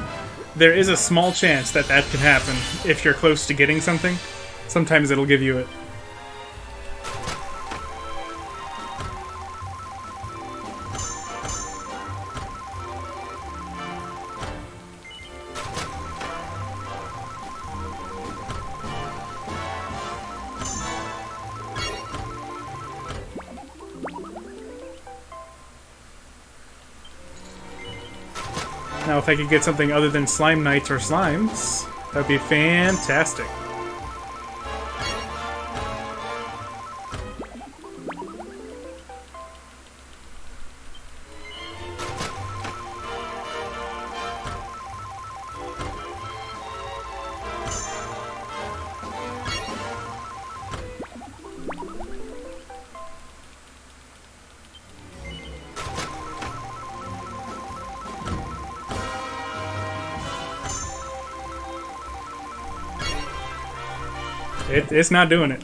There is a small chance that that can happen if you're close to getting something. Sometimes it'll give you it. Now, if I could get something other than Slime Knights or Slimes, that would be fantastic. It's not doing it.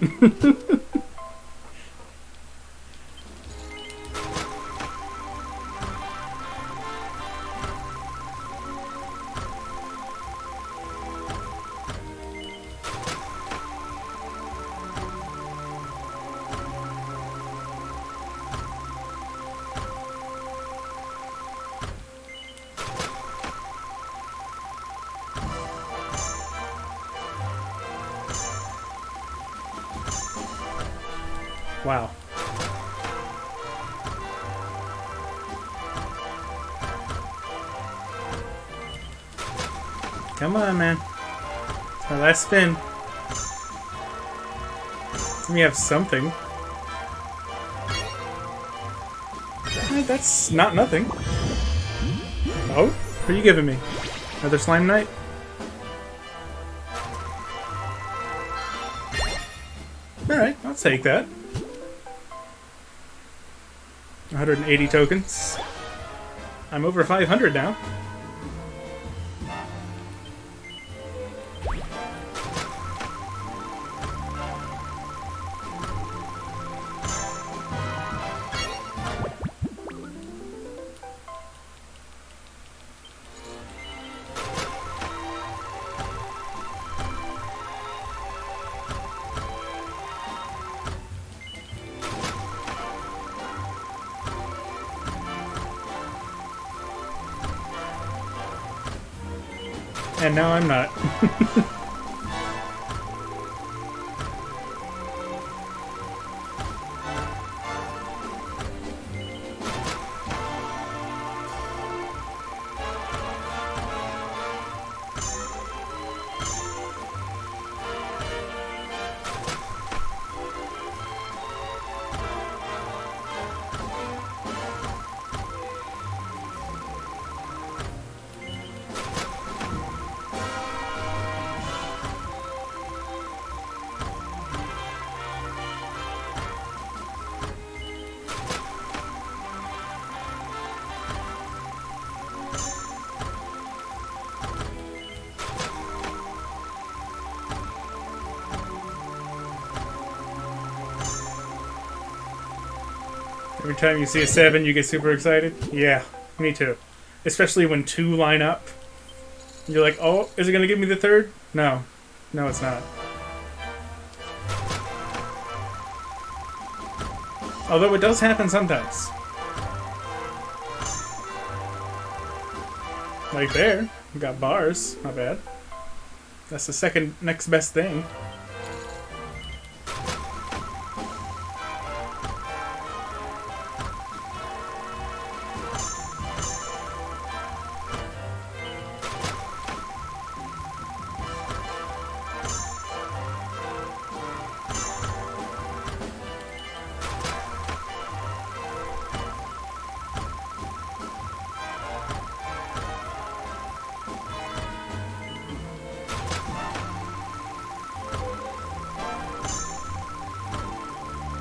Wow. Come on, man. It's my last spin. Let me have something. That's not nothing. Oh? What are you giving me? Another Slime Knight? Alright, I'll take that. 180 tokens. I'm over 500 now. And now I'm not. Every time you see a 7, you get super excited? Yeah, me too. Especially when 2 line up. You're like, oh, is it going to give me the 3rd? No. No, it's not. Although it does happen sometimes. Like there. We got bars. Not bad. That's the second next best thing.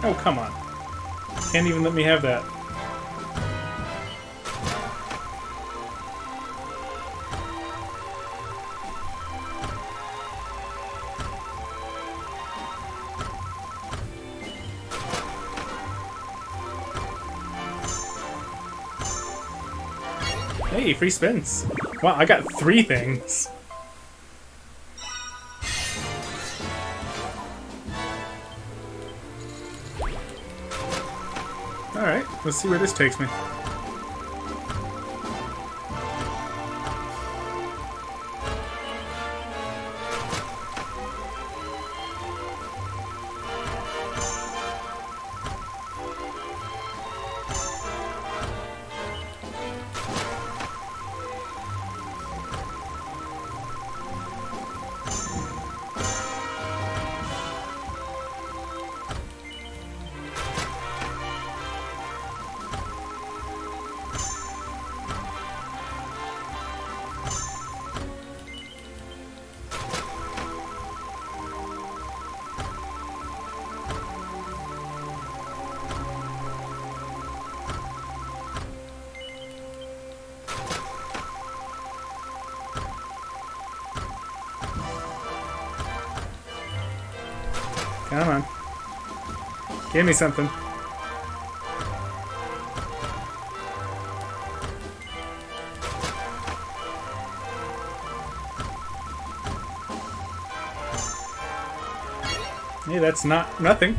Oh, come on. Can't even let me have that. Hey, free spins. Wow, I got 3 things. Alright, let's see where this takes me. Come on. Give me something. Hey, that's not nothing.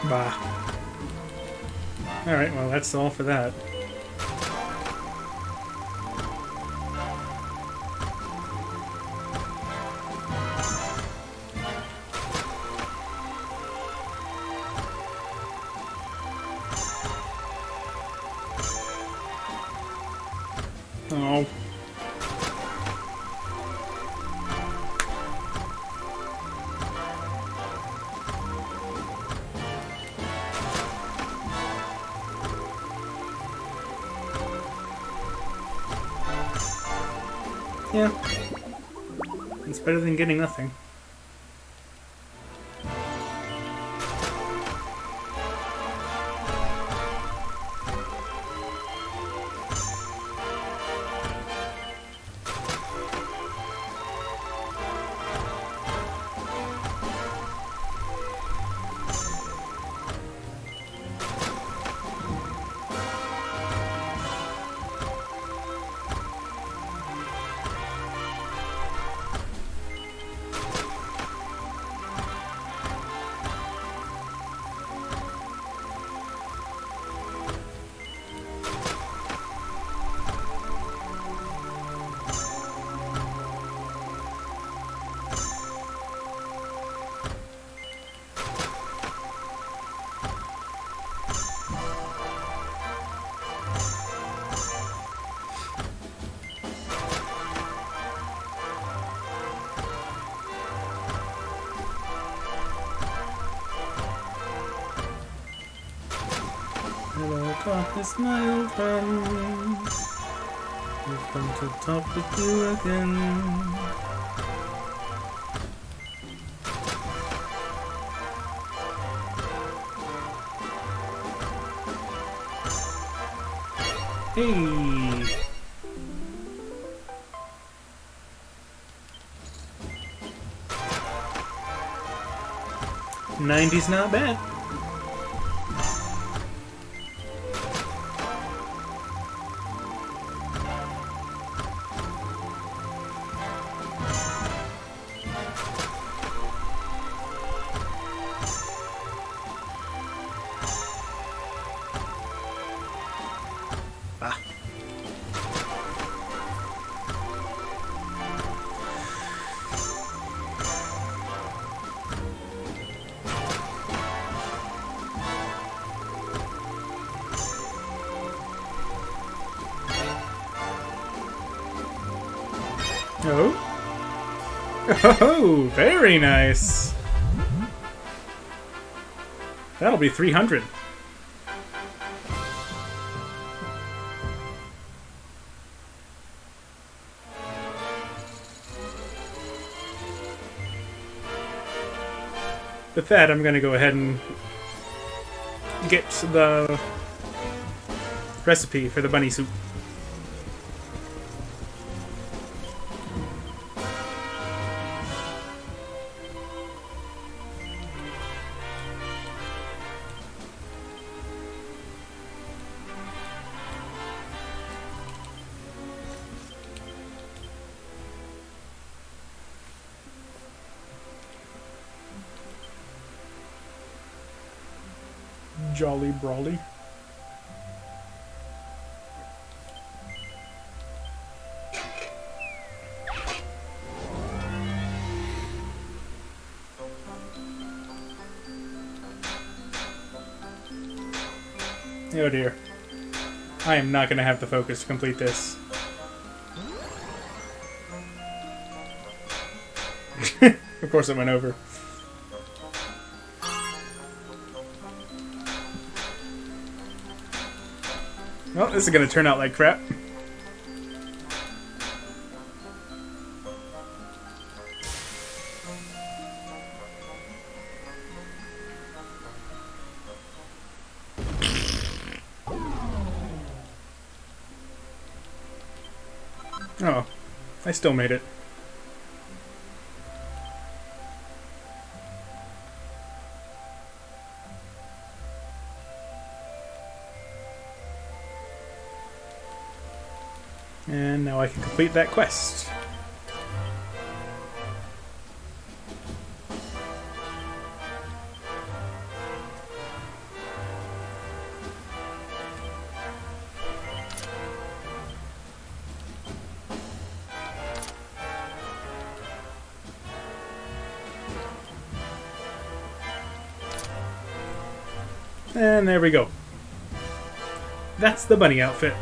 Bah. Alright, well that's all for that. Oh. Yeah. It's better than getting nothing. Hello, darkness, my old friend. We've come to talk with you again. Hey! 90's not bad. Oh. Oh, very nice. That'll be 300. With that, I'm gonna go ahead and get the recipe for the bunny soup. Jolly Brawly. Oh dear. I am not going to have the focus to complete this. Of course it went over. Well, this is going to turn out like crap. Oh, I still made it. And now I can complete that quest. And there we go. That's the bunny outfit.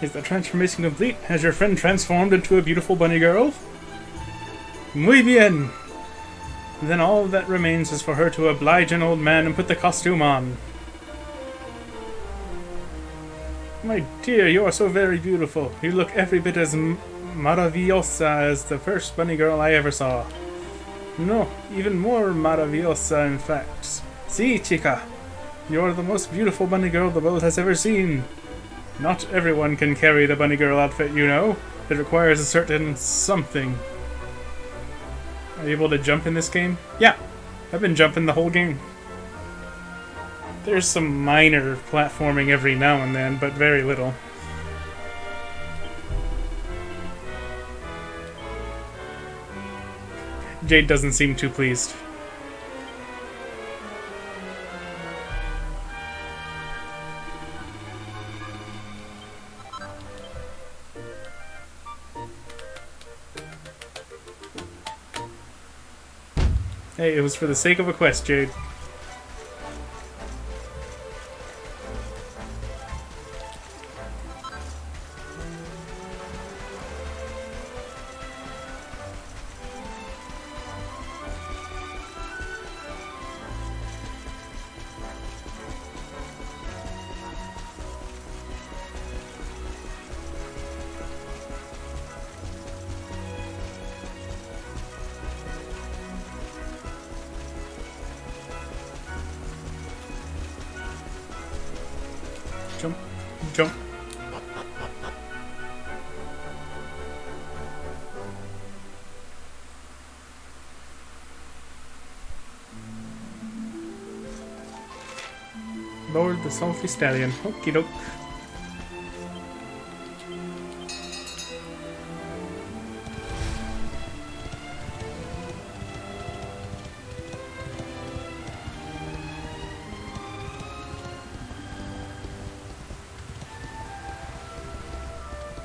Is the transformation complete? Has your friend transformed into a beautiful bunny girl? Muy bien! Then all that remains is for her to oblige an old man and put the costume on. My dear, you are so very beautiful. You look every bit as maravillosa as the first bunny girl I ever saw. No, even more maravillosa, in fact. Si, chica. You are the most beautiful bunny girl the world has ever seen. Not everyone can carry the bunny girl outfit, you know. It requires a certain something. Are you able to jump in this game? Yeah, I've been jumping the whole game. There's some minor platforming every now and then, but very little. Jade doesn't seem too pleased. Hey, it was for the sake of a quest, Jade. Jump. Jump. Board the salty stallion. Okie doke.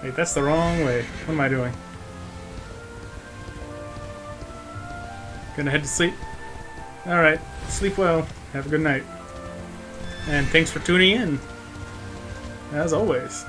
Wait, that's the wrong way. What am I doing? Gonna head to sleep? Alright, sleep well. Have a good night. And thanks for tuning in. As always.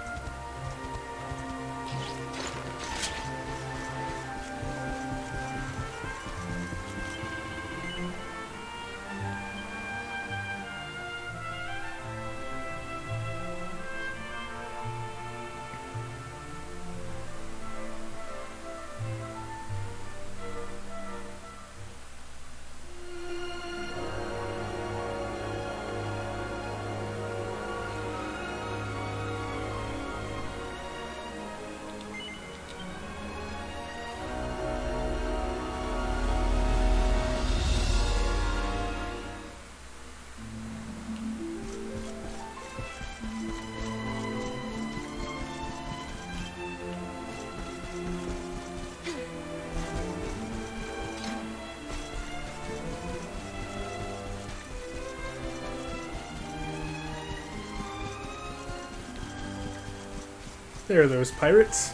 There are those pirates.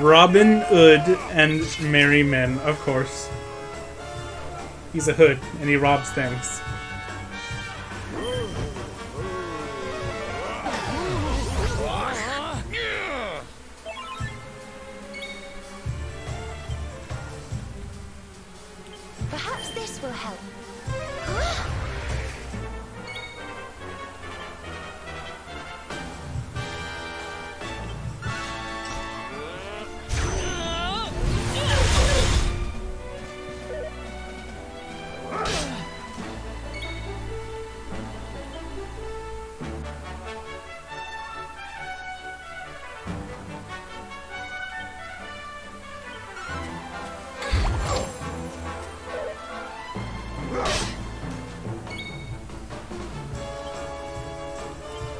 Robin Hood and Merry Men, of course. He's a hood, and he robs things. Perhaps this will help.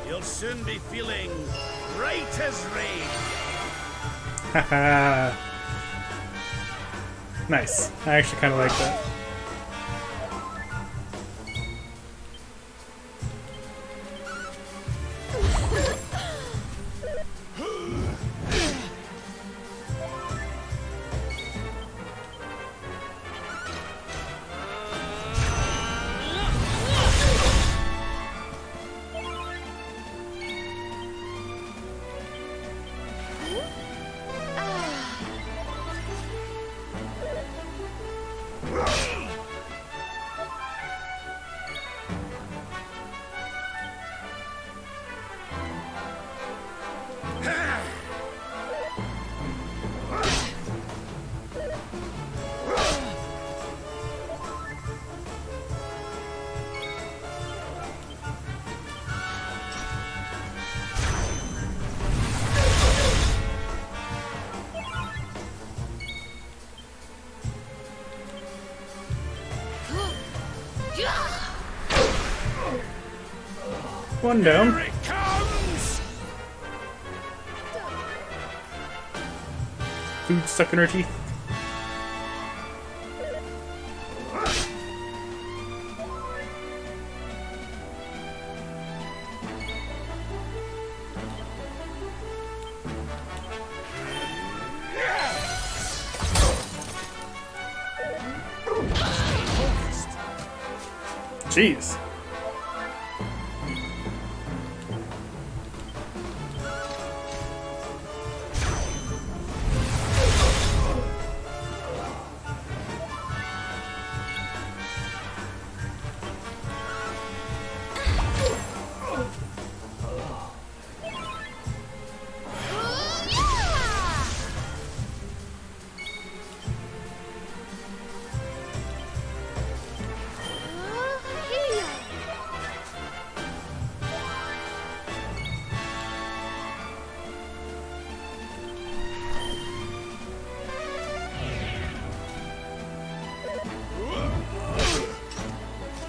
You'll soon be feeling bright as rain. Haha. Nice. I actually kind of like that. One down. Here it comes! Food stuck in her teeth. Jeez.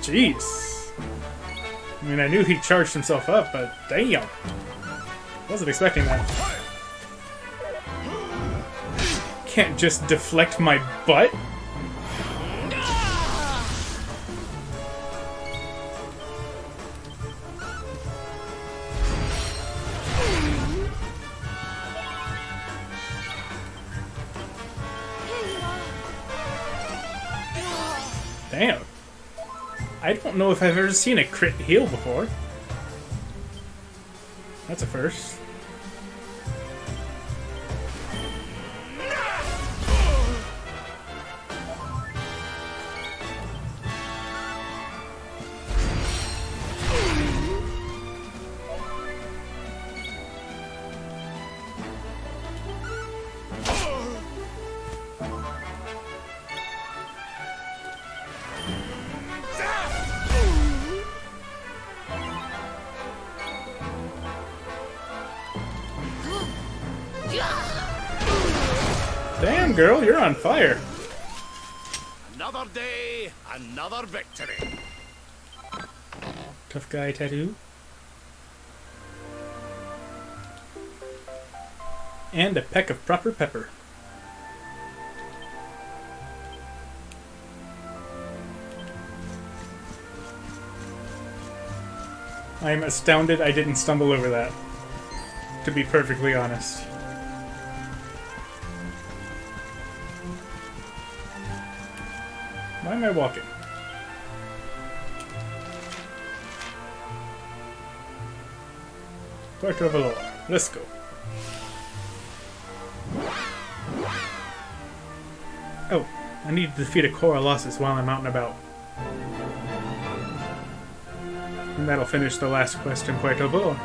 Jeez. I mean, I knew he charged himself up, but damn. Wasn't expecting that. Can't just deflect my butt? Damn. I don't know if I've ever seen a crit heal before. That's a first. Damn, girl, you're on fire. Another day, another victory. Tough guy tattoo. And a peck of proper pepper. I'm astounded I didn't stumble over that, to be perfectly honest. Why am I walking? Puerto Valor. Let's go. Oh, I need to defeat a Colossus while I'm out and about. And that'll finish the last quest in Puerto Valor.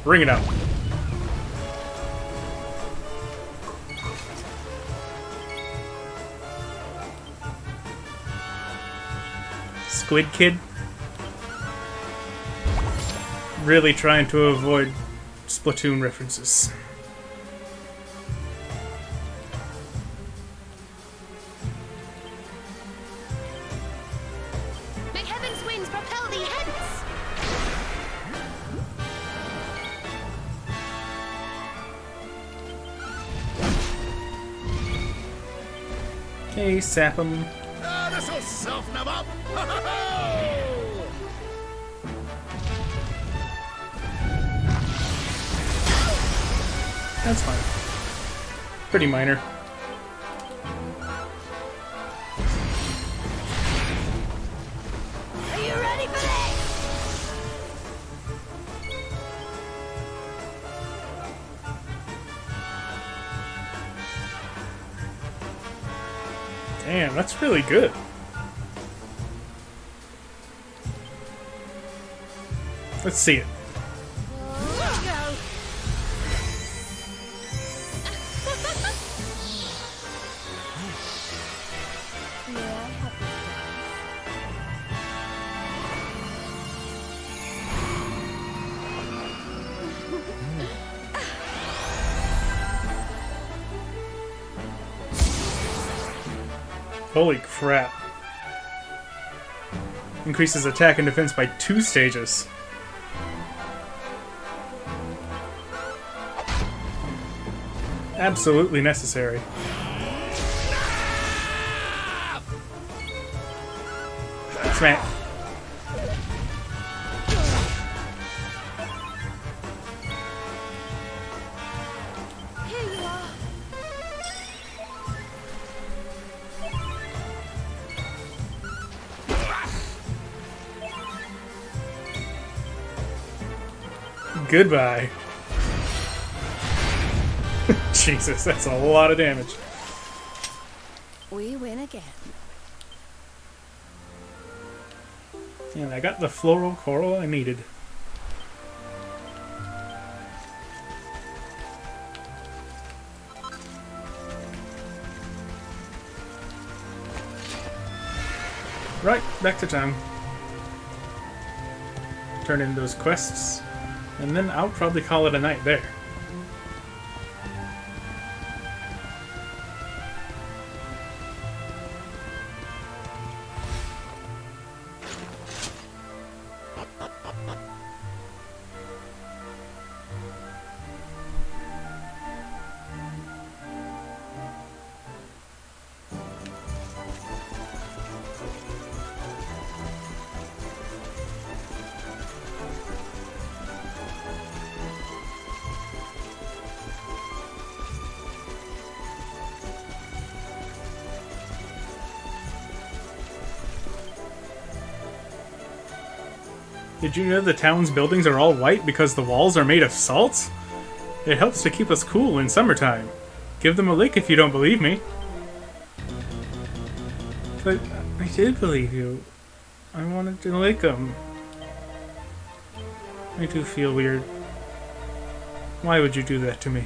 Bring it up. Squid Kid? Really trying to avoid Splatoon references. May heaven's winds propel thee hence! Okay, sap him. This'll soften him up. That's fine. Pretty minor. Are you ready for this? Damn, that's really good. Let's see it. Let's go. May I have this dance? Holy crap. Increases attack and defense by 2 stages. Absolutely necessary. Smack. Here you are. Goodbye. Jesus, that's a lot of damage. We win again. And I got the floral coral I needed. Right, back to town. Turn in those quests, and then I'll probably call it a night there. Did you know the town's buildings are all white because the walls are made of salt? It helps to keep us cool in summertime. Give them a lick if you don't believe me. But I did believe you. I wanted to lick them. I do feel weird. Why would you do that to me?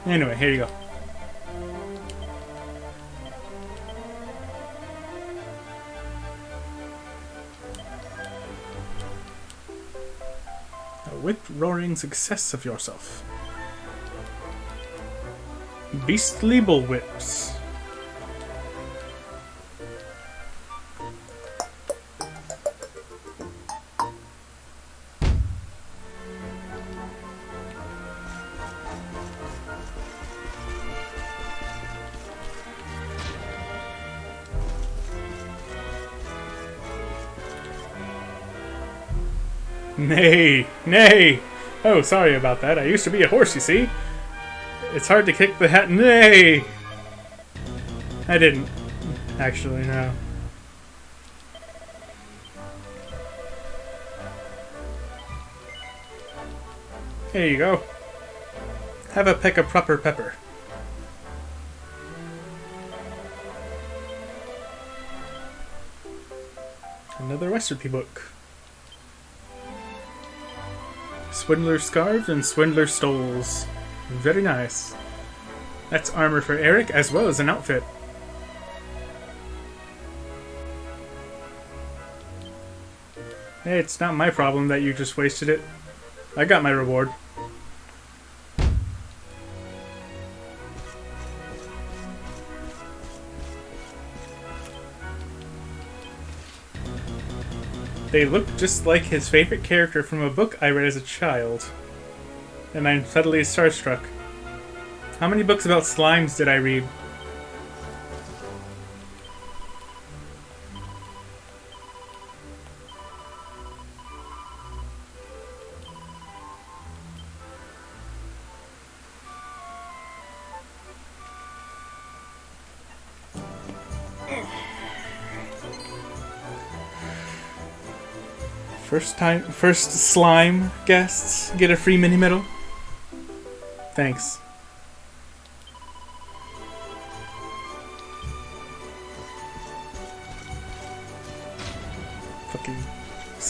Anyway, here you go. Whip-roaring success of yourself. Beastly bullwhips. Nay, nay! Oh, sorry about that. I used to be a horse, you see. It's hard to kick the hat. Nay! I didn't. Actually, no. Here you go. Have a peck of proper pepper. Another recipe book. Swindler scarves and swindler stoles. Very nice. That's armor for Eric as well as an outfit. Hey, it's not my problem that you just wasted it. I got my reward. They look just like his favorite character from a book I read as a child. And I'm suddenly starstruck. How many books about slimes did I read? First slime guests get a free mini medal. Thanks.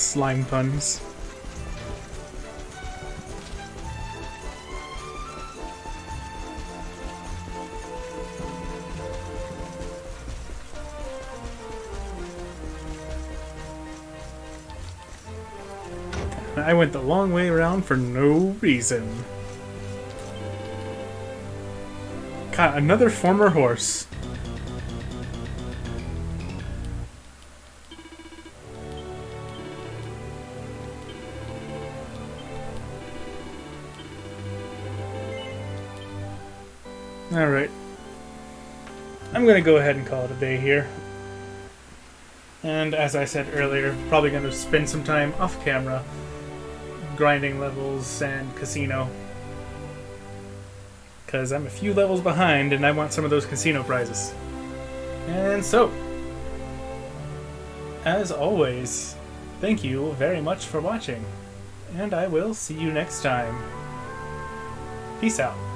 Slime puns. I went the long way around for no reason. God, another former horse. Alright. I'm gonna go ahead and call it a day here. And as I said earlier, probably gonna spend some time off camera grinding levels and casino. Because I'm a few levels behind and I want some of those casino prizes. And so, as always, thank you very much for watching. And I will see you next time. Peace out.